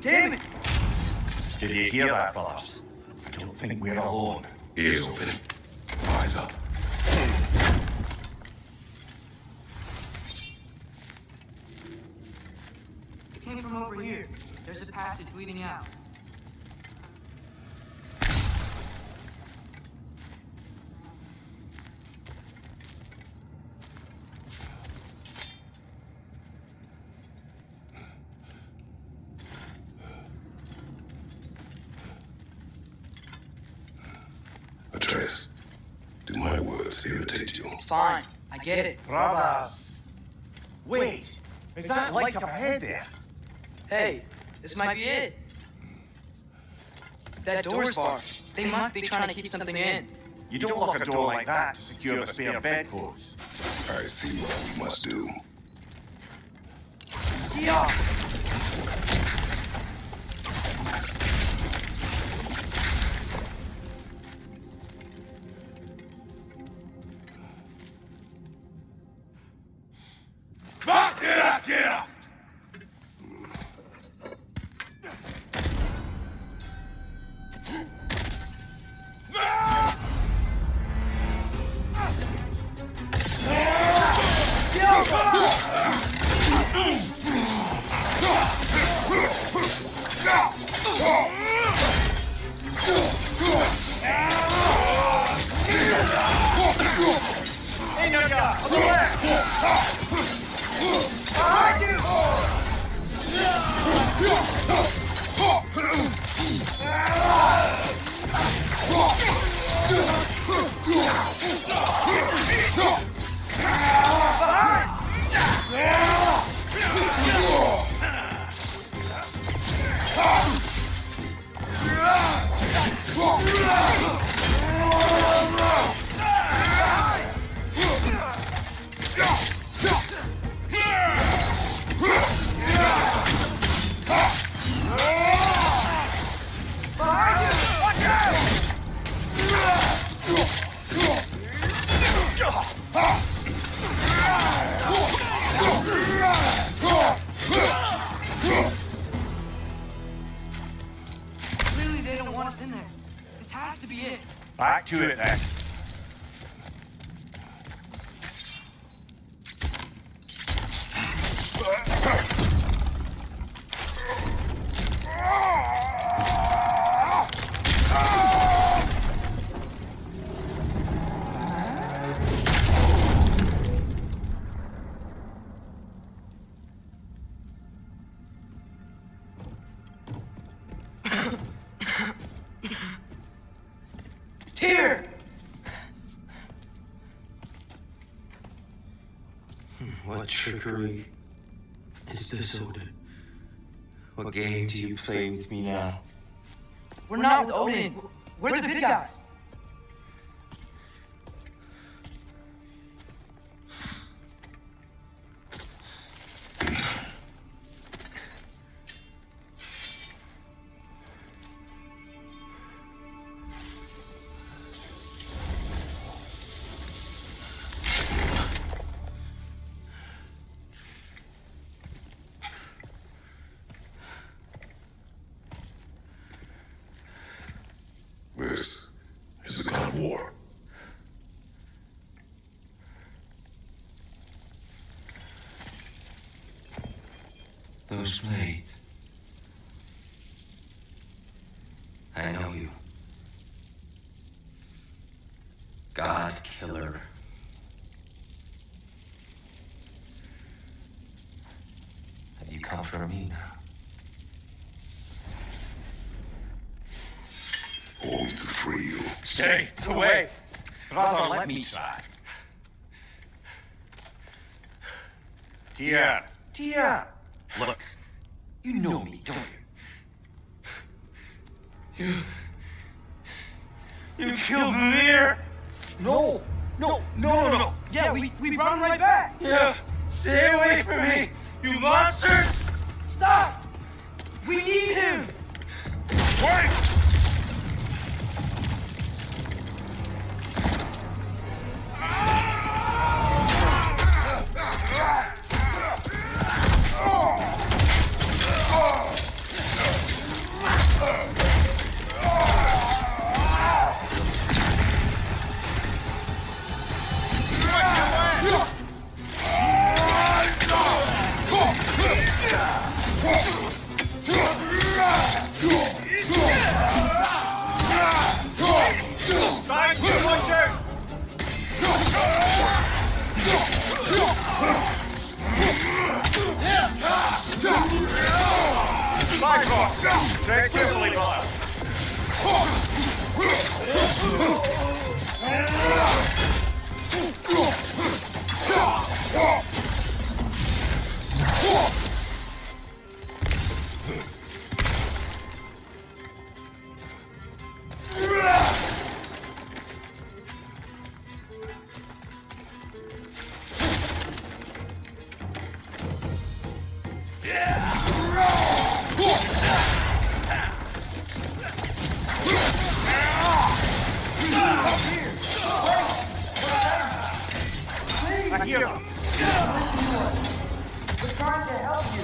Damn it! Did you hear that, brothers? I don't think we're alone. Ears open. Eyes up. It came from over here. There's a passage leading out. Atreus, do my words irritate you? It's fine. I get it. Brothers! Wait! Is that light up ahead there? Hey, this might be it. That door's barred. They must be trying to keep something in. You don't lock a door like that to secure the spare bedclothes. I see what we must do. Yeah. Ah! be it. Back to it then. Here! What trickery is this, Odin? What game do you play with me now? We're not with Odin. We're the big guys. This is the God of War. Those blades. I know you. God Killer. Have you come for me now? Only to free you. Stay away. Rather, let me try. Tia. Tia. Look, you know me, don't you? You killed Mir. No. Yeah, we brought him right back. Yeah. Stay away from me, you monsters. Stop! We need him! Wait. Tread carefully, brother. I hear them. We're trying to help you.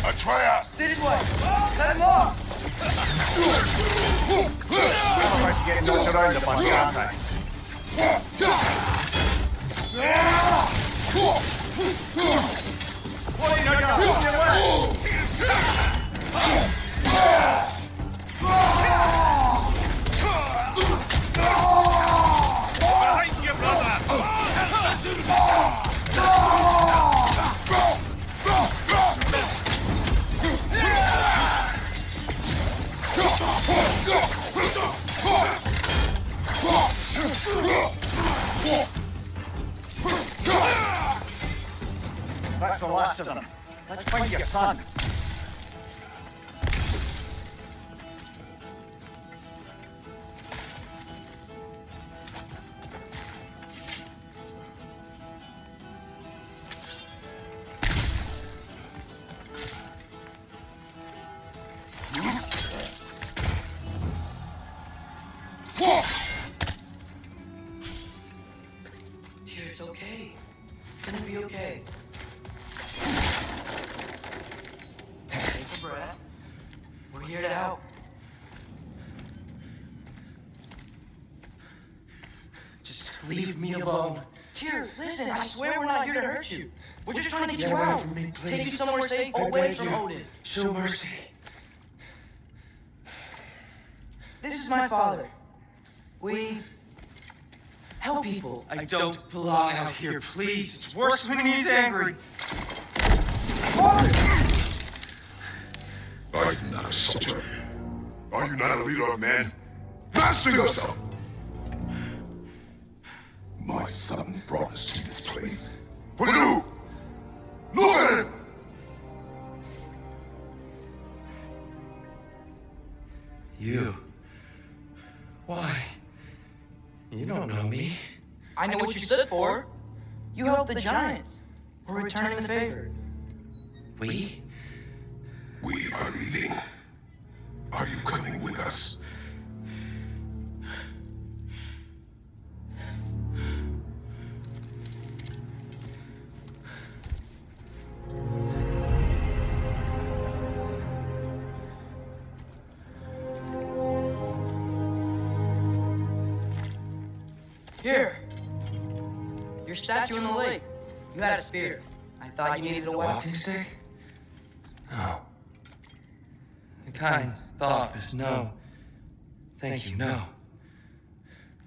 Atreus! This way! Let him off! I'm about to get knocked around a bunch, aren't I? What are you not gonna behind you, brother! That's the last of them. Let's find your son. be okay. Take a breath. We're here to help. Just leave me alone. Tyr, listen, I swear we're not here to hurt you. We're just trying to get Get you away out. from me, please. Take you somewhere safe, I away beg from you. Odin. Show mercy. This is my father. We help people. I don't belong out here, please. It's worse when he's angry. Father! Are you not a soldier? Are you not a leader of men? Master yourself! My son brought us to this place. For you! Look at him! You. Why? You don't know me. I know what you stood for. You helped the giants. We're returning the favor. We? We are leaving. Are you coming with us? Here. Your statue in the lake. You had a spear. I thought you needed a weapon. Walking stick? No. A kind thought, but no. Thank you, no.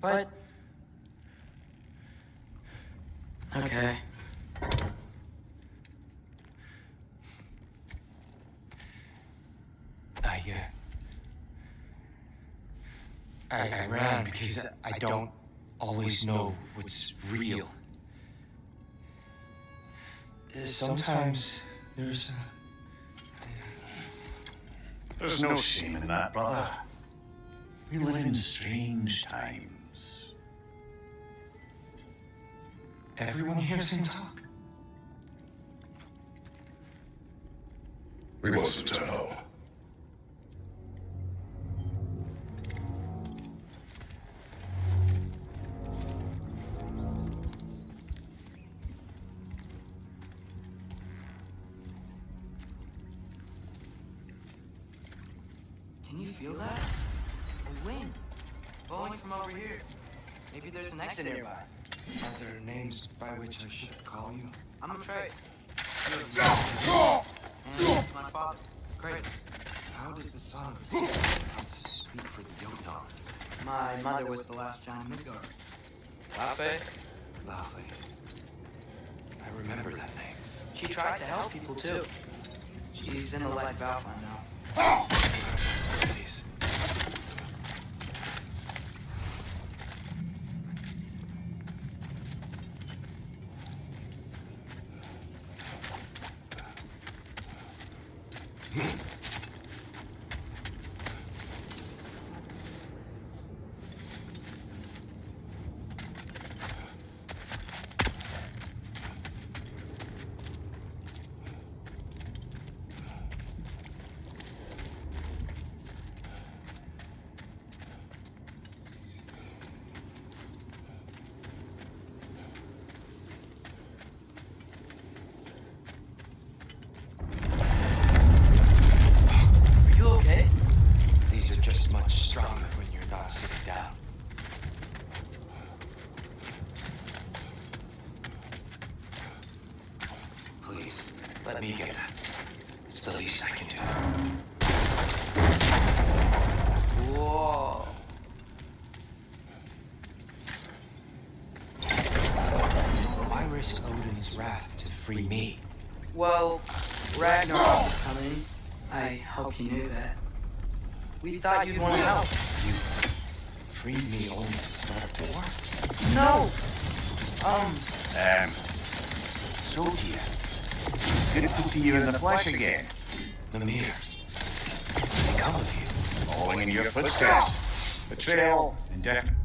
But... Okay. I ran because I don't always know what's real. Sometimes there's There's no shame in that, brother. We live in strange times. everyone hears him talk. We must return home. Can you feel that? A wind blowing from over here. Maybe there's an exit nearby. Are there names by which I should call you? I'm Atreus. And that's my father, Kratos. How does the son of a sailor come to speak for the YoYoBoss? My mother was the last giant in Midgard. Laufey? Lovely. I remember that name. She tried to help people too. She's in the light Valfine now. Please. Are you okay? These are just much stronger when you're not sitting down. Please, let me get that. It's the least I can do. Whoa. Why risk Odin's wrath to free me? Well, Ragnarok is coming. I hope you knew that. We thought you'd want to help. You freed me only to start a war? No! So dear. Good to see you in the flesh again. Mimir, I come with you. Following in your footsteps. Betrayal, indefinite.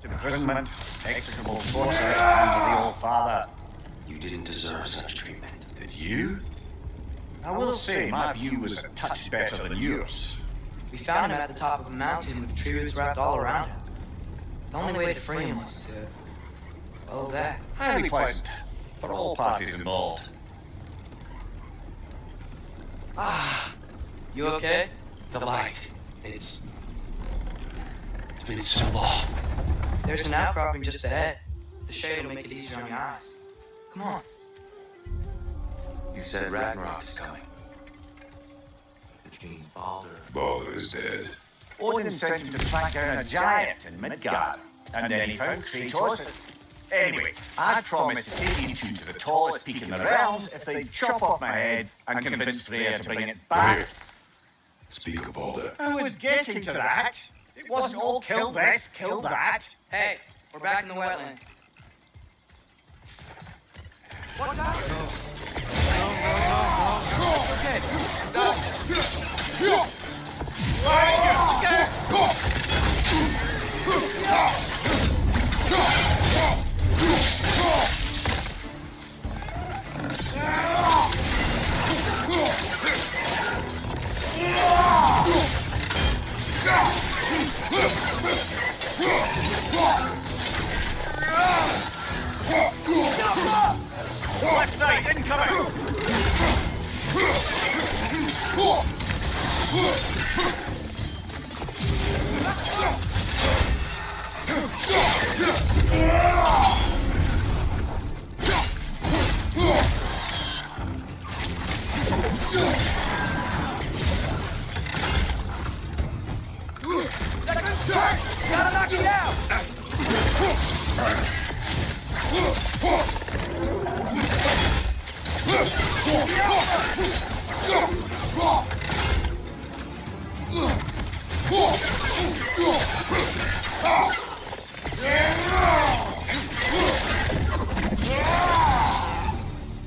It's imprisonment, execrable torture at the hands of the Old Father. You didn't deserve such treatment. Did you? I will say my view was a touch better than yours. We found him at the top of a mountain with tree roots wrapped all around him. The only way to free him was to... well, that. Highly pleasant for all parties involved. You okay? The light. It's been so long. There's an outcropping just ahead. The shade will make it easier on your eyes. Come on. You said Ragnarok is coming. Which means Baldur. Baldur is dead. Odin sent him to track down a giant in Midgard, and then he found Kratos. Anyway, I promised to take these two to the tallest peak in the realms if they'd chop off my head and convince Freya to bring it back. Speak of Baldur. I was getting to that. It wasn't all kill this, kill that. Hey, we're back in the wetland. Watch out! Left side, incoming! Gotta knock it out!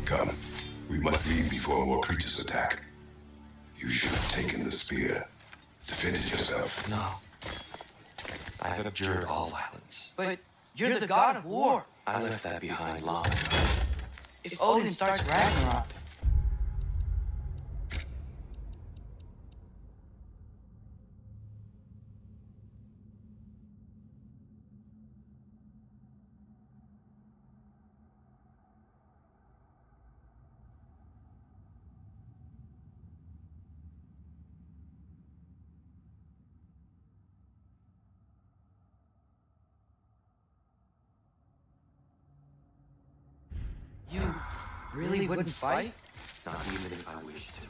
Come. We must leave before more creatures attack. You should have taken the spear. Defended yourself. No. I have abjured all violence. But you're the god of war. I left that behind long ago. If Odin starts Ragnarok, you really wouldn't fight? Not even if I wished to.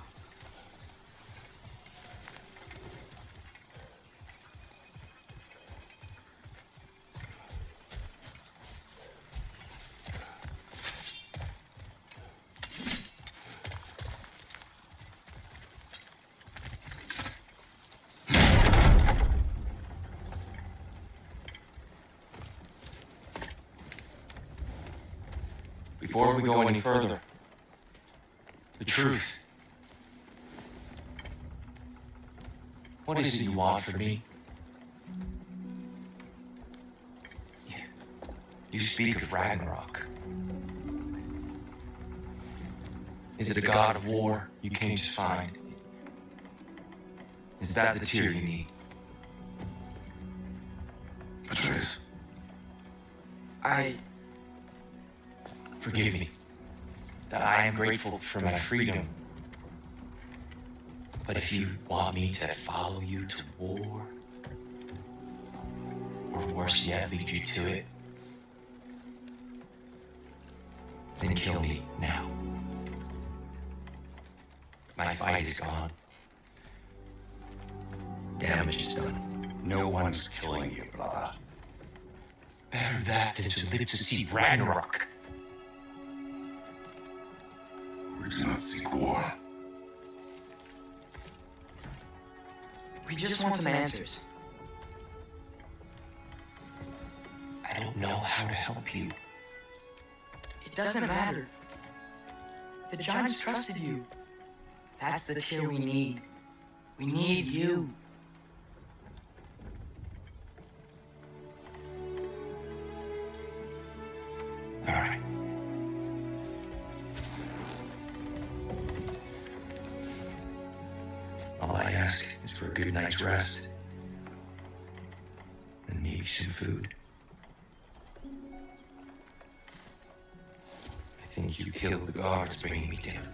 Before we go any further, the truth. What is it you want from me? You speak of Ragnarok. Is it a god of war you came to find? Is that the tear you need? Atreus. Forgive me. That I am grateful for my freedom. But if you want me to follow you to war, or worse yet, lead you to it, then kill me now. My fight is gone. Damage is done. No one's killing you, brother. Better that than to live to see Ragnarok. We do not seek war. We just want some answers. I don't know how to help you. It doesn't matter. The giants trusted you. That's the tear we need. We need you. ask is for a good night's rest. And maybe some food. I think you killed the guards bringing me down.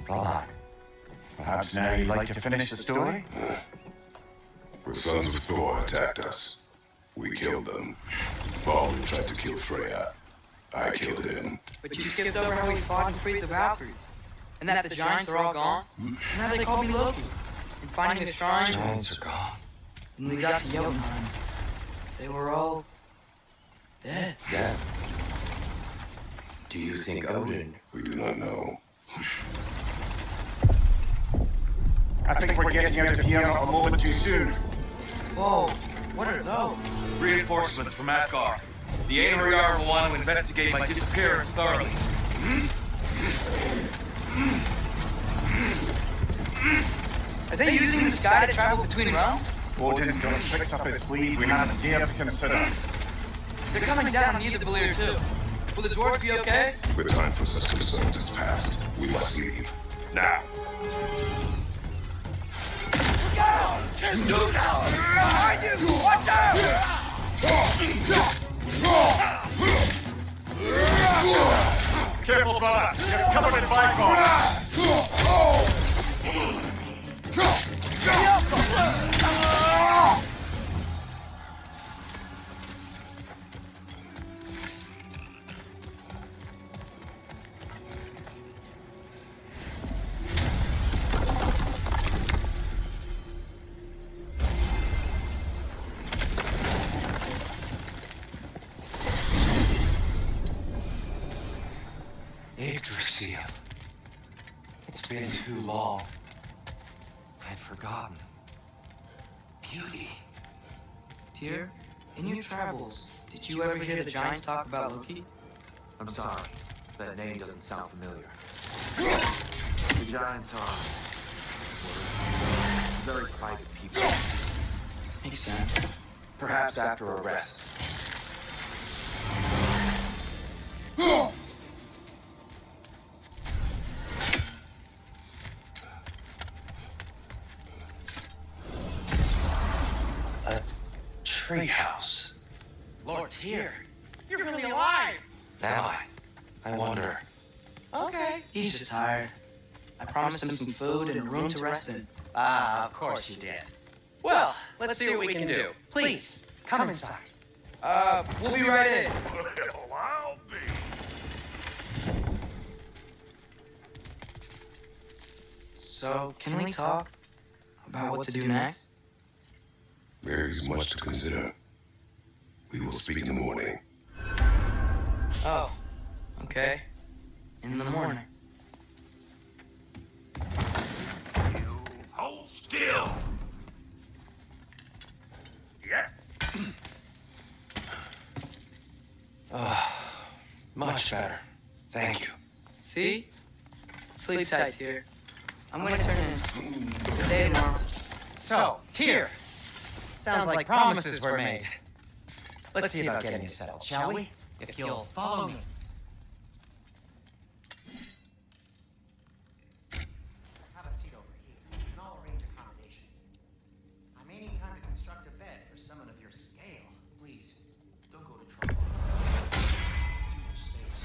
Brother, perhaps now you'd like to finish the story? The sons of Thor attacked us. We killed them. Baldur tried to kill Freya. I killed him. But you skipped over how we fought and freed the Valkyries. And that the giants are all gone. And how they called me Loki. And finding the shrine. Giants are gone. When we got to Jotunheim, they were all dead. Yeah. Do you think Odin? We do not know. I think we're getting out of here a moment too soon. Whoa, what are those? Reinforcements from Asgard. The Einherjar will want to investigate my disappearance thoroughly. Are they using the sky to travel between realms? Odin's got tricks up his sleeve we haven't dared to consider. They're coming down on either Valir too. Will the dwarves be okay? The time for such concerns has passed. We must leave. Now. Behind you! Watch out! Careful, brother. You're covered in Viper. Yggdrasil. It's been too long. I'd forgotten. Beauty. Tyr, in your travels, did you ever hear the giants talk about Loki? I'm sorry. That name doesn't sound familiar. The giants are very private people. Makes sense. Perhaps after a rest. A treehouse. Lord Tyr, you're really alive. Am I? I wonder. Okay. He's just tired. I promised him some food and a room to rest in. Ah, of course you did. Well, let's see what we can do. Please, come inside. We'll be right in. Well, I'll be. So, can we talk about what to do next? There is much to consider. We will speak in the morning. Oh, okay. In the morning. Hold still. Yeah. Much better. Thank you. See? Sleep tight, Tyr. I'm gonna turn in. Good day tomorrow. So, Tyr. Sounds like promises were made. Let's see about getting you settled, shall we? If you'll follow me. Have a seat over here, and I'll arrange accommodations. I may need time to construct a bed for someone of your scale. Please, don't go to trouble. Too much space.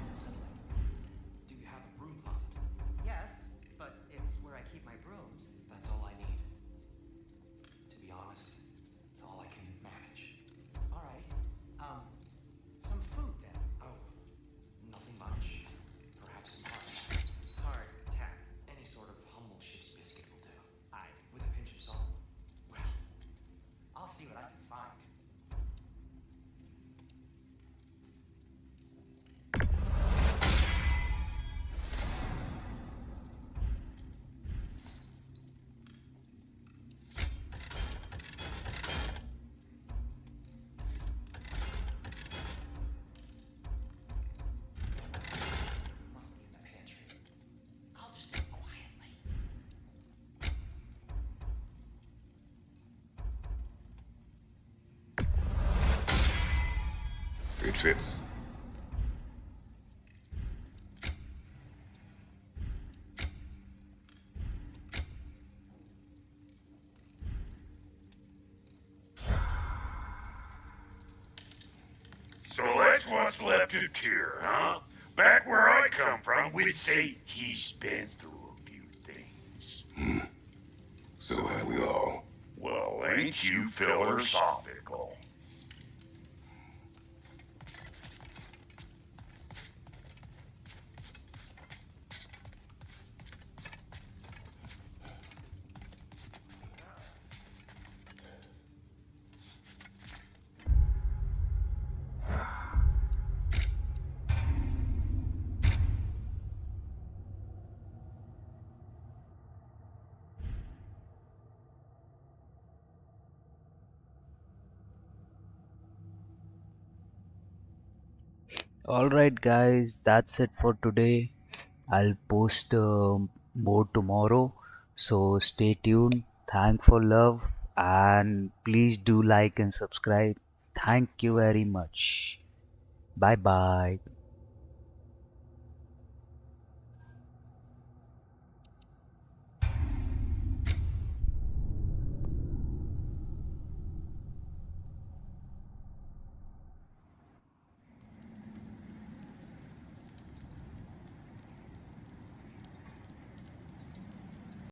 Unsettling. Do you have a broom closet? Yes, but it's where I keep my brooms. That's all I need. To be honest, it's all I can manage. All right. Some food then. Oh, nothing much. Perhaps some hard tack. Any sort of humble ship's biscuit will do. Aye, with a pinch of salt. Well, I'll see what I can find. Must be in the pantry. I'll just do it quietly. It fits. So that's what's left of Tyr, huh? Back where I come from, we'd say he's been through a few things. So have we all. Well, ain't you philosophical? Alright, guys, that's it for today. I'll post more tomorrow. So stay tuned. Thank for love and please do like and subscribe. Thank you very much. Bye bye.